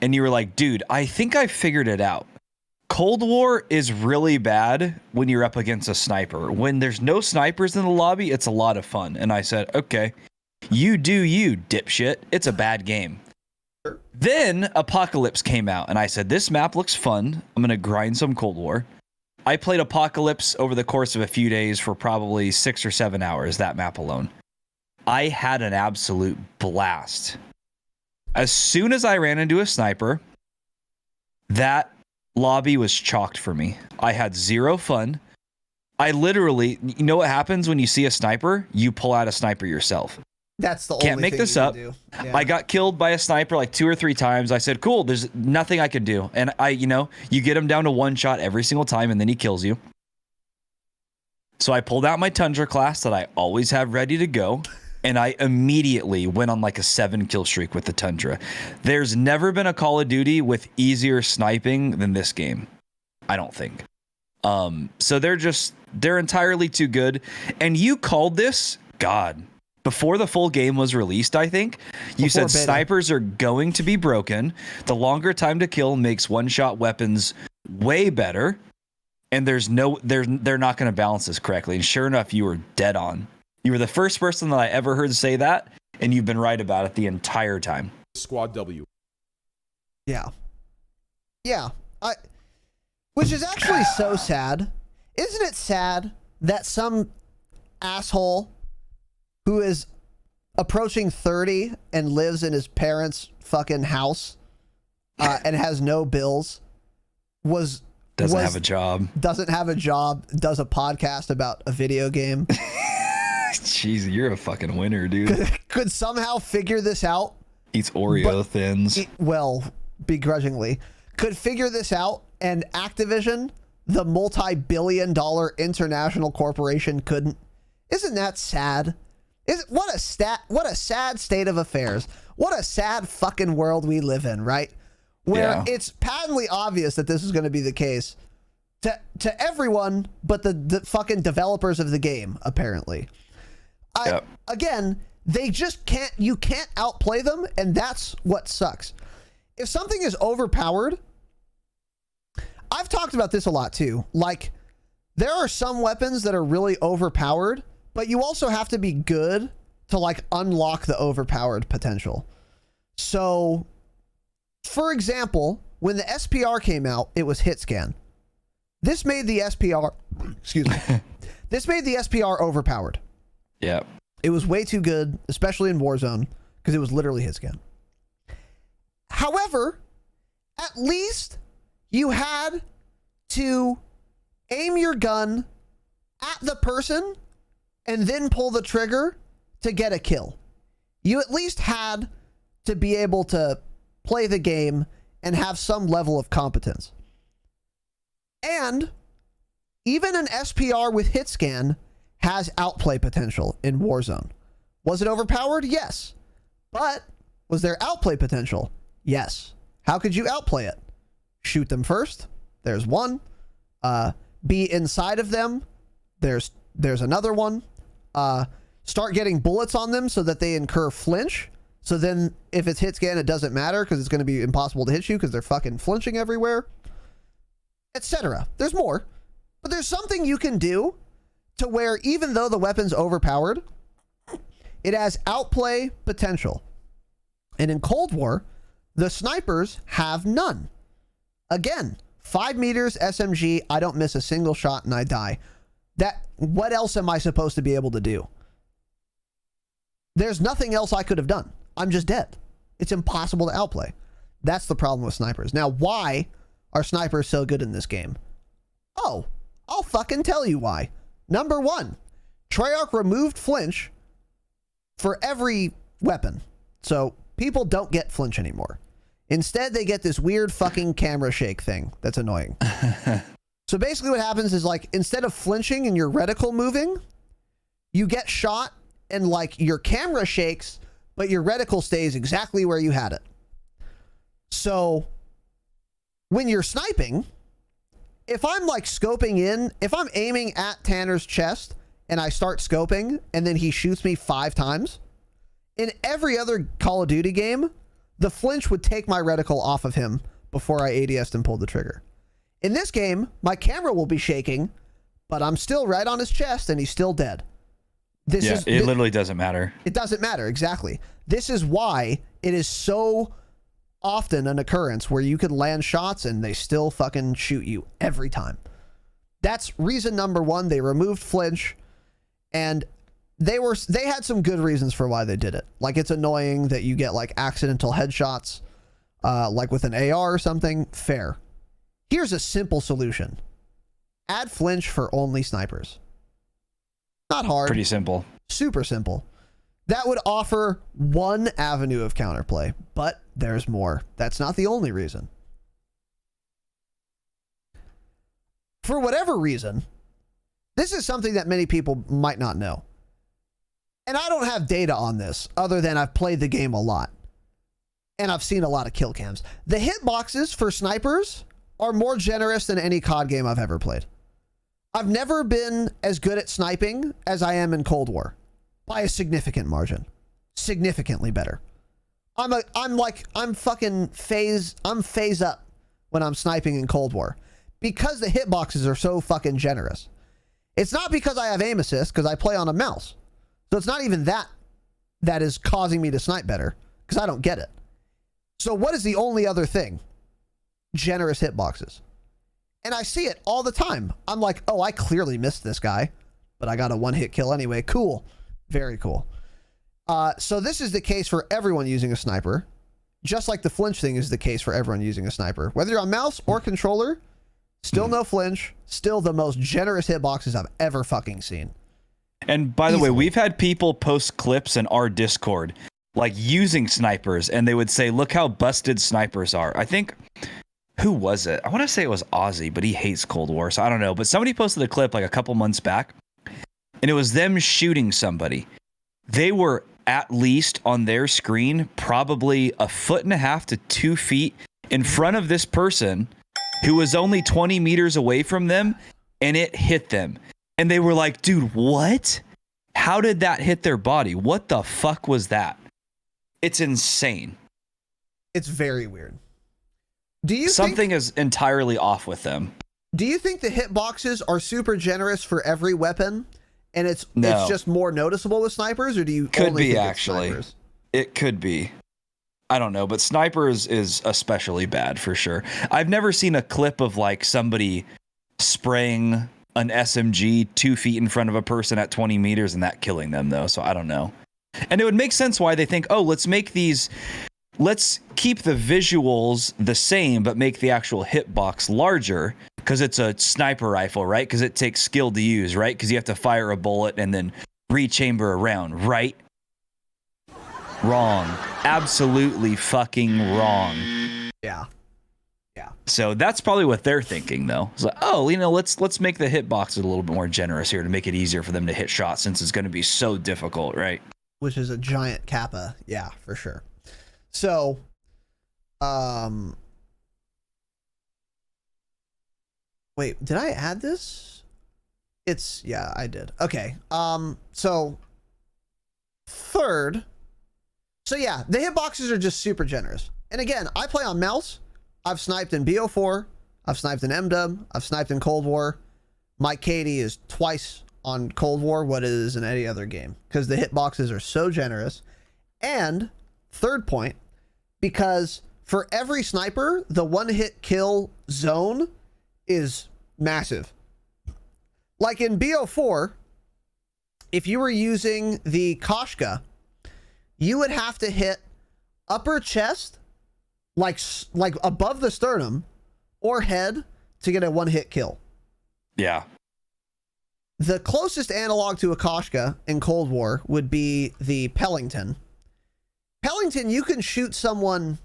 And you were like, dude, I think I figured it out. Cold War is really bad when you're up against a sniper. When there's no snipers in the lobby, it's a lot of fun. And I said, okay, you do you, dipshit. It's a bad game. Then Apocalypse came out, and I said, this map looks fun. I'm going to grind some Cold War. I played Apocalypse over the course of a few days for probably 6 or 7 hours, that map alone. I had an absolute blast. As soon as I ran into a sniper, that lobby was chalked for me. I had zero fun. I literally, you know what happens when you see a sniper? You pull out a sniper yourself. That's the Can't only make thing this you up. can do. Yeah. I got killed by a sniper like 2 or 3 times. I said, cool, there's nothing I can do. And you get him down to 1 shot every single time and then he kills you. So I pulled out my Tundra class that I always have ready to go. and I immediately went on like a 7-kill streak with the Tundra. There's never been a Call of Duty with easier sniping than this game. I don't think. So they're entirely too good. And you called this, God, before the full game was released, I think. You said snipers are going to be broken. The longer time to kill makes one-shot weapons way better. And they're not going to balance this correctly. And sure enough, you were dead on. You were the first person that I ever heard say that, and you've been right about it the entire time. Squad W. Yeah. Which is actually so sad. Isn't it sad that some asshole who is approaching 30 and lives in his parents' fucking house and has no bills doesn't have a job, does a podcast about a video game? Jeez, you're a fucking winner, dude. Could somehow figure this out. Eats Oreo thins. Begrudgingly. Could figure this out, and Activision, the multi-billion-dollar international corporation, couldn't. Isn't that sad? What a sad state of affairs. What a sad fucking world we live in, right? Where it's patently obvious that this is going to be the case to everyone but the fucking developers of the game, apparently. Again, they just can't, you can't outplay them, and that's what sucks. If something is overpowered, I've talked about this a lot too. Like, there are some weapons that are really overpowered, but you also have to be good to like unlock the overpowered potential. So, for example, when the SPR came out, it was hit scan. This made the SPR, this made the SPR overpowered. Yeah. It was way too good, especially in Warzone, because it was literally hit scan. However, at least you had to aim your gun at the person and then pull the trigger to get a kill. You at least had to be able to play the game and have some level of competence. And even an SPR with hit scan has outplay potential in Warzone. Was it overpowered? Yes. But was there outplay potential? Yes. How could you outplay it? Shoot them first. There's one. Be inside of them. There's another one. Start getting bullets on them so that they incur flinch. So then if it's hit scan, it doesn't matter because it's going to be impossible to hit you because they're fucking flinching everywhere, etc. There's more. But there's something you can do to where even though the weapon's overpowered, it has outplay potential. And in Cold War, the snipers have none. Again, 5 meters SMG, I don't miss a single shot and I die. What else am I supposed to be able to do? There's nothing else I could have done. I'm just dead. It's impossible to outplay. That's the problem with snipers. Now, why are snipers so good in this game? Oh, I'll fucking tell you why. Number one, Treyarch removed flinch for every weapon. So people don't get flinch anymore. Instead, they get this weird fucking camera shake thing that's annoying. So basically what happens is, like, instead of flinching and your reticle moving, you get shot and like your camera shakes, but your reticle stays exactly where you had it. So when you're sniping, if I'm like scoping in, if I'm aiming at Tanner's chest and I start scoping and then he shoots me 5 times, in every other Call of Duty game, the flinch would take my reticle off of him before I ADS'd and pulled the trigger. In this game, my camera will be shaking, but I'm still right on his chest and he's still dead. It literally doesn't matter. It doesn't matter, exactly. This is why it is so often an occurrence where you can land shots and they still fucking shoot you every time. That's reason number one. They removed flinch, and they had some good reasons for why they did it. Like, it's annoying that you get like accidental headshots, like with an AR or something. Fair. Here's a simple solution. Add flinch for only snipers. Not hard. Pretty simple. Super simple. That would offer one avenue of counterplay, but there's more. That's not the only reason. For whatever reason, this is something that many people might not know. and I don't have data on this other than I've played the game a lot and I've seen a lot of kill cams. The hitboxes for snipers are more generous than any COD game I've ever played. I've never been as good at sniping as I am in Cold War by a significant margin. Significantly better. I'm fucking phase up when I'm sniping in Cold War because the hitboxes are so fucking generous. It's not because I have aim assist, because I play on a mouse. So it's not even that is causing me to snipe better, because I don't get it. So what is the only other thing? Generous hitboxes. And I see it all the time. I'm like, oh, I clearly missed this guy, but I got a one-hit kill anyway. Cool. Very cool. So this is the case for everyone using a sniper, just like the flinch thing is the case for everyone using a sniper. Whether you're on mouse or controller, still no flinch, still the most generous hitboxes I've ever fucking seen. And by the way, we've had people post clips in our Discord, like using snipers, and they would say, look how busted snipers are. I think, who was it? I want to say it was Ozzy, but he hates Cold War, so I don't know. But somebody posted a clip like a couple months back, and it was them shooting somebody. They were at least on their screen, probably 1.5 to 2 feet in front of this person who was only 20 meters away from them, and it hit them. And they were like, dude, what? How did that hit their body? What the fuck was that? It's insane. It's very weird. Do you Something is entirely off with them. Do you think the hitboxes are super generous for every weapon? And it's just more noticeable with snipers, or do you could only be think actually? It's snipers? It could be. I don't know, but snipers is especially bad for sure. I've never seen a clip of like somebody spraying an SMG 2 feet in front of a person at 20 meters and that killing them though. So I don't know. And it would make sense why they think, oh, let's keep the visuals the same, but make the actual hitbox larger because it's a sniper rifle, right? Because it takes skill to use, right? Because you have to fire a bullet and then rechamber a round, right? Wrong. Absolutely fucking wrong. Yeah. Yeah. So that's probably what they're thinking, though. It's like, oh, let's make the hitboxes a little bit more generous here to make it easier for them to hit shots since it's going to be so difficult, right? Which is a giant kappa. Yeah, for sure. So, wait, did I add this? Yeah, I did. Okay. So third. So yeah, the hitboxes are just super generous. And again, I play on mouse. I've sniped in BO4. I've sniped in MW. I've sniped in Cold War. My KD is twice on Cold War what it is in any other game because the hitboxes are so generous. And third point, because for every sniper, the one-hit kill zone is massive. Like in BO4, if you were using the Koshka, you would have to hit upper chest, like above the sternum, or head to get a one-hit kill. Yeah. The closest analog to a Koshka in Cold War would be the Pellington. Pellington, you can shoot someone,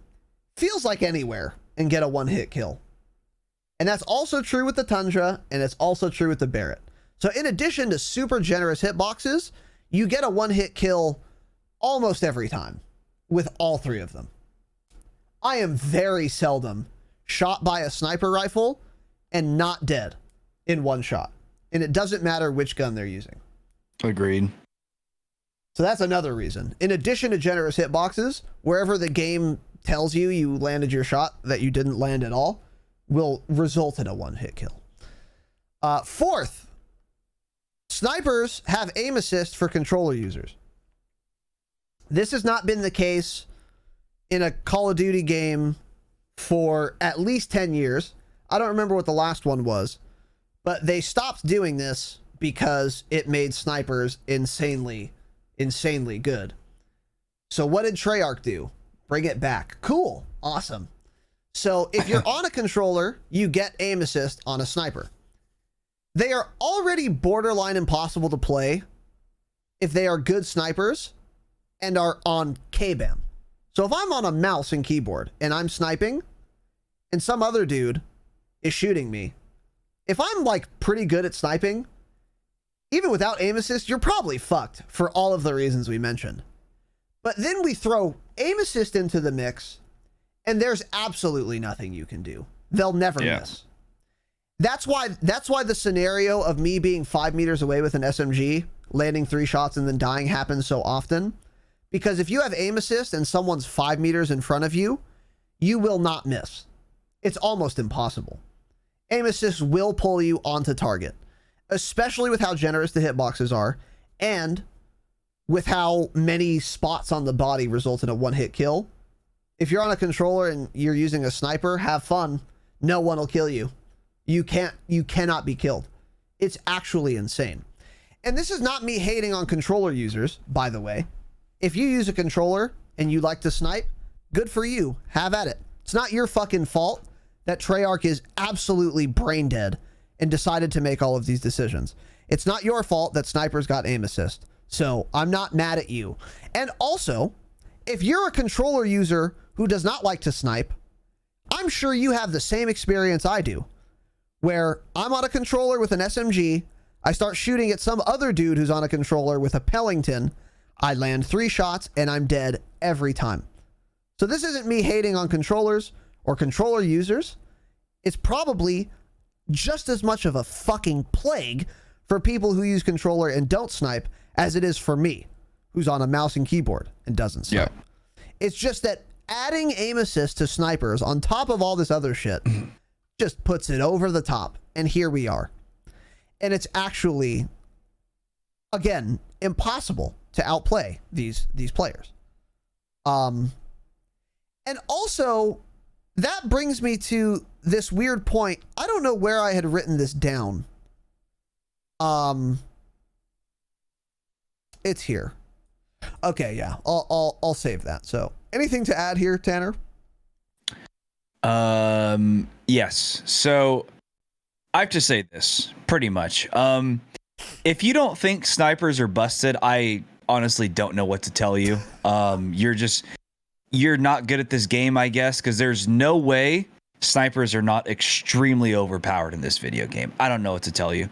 feels like anywhere, and get a one-hit kill. And that's also true with the Tundra, and it's also true with the Barrett. So in addition to super generous hitboxes, you get a one-hit kill almost every time with all three of them. I am very seldom shot by a sniper rifle and not dead in one shot. And it doesn't matter which gun they're using. Agreed. So that's another reason. In addition to generous hitboxes, wherever the game tells you you landed your shot that you didn't land at all will result in a one-hit kill. Fourth, snipers have aim assist for controller users. This has not been the case in a Call of Duty game for at least 10 years. I don't remember what the last one was, but they stopped doing this because it made snipers insanely good. So what did Treyarch do? Bring it back. Cool. Awesome. So if you're on a controller, you get aim assist on a sniper. They are already borderline impossible to play if they are good snipers and are on K-BAM. So if I'm on a mouse and keyboard and I'm sniping and some other dude is shooting me, if I'm like pretty good at sniping, even without aim assist, you're probably fucked for all of the reasons we mentioned. But then we throw aim assist into the mix, and there's absolutely nothing you can do. They'll never miss. That's why the scenario of me being 5 meters away with an SMG, landing 3 shots and then dying happens so often. Because if you have aim assist and someone's 5 meters in front of you, you will not miss. It's almost impossible. Aim assist will pull you onto target, especially with how generous the hitboxes are and with how many spots on the body result in a one-hit kill. If you're on a controller and you're using a sniper, have fun. No one will kill you. You cannot be killed. It's actually insane. And this is not me hating on controller users, by the way. If you use a controller and you like to snipe, good for you. Have at it. It's not your fucking fault that Treyarch is absolutely brain dead and decided to make all of these decisions. It's not your fault that snipers got aim assist. So I'm not mad at you. And also, if you're a controller user who does not like to snipe, I'm sure you have the same experience I do, where I'm on a controller with an SMG, I start shooting at some other dude who's on a controller with a Pellington, I land 3 shots and I'm dead every time. So this isn't me hating on controllers or controller users. It's probably just as much of a fucking plague for people who use controller and don't snipe as it is for me, who's on a mouse and keyboard and doesn't snipe. Yeah. It's just that adding aim assist to snipers on top of all this other shit just puts it over the top. And here we are. And it's actually, again, impossible to outplay these players. And also, that brings me to this weird point. I don't know where I had written this down. It's here. Okay, yeah. I'll save that. So, anything to add here, Tanner? Yes. So I have to say this pretty much. If you don't think snipers are busted, I honestly don't know what to tell you. You're not good at this game, I guess, because there's no way snipers are not extremely overpowered in this video game. I don't know what to tell you.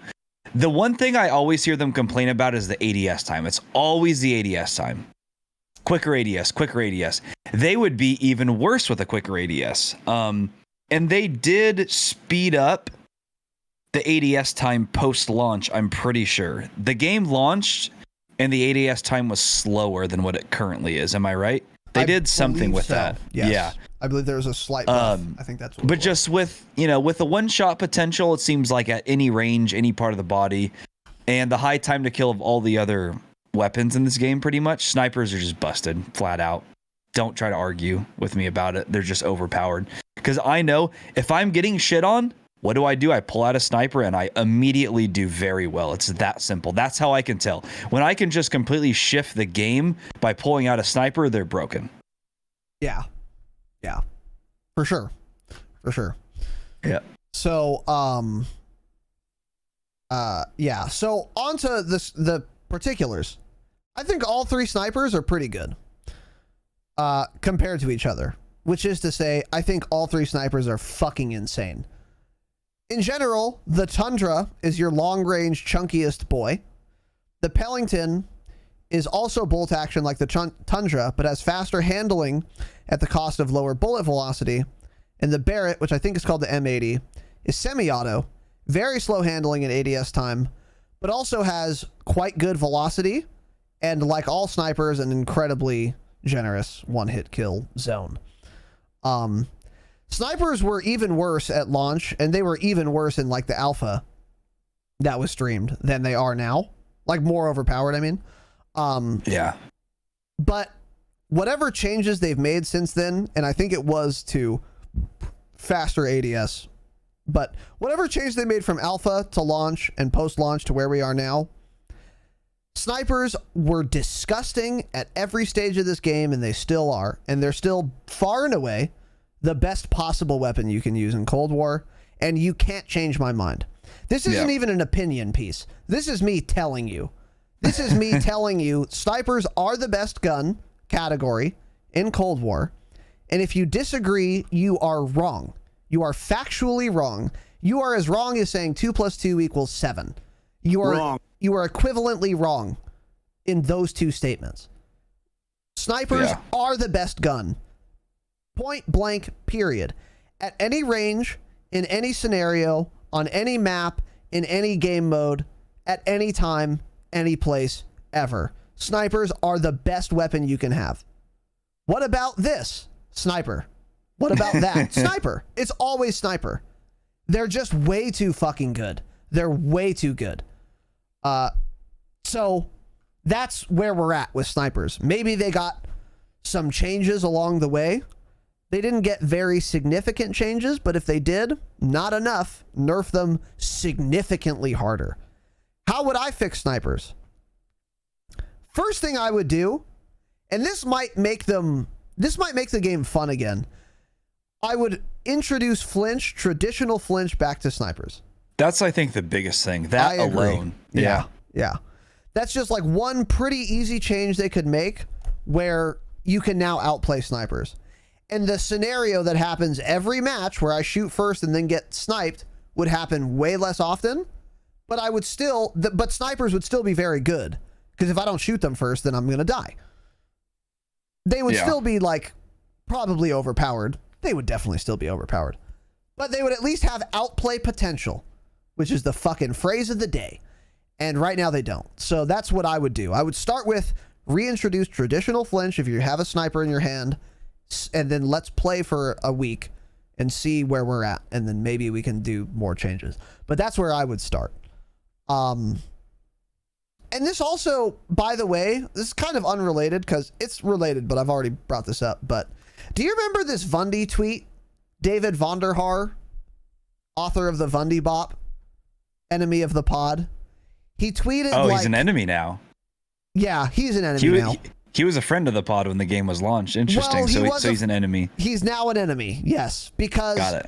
The one thing I always hear them complain about is the ADS time. It's always the ADS time. Quicker ADS. They would be even worse with a quicker ADS. And they did speed up the ADS time post-launch, I'm pretty sure. The game launched and the ADS time was slower than what it currently is. Am I right? They did something with that. Yes. Yeah. I believe there was a slight buff. I think that's what But just with a one-shot potential, it seems like at any range, any part of the body, and the high time to kill of all the other weapons in this game, pretty much, snipers are just busted, flat out. Don't try to argue with me about it. They're just overpowered. Because I know if I'm getting shit on, what do? I pull out a sniper and I immediately do very well. It's that simple. That's how I can tell. When I can just completely shift the game by pulling out a sniper, they're broken. Yeah. Yeah. For sure. Yeah. So, yeah. So onto the particulars. I think all 3 snipers are pretty good compared to each other, which is to say, I think all 3 snipers are fucking insane. In general, the Tundra is your long-range, chunkiest boy. The Pellington is also bolt action like the Tundra, but has faster handling at the cost of lower bullet velocity. And the Barrett, which I think is called the M80, is semi-auto, very slow handling and ADS time, but also has quite good velocity, and like all snipers, an incredibly generous one-hit kill zone. Snipers were even worse at launch, and they were even worse in like the alpha that was streamed than they are now. Like more overpowered, I mean. Yeah. But whatever changes they've made since then, and I think it was to faster ADS, but whatever change they made from alpha to launch and post-launch to where we are now, snipers were disgusting at every stage of this game, and they still are. And they're still far and away the best possible weapon you can use in Cold War, and you can't change my mind. This isn't even an opinion piece. This is me telling you. This is me telling you snipers are the best gun category in Cold War, and if you disagree, you are wrong. You are factually wrong. You are as wrong as saying 2 + 2 = 7. You are Wrong. You are equivalently wrong in those two statements. Snipers are the best gun. Point blank, period. At any range, in any scenario, on any map, in any game mode, at any time, any place, ever. Snipers are the best weapon you can have. What about this? Sniper. What about that? Sniper. It's always sniper. They're just way too fucking good. They're way too good. So that's where we're at with snipers. Maybe they got some changes along the way. They didn't get very significant changes, but if they did, not enough. Nerf them significantly harder. How would I fix snipers? First thing I would do, and this might make the game fun again. I would introduce flinch, traditional flinch, back to snipers. That's, I think, the biggest thing. That alone. Yeah. That's just like one pretty easy change they could make where you can now outplay snipers. And the scenario that happens every match where I shoot first and then get sniped would happen way less often, but but snipers would still be very good, because if I don't shoot them first, then I'm going to die. They would still be like probably overpowered. They would definitely still be overpowered, but they would at least have outplay potential, which is the fucking phrase of the day. And right now they don't. So that's what I would do. I would start with reintroduce traditional flinch if you have a sniper in your hand, and then let's play for a week and see where we're at, and then maybe we can do more changes. But that's where I would start. And this also, by the way, this is kind of unrelated because it's related, but I've already brought this up. But do you remember this Vundy tweet? David Vonderhaar, author of the Vundy Bop, enemy of the pod. He tweeted. Oh, he's an enemy now. Yeah, he's an enemy now. He was a friend of the pod when the game was launched. Interesting. Well, so he's an enemy. He's now an enemy. Yes, because Got it.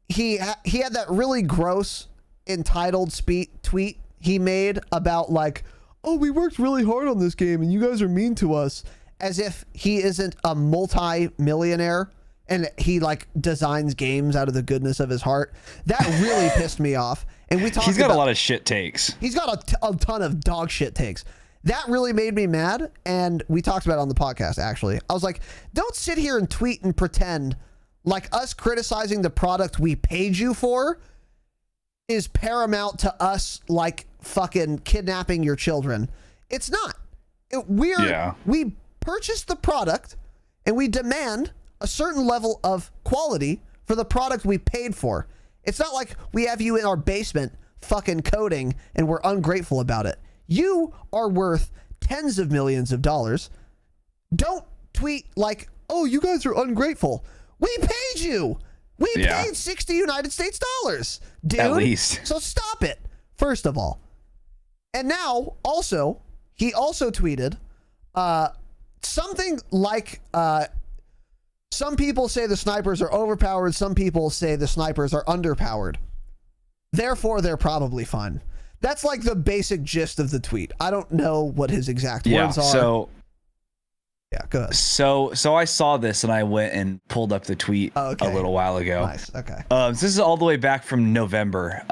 He had that really gross entitled tweet he made about like, oh, we worked really hard on this game and you guys are mean to us, as if he isn't a multi-millionaire and he like designs games out of the goodness of his heart. That really pissed me off. And we talked. He's got a lot of shit takes. He's got a ton of dog shit takes. That really made me mad, and we talked about it on the podcast, actually. I was like, don't sit here and tweet and pretend like us criticizing the product we paid you for is paramount to us, like fucking kidnapping your children. It's not. We purchased the product, and we demand a certain level of quality for the product we paid for. It's not like we have you in our basement fucking coding, and we're ungrateful about it. You are worth tens of millions of dollars. Don't tweet like, oh, you guys are ungrateful. We paid you. We paid 60 United States dollars, dude. At least. So stop it, first of all. And now, also, he also tweeted something like, some people say the snipers are overpowered. Some people say the snipers are underpowered. Therefore, they're probably fine. That's like the basic gist of the tweet. I don't know what his exact words are. Go ahead. So I saw this and I went and pulled up the tweet a little while ago. Nice. Okay. This is all the way back from November.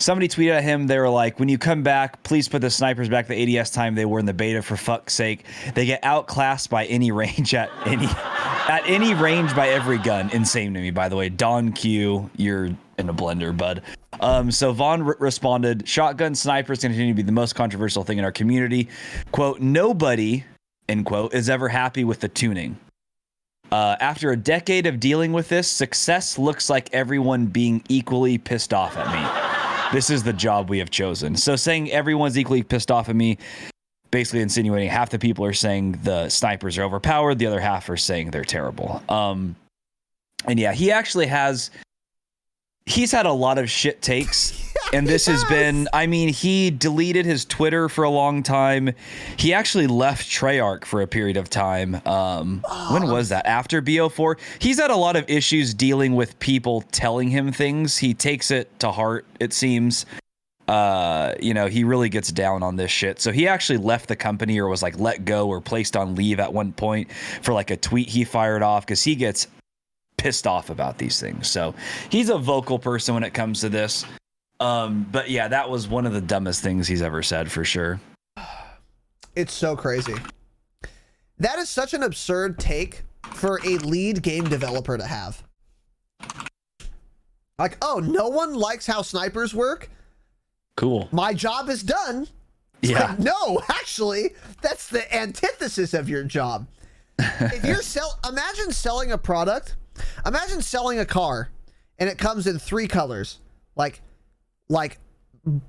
Somebody tweeted at him. They were like, when you come back, please put the snipers back the ADS time they were in the beta, for fuck's sake. They get outclassed by any range at any range by every gun. Insane to me, by the way. Don Q, you're in a blender, bud. So Vaughn responded, shotgun snipers continue to be the most controversial thing in our community. Quote, nobody, end quote, is ever happy with the tuning. After a decade of dealing with this, success looks like everyone being equally pissed off at me. This is the job we have chosen. So saying everyone's equally pissed off at me, basically insinuating half the people are saying the snipers are overpowered, the other half are saying they're terrible. And yeah, he's had a lot of shit takes. And this has been, I mean, he deleted his Twitter for a long time. He actually left Treyarch for a period of time. When was that? After BO4? He's had a lot of issues dealing with people telling him things. He takes it to heart, it seems. He really gets down on this shit. So he actually left the company, or was like let go or placed on leave at one point for like a tweet he fired off, because he gets pissed off about these things. So he's a vocal person when it comes to this. But yeah, that was one of the dumbest things he's ever said for sure. It's so crazy. That is such an absurd take for a lead game developer to have. Like, oh, no one likes how snipers work? Cool. My job is done. It's Yeah. like, no, actually, that's the antithesis of your job. If you're imagine selling a product. Imagine selling a car and it comes in 3 colors. Like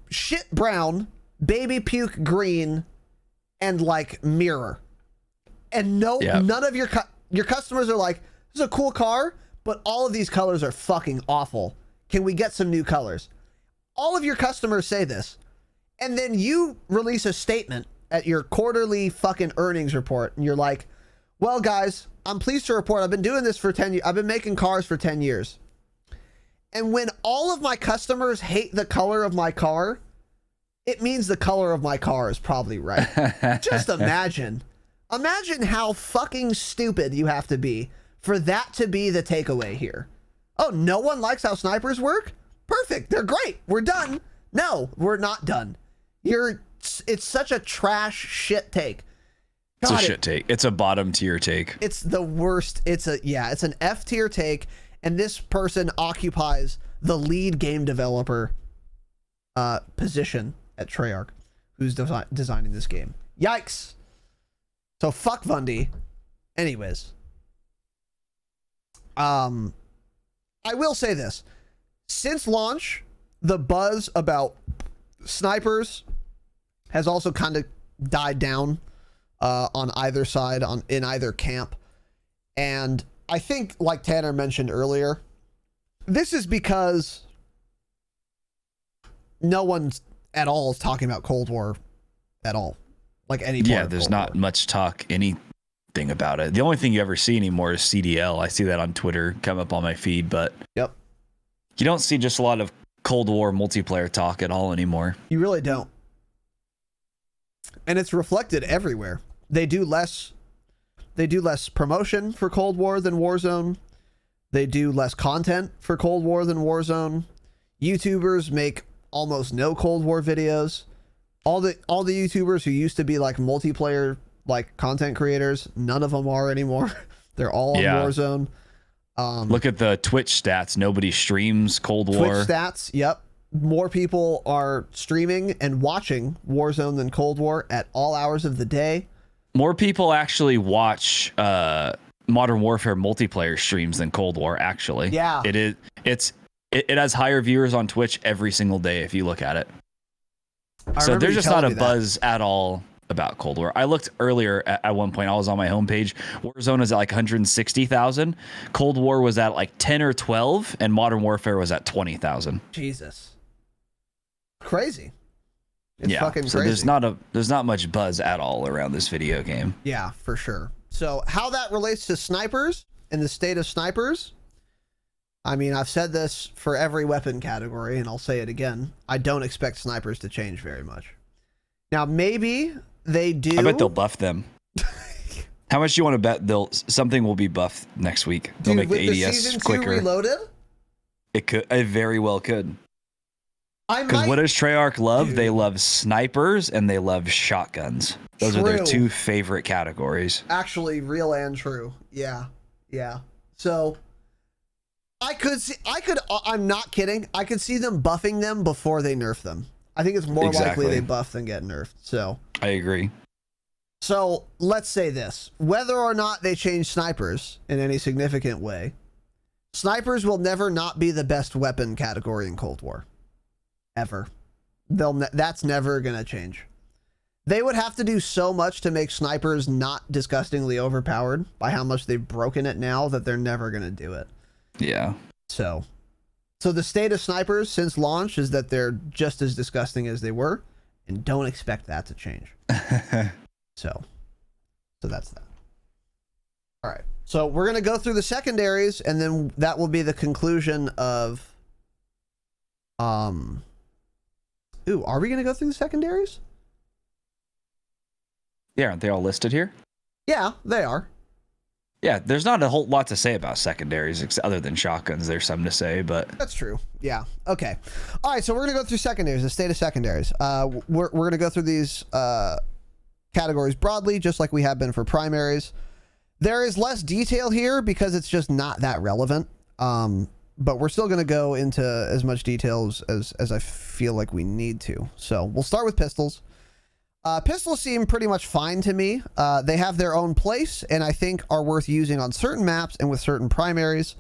shit brown, baby puke green, and like mirror. And none of your customers are like, this is a cool car, but all of these colors are fucking awful. Can we get some new colors? All of your customers say this. And then you release a statement at your quarterly fucking earnings report. And you're like, well, guys, I'm pleased to report I've been doing this for 10 years. I've been making cars for 10 years. And when all of my customers hate the color of my car, it means the color of my car is probably right. Just imagine. Imagine how fucking stupid you have to be for that to be the takeaway here. Oh, no one likes how snipers work? Perfect. They're great. We're done. No, we're not done. It's such a trash shit take. God, it's a shit take. It's a bottom tier take. It's the worst. It's an F tier take. And this person occupies the lead game developer position at Treyarch, who's designing this game. Yikes. So fuck Vundy. Anyways. I will say this. Since launch, the buzz about snipers has also kind of died down on either side, in either camp. And I think, like Tanner mentioned earlier, this is because no one's at all is talking about Cold War at all. Like any part of there's Cold not War. much talk, anything about it. The only thing you ever see anymore is CDL. I see that on Twitter come up on my feed, but Yep. You don't see just a lot of Cold War multiplayer talk at all anymore. You really don't. And it's reflected everywhere. They do less promotion for Cold War than Warzone. They do less content for Cold War than Warzone. YouTubers make almost no Cold War videos. All the YouTubers who used to be like multiplayer like content creators, none of them are anymore. They're all on Warzone. Look at the Twitch stats. Nobody streams Cold War. Twitch stats, yep. More people are streaming and watching Warzone than Cold War at all hours of the day. More people actually watch Modern Warfare multiplayer streams than Cold War, actually. Yeah. It has higher viewers on Twitch every single day if you look at it. So there's just not a buzz at all about Cold War. I looked earlier at one point. I was on my homepage. Warzone was at like 160,000. Cold War was at like 10 or 12, and Modern Warfare was at 20,000. Jesus. Crazy. It's fucking so crazy. there's not much buzz at all around this video game. Yeah, for sure. So how that relates to snipers and the state of snipers, I mean, I've said this for every weapon category, and I'll say it again. I don't expect snipers to change very much. Now, maybe they do. I bet they'll buff them. How much do you want to bet something will be buffed next week? They'll Dude, make with the the ADS season 2 quicker. Reloaded? It very well could. Because Might, what does Treyarch love? Dude. They love snipers and they love shotguns. Those are their True. 2 favorite categories. Actually, real and true. Yeah. Yeah. So I'm not kidding. I could see them buffing them before they nerf them. I think it's more Exactly. likely they buff than get nerfed. So I agree. let's say this. Whether or not they change snipers in any significant way, snipers will never not be the best weapon category in Cold War. Ever. That's never going to change. They would have to do so much to make snipers not disgustingly overpowered by how much they've broken it now that they're never going to do it. Yeah. So the state of snipers since launch is that they're just as disgusting as they were, and don't expect that to change. So that's that. All right. So we're going to go through the secondaries, and then that will be the conclusion of Ooh, are we going to go through the secondaries? Yeah, aren't they all listed here? Yeah, they are. Yeah, there's not a whole lot to say about secondaries other than shotguns. There's some to say, but that's true. Yeah. Okay. All right. So we're gonna go through secondaries, the state of secondaries. We're gonna go through these categories broadly, just like we have been for primaries. There is less detail here because it's just not that relevant. But we're still gonna go into as much details as I feel like we need to. So we'll start with pistols. Pistols seem pretty much fine to me. They have their own place and I think are worth using on certain maps and with certain primaries.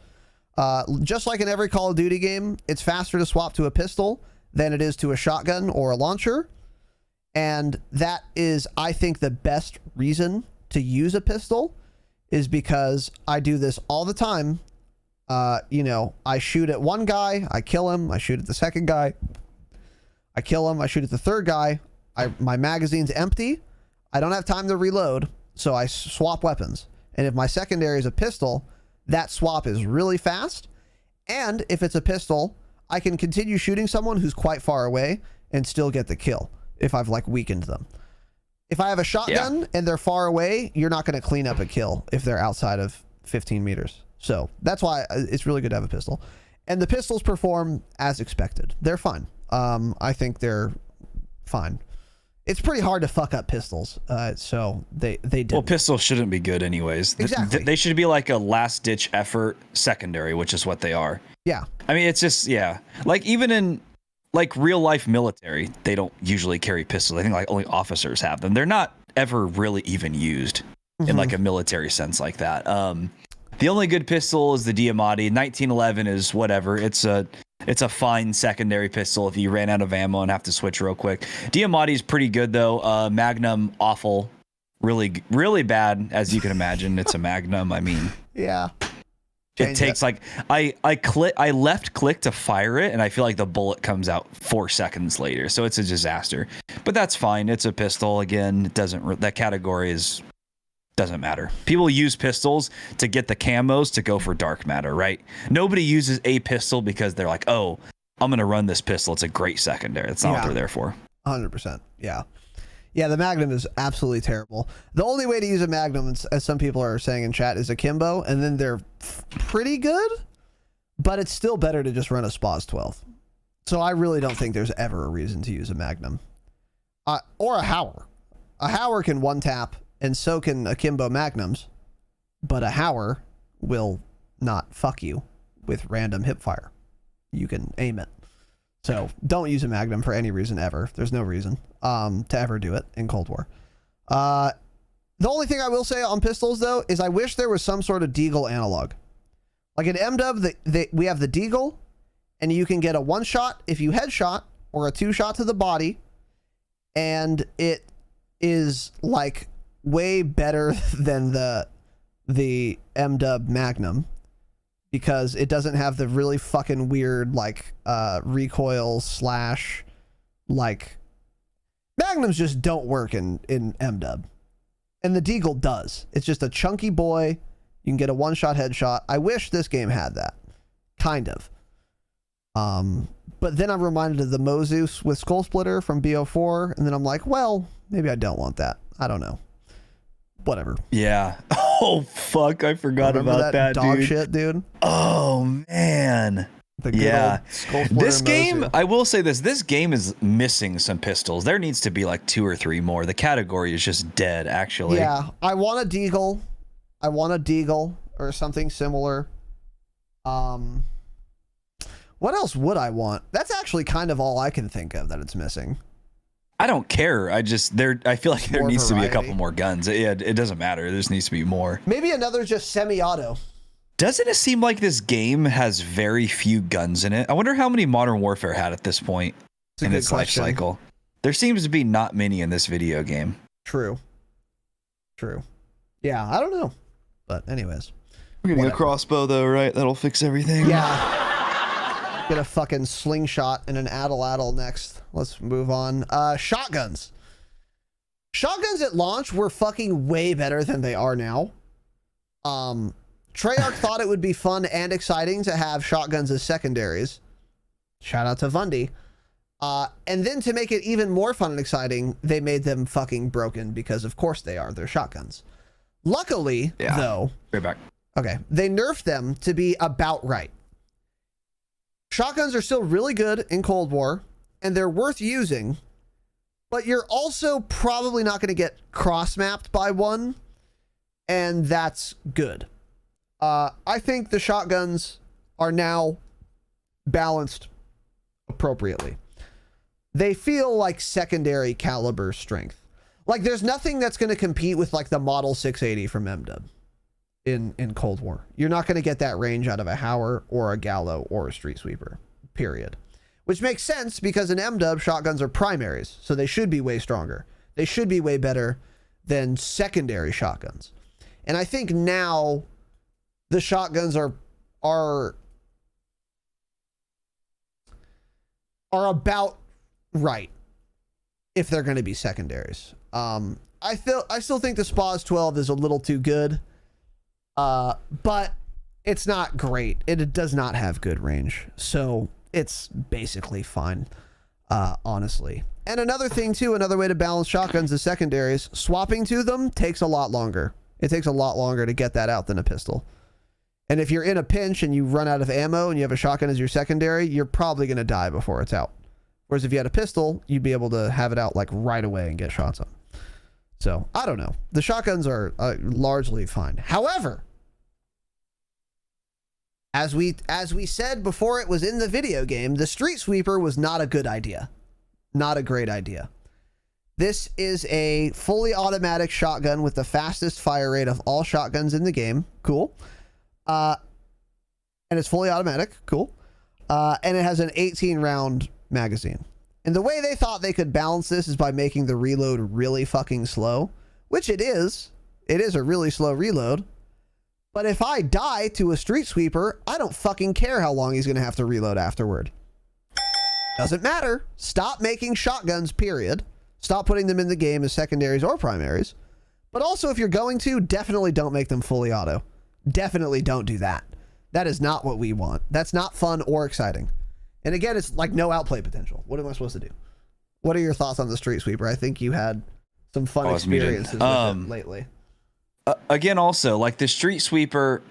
Just like in every Call of Duty game, it's faster to swap to a pistol than it is to a shotgun or a launcher. And that is, I think, the best reason to use a pistol is because I do this all the time. You know, I shoot at one guy, I kill him. I shoot at the second guy, I kill him. I shoot at the third guy. My magazine's empty. I don't have time to reload, so I swap weapons. And if my secondary is a pistol, that swap is really fast. And if it's a pistol, I can continue shooting someone who's quite far away and still get the kill if I've like weakened them. If I have a shotgun and they're far away, you're not going to clean up a kill if they're outside of 15 meters. So that's why it's really good to have a pistol. And the pistols perform as expected. They're fine. I think they're fine. It's pretty hard to fuck up pistols, so they did. Well, pistols shouldn't be good anyways. Exactly. They should be like a last-ditch effort secondary, which is what they are. Yeah. I mean, it's just, yeah. Like, even in, like, real-life military, they don't usually carry pistols. I think, like, only officers have them. They're not ever really even used in, like, a military sense like that. The only good pistol is the Diamatti. 1911 is whatever. It's a fine secondary pistol if you ran out of ammo and have to switch real quick. Diamatti's pretty good though. Magnum, awful. Really, really bad, as you can imagine. It's a Magnum. I mean, yeah. It takes like I left click to fire it, and I feel like the bullet comes out 4 seconds later. So it's a disaster. But that's fine. It's a pistol. Again, it doesn't. That category doesn't matter. People use pistols to get the camos to go for dark matter, right? Nobody uses a pistol because they're like, oh, I'm going to run this pistol. It's a great secondary. That's not what they're there for. 100%. Yeah. Yeah, the Magnum is absolutely terrible. The only way to use a Magnum, as some people are saying in chat, is akimbo, and then they're pretty good, but it's still better to just run a SPAS 12. So I really don't think there's ever a reason to use a Magnum. Or a Hauer. A Hauer can one-tap, and so can akimbo Magnums, but a Hauer will not fuck you with random hip fire. You can aim it. So don't use a Magnum for any reason ever. There's no reason to ever do it in Cold War. The only thing I will say on pistols, though, is I wish there was some sort of Deagle analog. Like in MW, we have the Deagle, and you can get a one-shot if you headshot, or a two-shot to the body, and it is like way better than the MW Magnum because it doesn't have the really fucking weird like recoil / like Magnums just don't work in MW, and the Deagle does. It's just a chunky boy. You can get a one-shot headshot. I wish this game had that, kind of. But then I'm reminded of the Mozus with Skull Splitter from BO4, and then I'm like, well, maybe I don't want that. I don't know. Whatever. Yeah. Oh fuck! I forgot about that dog dude. shit, dude. Oh man. The good old Skull Splitter This game, Mozu. I will say this. This game is missing some pistols. There needs to be like 2 or 3 more. The category is just dead, actually. Yeah, I want a Deagle. I want a Deagle or something similar. What else would I want? That's actually kind of all I can think of that it's missing. I don't care. I feel like there More needs to be a variety. couple more guns. It doesn't matter. There just needs to be more. Maybe another just semi-auto. Doesn't it seem like this game has very few guns in it? I wonder how many Modern Warfare had at this point in its life cycle. There seems to be not many in this video game. True. Yeah, I don't know. But anyways. We're getting a crossbow though, right? That'll fix everything. Yeah. Get a fucking slingshot and an addle next. Let's move on. Shotguns. Shotguns at launch were fucking way better than they are now. Treyarch thought it would be fun and exciting to have shotguns as secondaries. Shout out to Vundy. And then to make it even more fun and exciting, they made them fucking broken because of course they are. They're shotguns. Luckily, though, Right back. okay, they nerfed them to be about right. Shotguns are still really good in Cold War, and they're worth using, but you're also probably not going to get cross-mapped by one, and that's good. I think the shotguns are now balanced appropriately. They feel like secondary caliber strength. Like, there's nothing that's going to compete with, like, the Model 680 from MW in Cold War. You're not going to get that range out of a Howler or a Gallo or a Street Sweeper, period. Which makes sense because in MW, shotguns are primaries, so they should be way stronger. They should be way better than secondary shotguns. And I think now the shotguns are about right if they're going to be secondaries. I still think the SPAS 12 is a little too good, but it's not great. It does not have good range, so it's basically fine, honestly. And another thing too, another way to balance shotguns is secondaries. Swapping to them takes a lot longer. It takes a lot longer to get that out than a pistol. And if you're in a pinch and you run out of ammo and you have a shotgun as your secondary, you're probably going to die before it's out. Whereas if you had a pistol, you'd be able to have it out like right away and get shots on. So I don't know. The shotguns are largely fine. However, as we said before it was in the video game, the Street Sweeper was not a good idea. Not a great idea. This is a fully automatic shotgun with the fastest fire rate of all shotguns in the game. Cool. And it's fully automatic. Cool. And it has an 18 round magazine. And the way they thought they could balance this is by making the reload really fucking slow, which it is. It is a really slow reload. But if I die to a Street Sweeper, I don't fucking care how long he's going to have to reload afterward. Doesn't matter. Stop making shotguns, period. Stop putting them in the game as secondaries or primaries. But also, if you're going to, definitely don't make them fully auto. Definitely don't do that. That is not what we want. That's not fun or exciting. And again, it's like no outplay potential. What am I supposed to do? What are your thoughts on the Street Sweeper? I think you had some fun experiences with it lately. Again, also, like the Street Sweeper,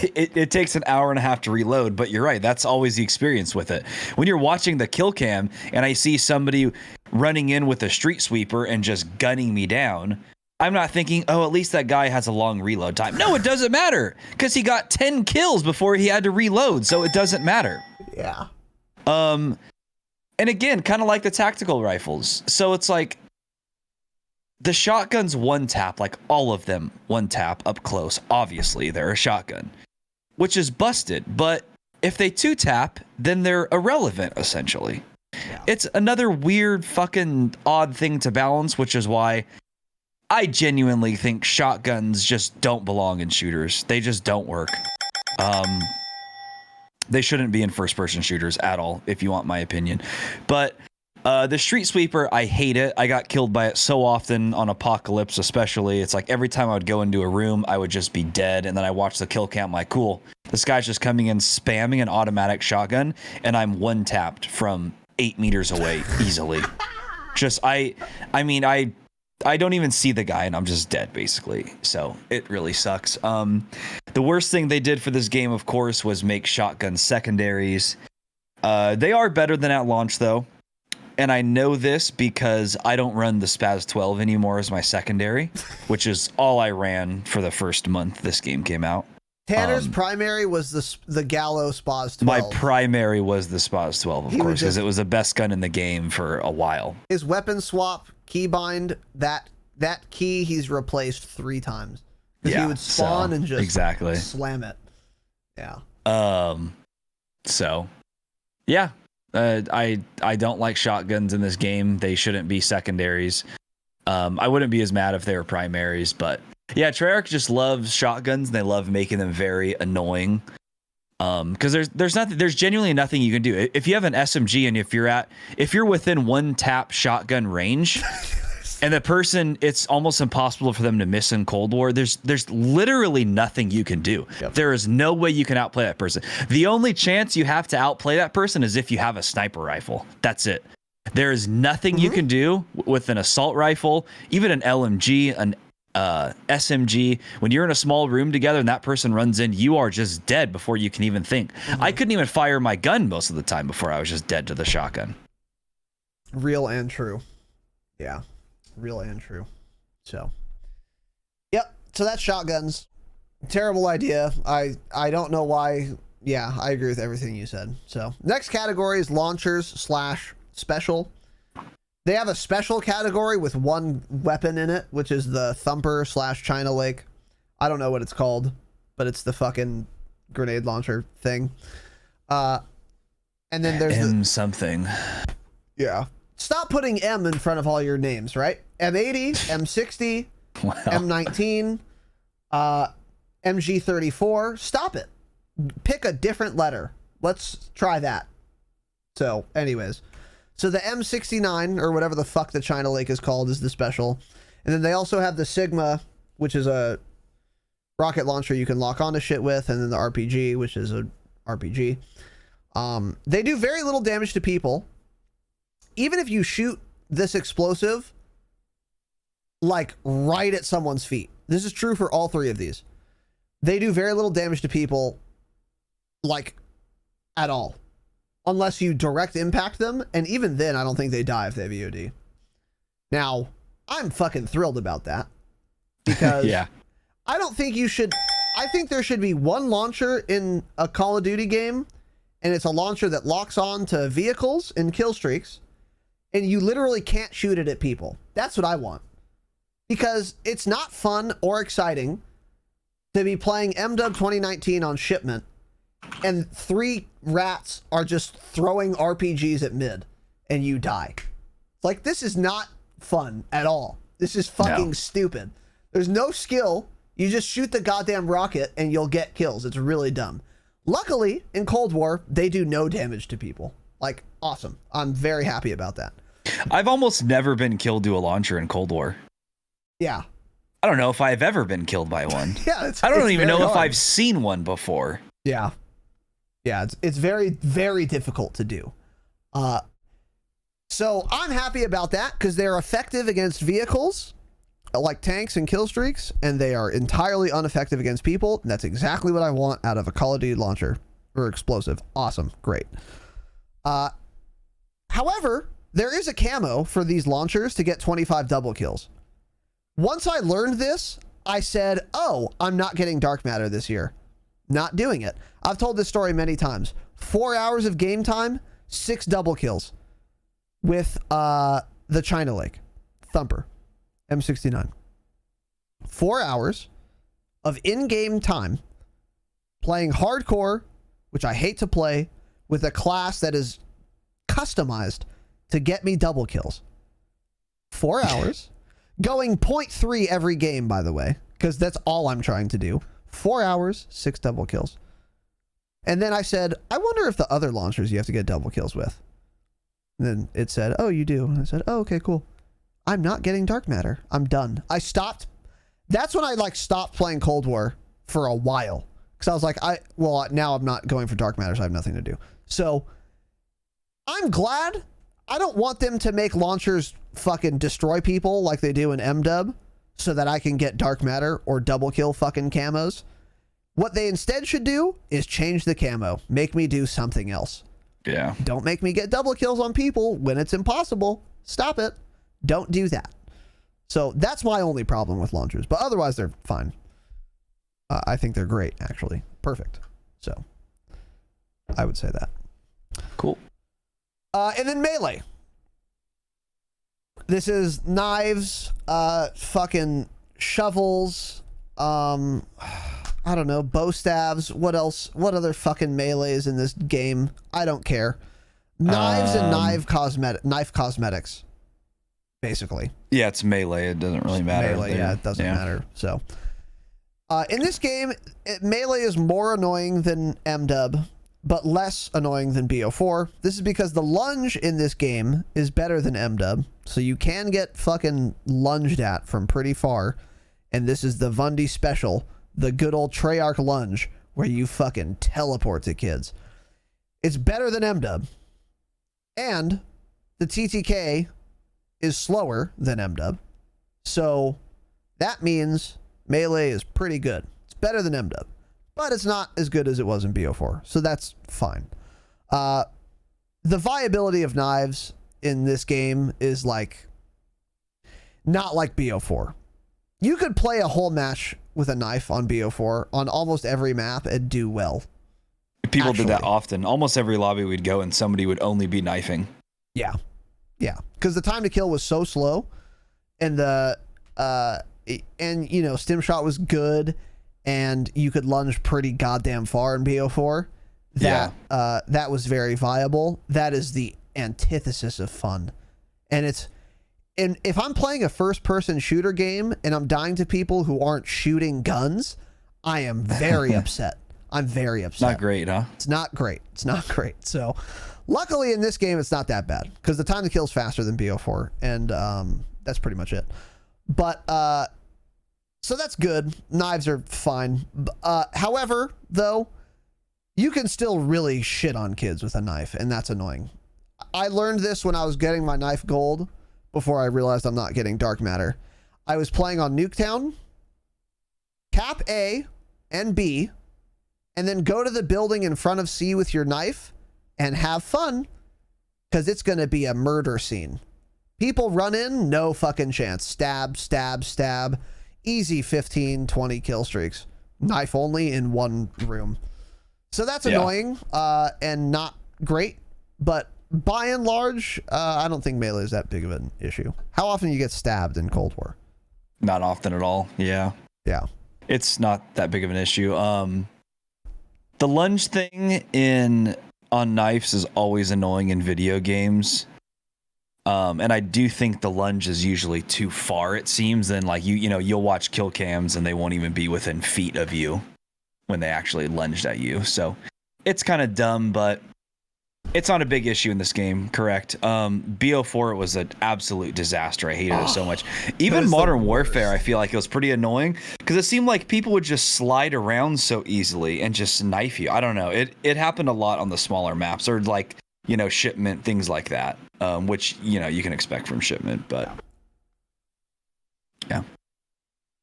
it takes an hour and a half to reload, but you're right. That's always the experience with it. When you're watching the kill cam and I see somebody running in with a Street Sweeper and just gunning me down, I'm not thinking, oh, at least that guy has a long reload time. No, it doesn't matter because he got 10 kills before he had to reload, so it doesn't matter. Yeah. And again, kind of like the tactical rifles. So it's like the shotguns one tap, like all of them one tap up close. Obviously, they're a shotgun, which is busted. But if they two tap, then they're irrelevant, essentially. Yeah. It's another weird fucking odd thing to balance, which is why I genuinely think shotguns just don't belong in shooters. They just don't work. They shouldn't be in first-person shooters at all, if you want my opinion. But the Street Sweeper, I hate it. I got killed by it so often on Apocalypse, especially. It's like every time I would go into a room, I would just be dead. And then I watch the kill cam, like, cool. This guy's just coming in, spamming an automatic shotgun, and I'm one-tapped from 8 meters away easily. I don't even see the guy and I'm just dead, basically. So it really sucks. The worst thing they did for this game, of course, was make shotgun secondaries. They are better than at launch, though. And I know this because I don't run the SPAS 12 anymore as my secondary, which is all I ran for the first month this game came out. Tanner's primary was the Gallo SPAS 12. My primary was the SPAS 12, of course, because it was the best gun in the game for a while. His weapon swap, keybind, that key he's replaced 3 times. Yeah, he would spawn and just slam it. Yeah. So, yeah. I don't like shotguns in this game. They shouldn't be secondaries. I wouldn't be as mad if they were primaries, but yeah, Treyarch just loves shotguns and they love making them very annoying. Because there's genuinely nothing you can do. If you have an SMG and if you're within one tap shotgun range and the person, it's almost impossible for them to miss in Cold War. There's literally nothing you can do. Yep. There is no way you can outplay that person. The only chance you have to outplay that person is if you have a sniper rifle. That's it. There is nothing you can do with an assault rifle, even an LMG, SMG. When you're in a small room together and that person runs in, you are just dead before you can even think. I couldn't even fire my gun most of the time before I was just dead to the shotgun. Real and true. Yeah. Real and true. So, yep. So that's shotguns. Terrible idea. I don't know why. Yeah, I agree with everything you said. So next category is launchers / special. They have a special category with one weapon in it, which is the thumper / China Lake. I don't know what it's called, but it's the fucking grenade launcher thing. And then there's something. Yeah. Stop putting M in front of all your names, right? M80, M60, Wow. M19, MG34. Stop it. Pick a different letter. Let's try that. So, anyways. So the M69, or whatever the fuck the China Lake is called, is the special. And then they also have the Sigma, which is a rocket launcher you can lock onto shit with, and then the RPG, which is a RPG. They do very little damage to people. Even if you shoot this explosive, like, right at someone's feet. This is true for all three of these. They do very little damage to people, like, at all. Unless you direct impact them, and even then, I don't think they die if they have EOD. Now, I'm fucking thrilled about that. Because Yeah. I don't think you should... I think there should be one launcher in a Call of Duty game, and it's a launcher that locks on to vehicles and kill streaks, and you literally can't shoot it at people. That's what I want. Because it's not fun or exciting to be playing MW 2019 on shipment, and 3 rats are just throwing RPGs at mid, and you die. Like, this is not fun at all. This is fucking stupid. There's no skill. You just shoot the goddamn rocket, and you'll get kills. It's really dumb. Luckily, in Cold War, they do no damage to people. Like, awesome. I'm very happy about that. I've almost never been killed to a launcher in Cold War. Yeah. I don't know if I've ever been killed by one. Yeah. I don't even know if hard. I've seen one before. Yeah. Yeah, it's very, very difficult to do. So I'm happy about that because they're effective against vehicles like tanks and kill streaks, and they are entirely ineffective against people. And that's exactly what I want out of a Call of Duty launcher or explosive. Awesome. Great. However, there is a camo for these launchers to get 25 double kills. Once I learned this, I said, oh, I'm not getting dark matter this year. Not doing it. I've told this story many times. 4 hours of game time, 6 double kills with the China Lake Thumper M69. 4 hours of in-game time playing hardcore, which I hate to play, with a class that is customized to get me double kills. 4 hours. Going 0.3 every game, by the way, because that's all I'm trying to do. 4 hours, 6 double kills. And then I said, I wonder if the other launchers you have to get double kills with. And then it said, oh, you do. And I said, oh, okay, cool. I'm not getting dark matter. I'm done. I stopped. That's when I stopped playing Cold War for a while. Because I was like, now I'm not going for dark matter, so I have nothing to do. So I'm glad. I don't want them to make launchers fucking destroy people like they do in MW so that I can get dark matter or double kill fucking camos. What they instead should do is change the camo. Make me do something else. Yeah. Don't make me get double kills on people when it's impossible. Stop it. Don't do that. So that's my only problem with launchers. But otherwise, they're fine. I think they're great, actually. Perfect. So I would say that. Cool. And then melee. This is knives, fucking shovels, I don't know, bow stabs. What else? What other fucking melees in this game? I don't care. Knives and knife cosmetics, basically. Yeah, it's melee. It doesn't really matter. Melee, yeah, it doesn't matter. So, in this game, melee is more annoying than MW, but less annoying than BO4. This is because the lunge in this game is better than MW, so you can get fucking lunged at from pretty far. And this is the Vundy special, the good old Treyarch lunge, where you fucking teleport to kids. It's better than MW. And the TTK is slower than MW. So That means melee is pretty good. It's better than MW, but it's not as good as it was in BO4, so that's fine. The viability of knives in this game is like not like BO4. You could play a whole match with a knife on BO4 on almost every map and do well. People did that often. Almost every lobby we'd go and somebody would only be knifing. Yeah. Yeah. Because the time to kill was so slow, and stim shot was good, and you could lunge pretty goddamn far in BO4. That was very viable. That is the antithesis of fun. And if I'm playing a first person shooter game and I'm dying to people who aren't shooting guns, I am very upset. I'm very upset. Not great, huh? It's not great. It's not great. So luckily in this game, it's not that bad because the time to kill is faster than BO4, and that's pretty much it. But so that's good. Knives are fine. However, though, you can still really shit on kids with a knife, and that's annoying. I learned this when I was getting my knife gold before I realized I'm not getting dark matter. I was playing on Nuketown, cap A and B, and then go to the building in front of C with your knife and have fun, because it's going to be a murder scene. People run in, no fucking chance. Stab, stab, stab. Easy 15, 20 kill streaks. Knife only in one room. So that's annoying and not great, but by and large, I don't think melee is that big of an issue. How often do you get stabbed in Cold War? Not often at all. Yeah. Yeah. It's not that big of an issue. The lunge thing on knives is always annoying in video games. And I do think the lunge is usually too far, it seems. And like you'll watch kill cams and they won't even be within feet of you when they actually lunged at you. So it's kind of dumb, but it's not a big issue in this game, correct? BO4 was an absolute disaster. I hated it so much. Even Modern Warfare, I feel like it was pretty annoying because it seemed like people would just slide around so easily and just knife you. I don't know. It happened a lot on the smaller maps, or like, shipment, things like that, which, you can expect from shipment, but yeah.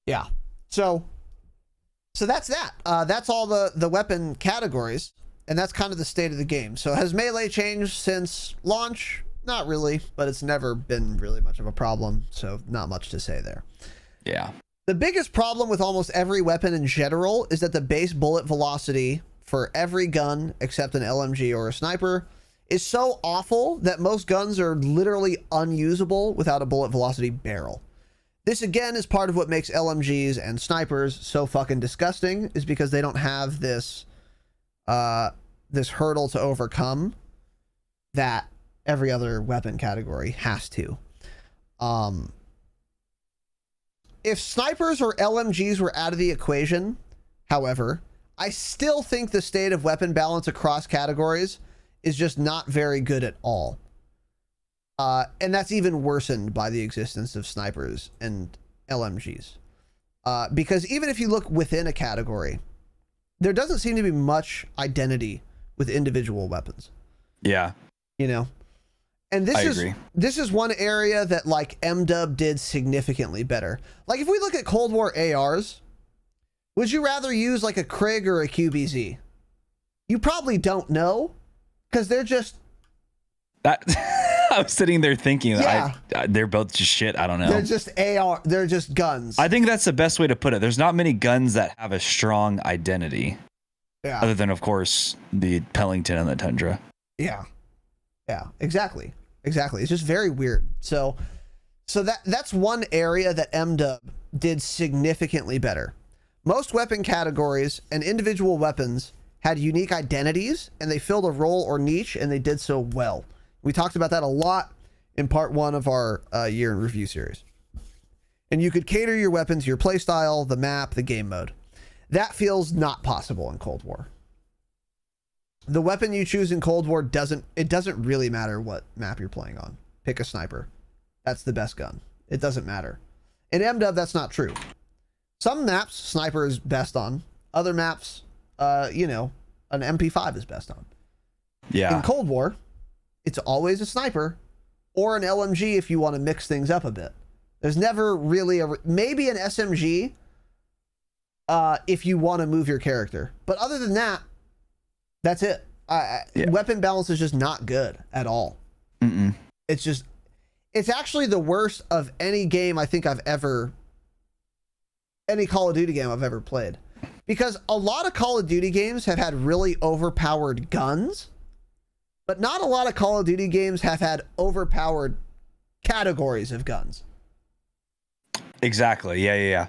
Yeah. So that's that. That's all the weapon categories. And that's kind of the state of the game. So has melee changed since launch? Not really, but it's never been really much of a problem. So not much to say there. Yeah. The biggest problem with almost every weapon in general is that the base bullet velocity for every gun except an LMG or a sniper is so awful that most guns are literally unusable without a bullet velocity barrel. This again is part of what makes LMGs and snipers so fucking disgusting, is because they don't have this hurdle to overcome that every other weapon category has to. If snipers or LMGs were out of the equation, however, I still think the state of weapon balance across categories is just not very good at all. And that's even worsened by the existence of snipers and LMGs. Because even if you look within a category, there doesn't seem to be much identity with individual weapons. Yeah. And I agree. This is one area that like MW did significantly better. Like if we look at Cold War ARs, would you rather use like a Krig or a QBZ? You probably don't know, because they're just that. I was sitting there thinking that they're both just shit. I don't know. They're just AR. They're just guns. I think that's the best way to put it. There's not many guns that have a strong identity. Yeah. Other than, of course, the Pellington and the Tundra. Yeah. Yeah. Exactly. It's just very weird. So that's one area that MW did significantly better. Most weapon categories and individual weapons had unique identities, and they filled a role or niche, and they did so well. We talked about that a lot in part 1 of our year in review series. And you could cater your weapon to your playstyle, the map, the game mode. That feels not possible in Cold War. The weapon you choose in Cold War doesn't really matter what map you're playing on. Pick a sniper. That's the best gun. It doesn't matter. In MW, that's not true. Some maps, sniper is best on. Other maps, an MP5 is best on. Yeah. In Cold War, it's always a sniper or an LMG if you want to mix things up a bit. There's never really maybe an SMG if you want to move your character. But other than that, that's it. Weapon balance is just not good at all. Mm-mm. It's actually the worst of any game I think any Call of Duty game I've ever played. Because a lot of Call of Duty games have had really overpowered guns, but not a lot of Call of Duty games have had overpowered categories of guns. Exactly. Yeah.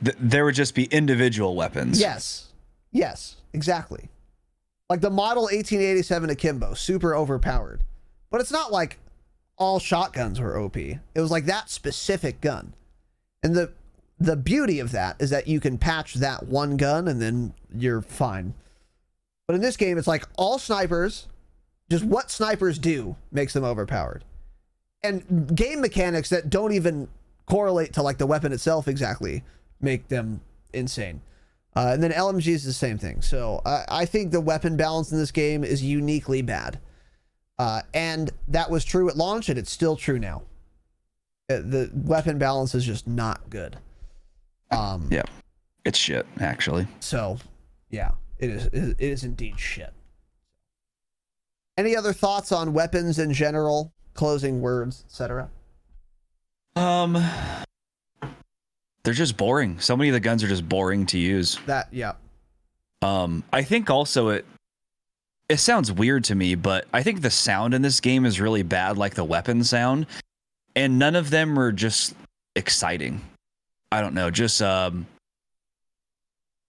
There would just be individual weapons. Yes, exactly. Like the Model 1887 Akimbo, super overpowered. But it's not like all shotguns were OP. It was like that specific gun. And the beauty of that is that you can patch that one gun and then you're fine. But in this game, it's like all snipers, just what snipers do makes them overpowered. And game mechanics that don't even correlate to like the weapon itself exactly make them insane. And then LMG is the same thing. So I think the weapon balance in this game is uniquely bad. And that was true at launch, and it's still true now. The weapon balance is just not good. Yeah, it's shit, actually. So, yeah, it is indeed shit. Any other thoughts on weapons in general? Closing words, etc. They're just boring. So many of the guns are just boring to use. Yeah. I think also it sounds weird to me, but I think the sound in this game is really bad, like the weapon sound, and none of them are just exciting. I don't know, just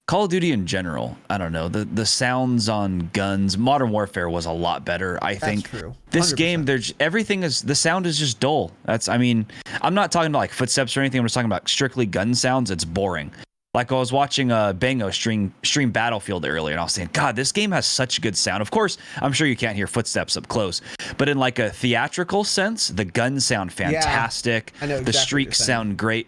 Call of Duty in general. I don't know. The sounds on guns, Modern Warfare was a lot better. I think true. This game, the sound is just dull. I'm not talking about like footsteps or anything. I'm just talking about strictly gun sounds. It's boring. Like I was watching Bango stream Battlefield earlier, and I was saying, God, this game has such good sound. Of course, I'm sure you can't hear footsteps up close, but in like a theatrical sense, the guns sound fantastic. I know exactly the streaks sound great.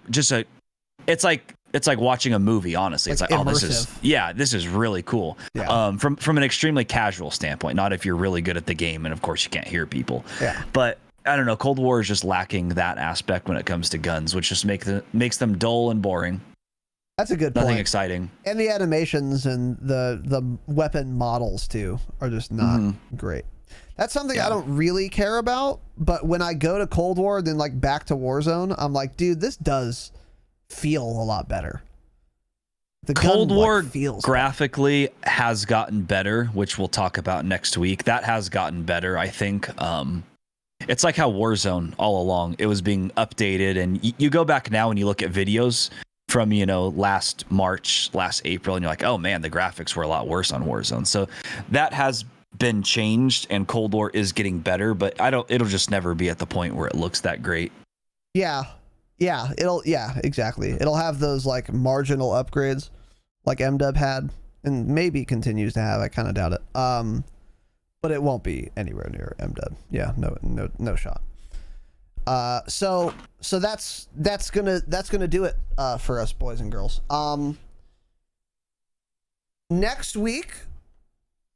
It's like watching a movie. Honestly, it's like, oh, this is really cool. Yeah. From an extremely casual standpoint, not if you're really good at the game, and of course you can't hear people. Yeah. But I don't know. Cold War is just lacking that aspect when it comes to guns, which just makes them dull and boring. That's a good point. Nothing exciting. And the animations and the weapon models too are just not great. That's something I don't really care about, but when I go to Cold War, then like back to Warzone, I'm like, dude, this does feel a lot better. The Cold gun, War like, feels graphically has gotten better, which we'll talk about next week. That has gotten better, I think. It's like how Warzone all along, it was being updated, and you go back now and you look at videos from, last March, last April, and you're like, oh man, the graphics were a lot worse on Warzone. So that has been changed, and Cold War is getting better, but it'll just never be at the point where it looks that great. Yeah, exactly. It'll have those like marginal upgrades like MDub had, and maybe continues to have. I kind of doubt it. But it won't be anywhere near MDub. Yeah, no shot. So that's gonna do it for us, boys and girls. Next week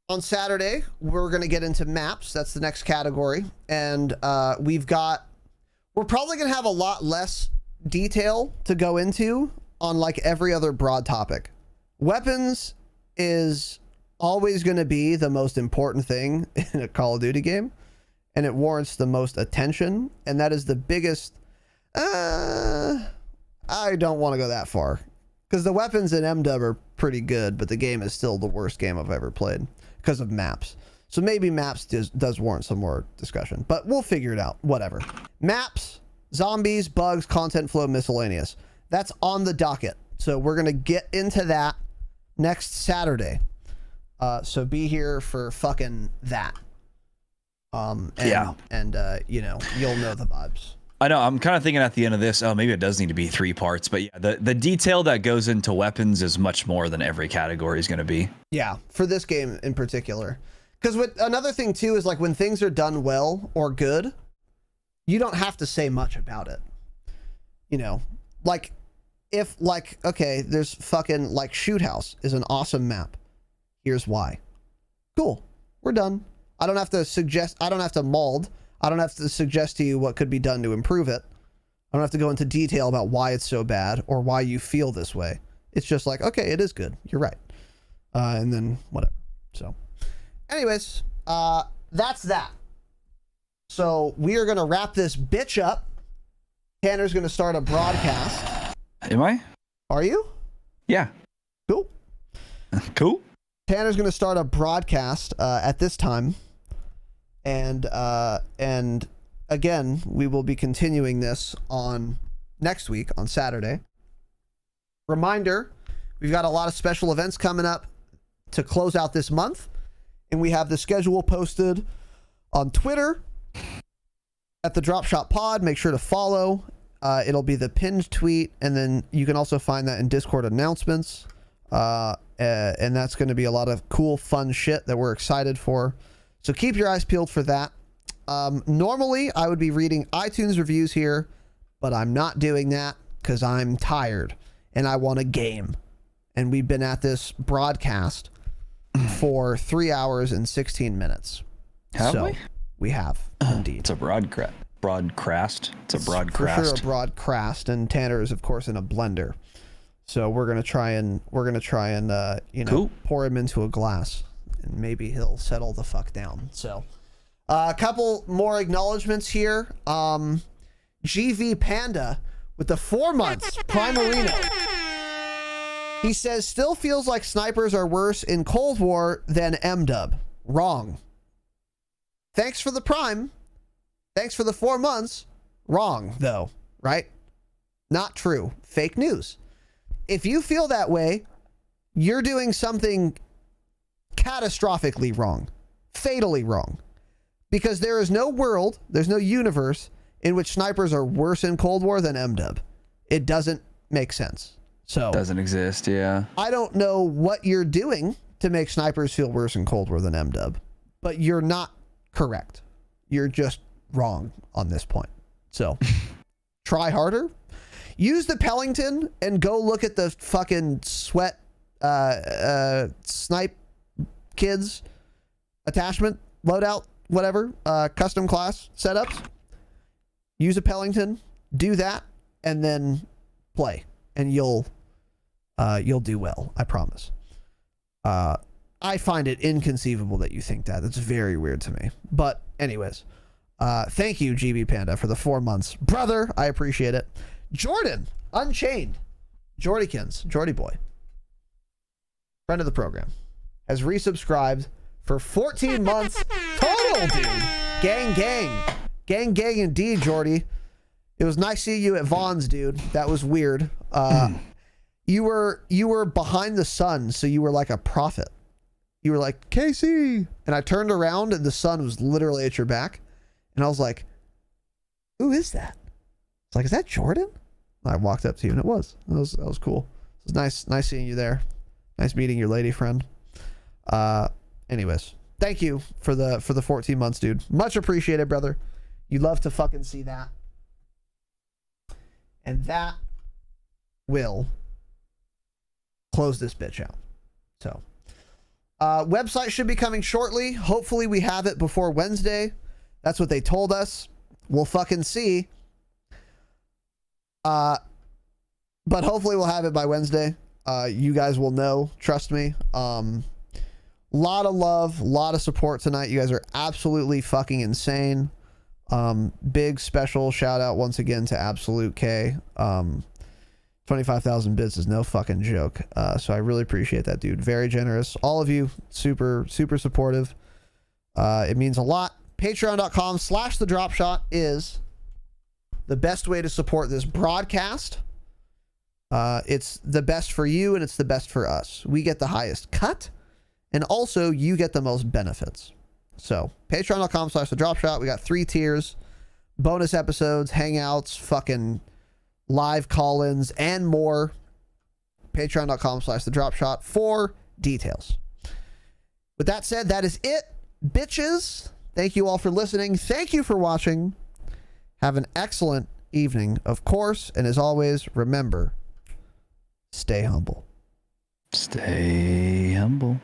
on Saturday, we're gonna get into maps. That's the next category, and we're probably gonna have a lot less detail to go into on like every other broad topic. Weapons is always going to be the most important thing in a Call of Duty game, and it warrants the most attention, and that is the biggest. I don't want to go that far, because the weapons in MDub are pretty good, but the game is still the worst game I've ever played because of maps. So maybe maps does warrant some more discussion, but we'll figure it out. Whatever. Maps, zombies, bugs, content flow, miscellaneous. That's on the docket. So we're going to get into that next Saturday. So be here for fucking that. And you'll know the vibes. I know. I'm kind of thinking at the end of this, maybe it does need to be 3 parts, but yeah, the detail that goes into weapons is much more than every category is going to be. Yeah. For this game in particular. Because another thing too is like when things are done well or good, you don't have to say much about it. Like if okay, there's fucking like Shoot House is an awesome map. Here's why. Cool. We're done. I don't have to suggest. I don't have to mold. I don't have to suggest to you what could be done to improve it. I don't have to go into detail about why it's so bad or why you feel this way. It's just like, okay, it is good. You're right. And then whatever. So anyways, that's that. So we are going to wrap this bitch up. Tanner's going to start a broadcast. Am I? Are you? Yeah. Cool. Cool. Tanner's going to start a broadcast at this time. And again, we will be continuing this on next week on Saturday. Reminder, we've got a lot of special events coming up to close out this month. And we have the schedule posted on Twitter at the Dropshot Pod. Make sure to follow. It'll be the pinned tweet. And then you can also find that in Discord announcements. And that's going to be a lot of cool, fun shit that we're excited for. So keep your eyes peeled for that. Normally, I would be reading iTunes reviews here, but I'm not doing that because I'm tired and I want a game. And we've been at this broadcast for 3 hours and 16 minutes. Have we? We have, indeed. It's a broadcast. It's a broadcast. For sure a broadcast, and Tanner is, of course, in a blender. So we're gonna try and Cool. pour him into a glass, and maybe he'll settle the fuck down. So a couple more acknowledgments here. GV Panda with the 4 months Primarino. He says, still feels like snipers are worse in Cold War than MW. Wrong. Thanks for the Prime. Thanks for the 4 months. Wrong, though, right? Not true. Fake news. If you feel that way, you're doing something catastrophically wrong. Fatally wrong. Because there is no world, there's no universe in which snipers are worse in Cold War than MW. It doesn't make sense. So Doesn't exist, yeah. I don't know what you're doing to make snipers feel worse in Cold War than MW, but you're not correct. You're just wrong on this point. So try harder. Use the Pellington and go look at the fucking sweat snipe kids attachment, loadout, whatever, custom class setups. Use a Pellington, do that, and then play, and you'll do well. I promise. I find it inconceivable that you think that. It's very weird to me. But anyways, thank you, GB Panda, for the 4 months. Brother, I appreciate it. Jordan, Unchained, Jordykins, Jordy Boy, friend of the program, has resubscribed for 14 months total, dude. Gang, gang. Gang, gang indeed, Jordy. It was nice seeing you at Vaughn's, dude. That was weird. You were behind the sun, so you were like a prophet. You were like, Casey. And I turned around and the sun was literally at your back. And I was like, who is that? It's like, is that Jordan? And I walked up to you and it was. That was cool. It was nice seeing you there. Nice meeting your lady friend. Anyways, thank you for the 14 months, dude. Much appreciated, brother. You love to fucking see that. And that will close this bitch out. So, website should be coming shortly. Hopefully we have it before Wednesday. That's what they told us. We'll fucking see. But hopefully we'll have it by Wednesday. You guys will know. Trust me. Lot of love, lot of support tonight. You guys are absolutely fucking insane. Big special shout out once again to Absolute K. 25,000 bits is no fucking joke. So I really appreciate that, dude. Very generous. All of you, super, super supportive. It means a lot. Patreon.com/thedropshot is the best way to support this broadcast. It's the best for you and it's the best for us. We get the highest cut and also you get the most benefits. So patreon.com/thedropshot. We got 3 tiers, bonus episodes, hangouts, fucking live call-ins, and more. Patreon.com/thedropshot for details. With that said, that is it, bitches. Thank you all for listening. Thank you for watching. Have an excellent evening, of course. And as always, remember, stay humble. Stay humble.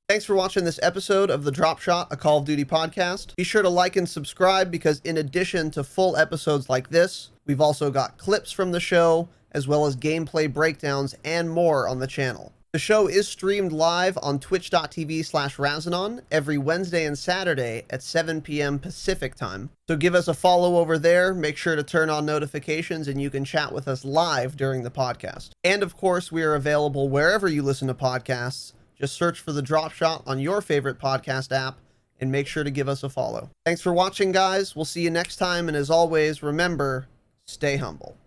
Thanks for watching this episode of the Dropshot, a Call of Duty podcast. Be sure to like and subscribe because in addition to full episodes like this, we've also got clips from the show, as well as gameplay breakdowns and more on the channel. The show is streamed live on twitch.tv/Razanon every Wednesday and Saturday at 7 p.m. Pacific time. So give us a follow over there, make sure to turn on notifications, and you can chat with us live during the podcast. And of course, we are available wherever you listen to podcasts. Just search for the Dropshot on your favorite podcast app and make sure to give us a follow. Thanks for watching, guys. We'll see you next time. And as always, remember, stay humble.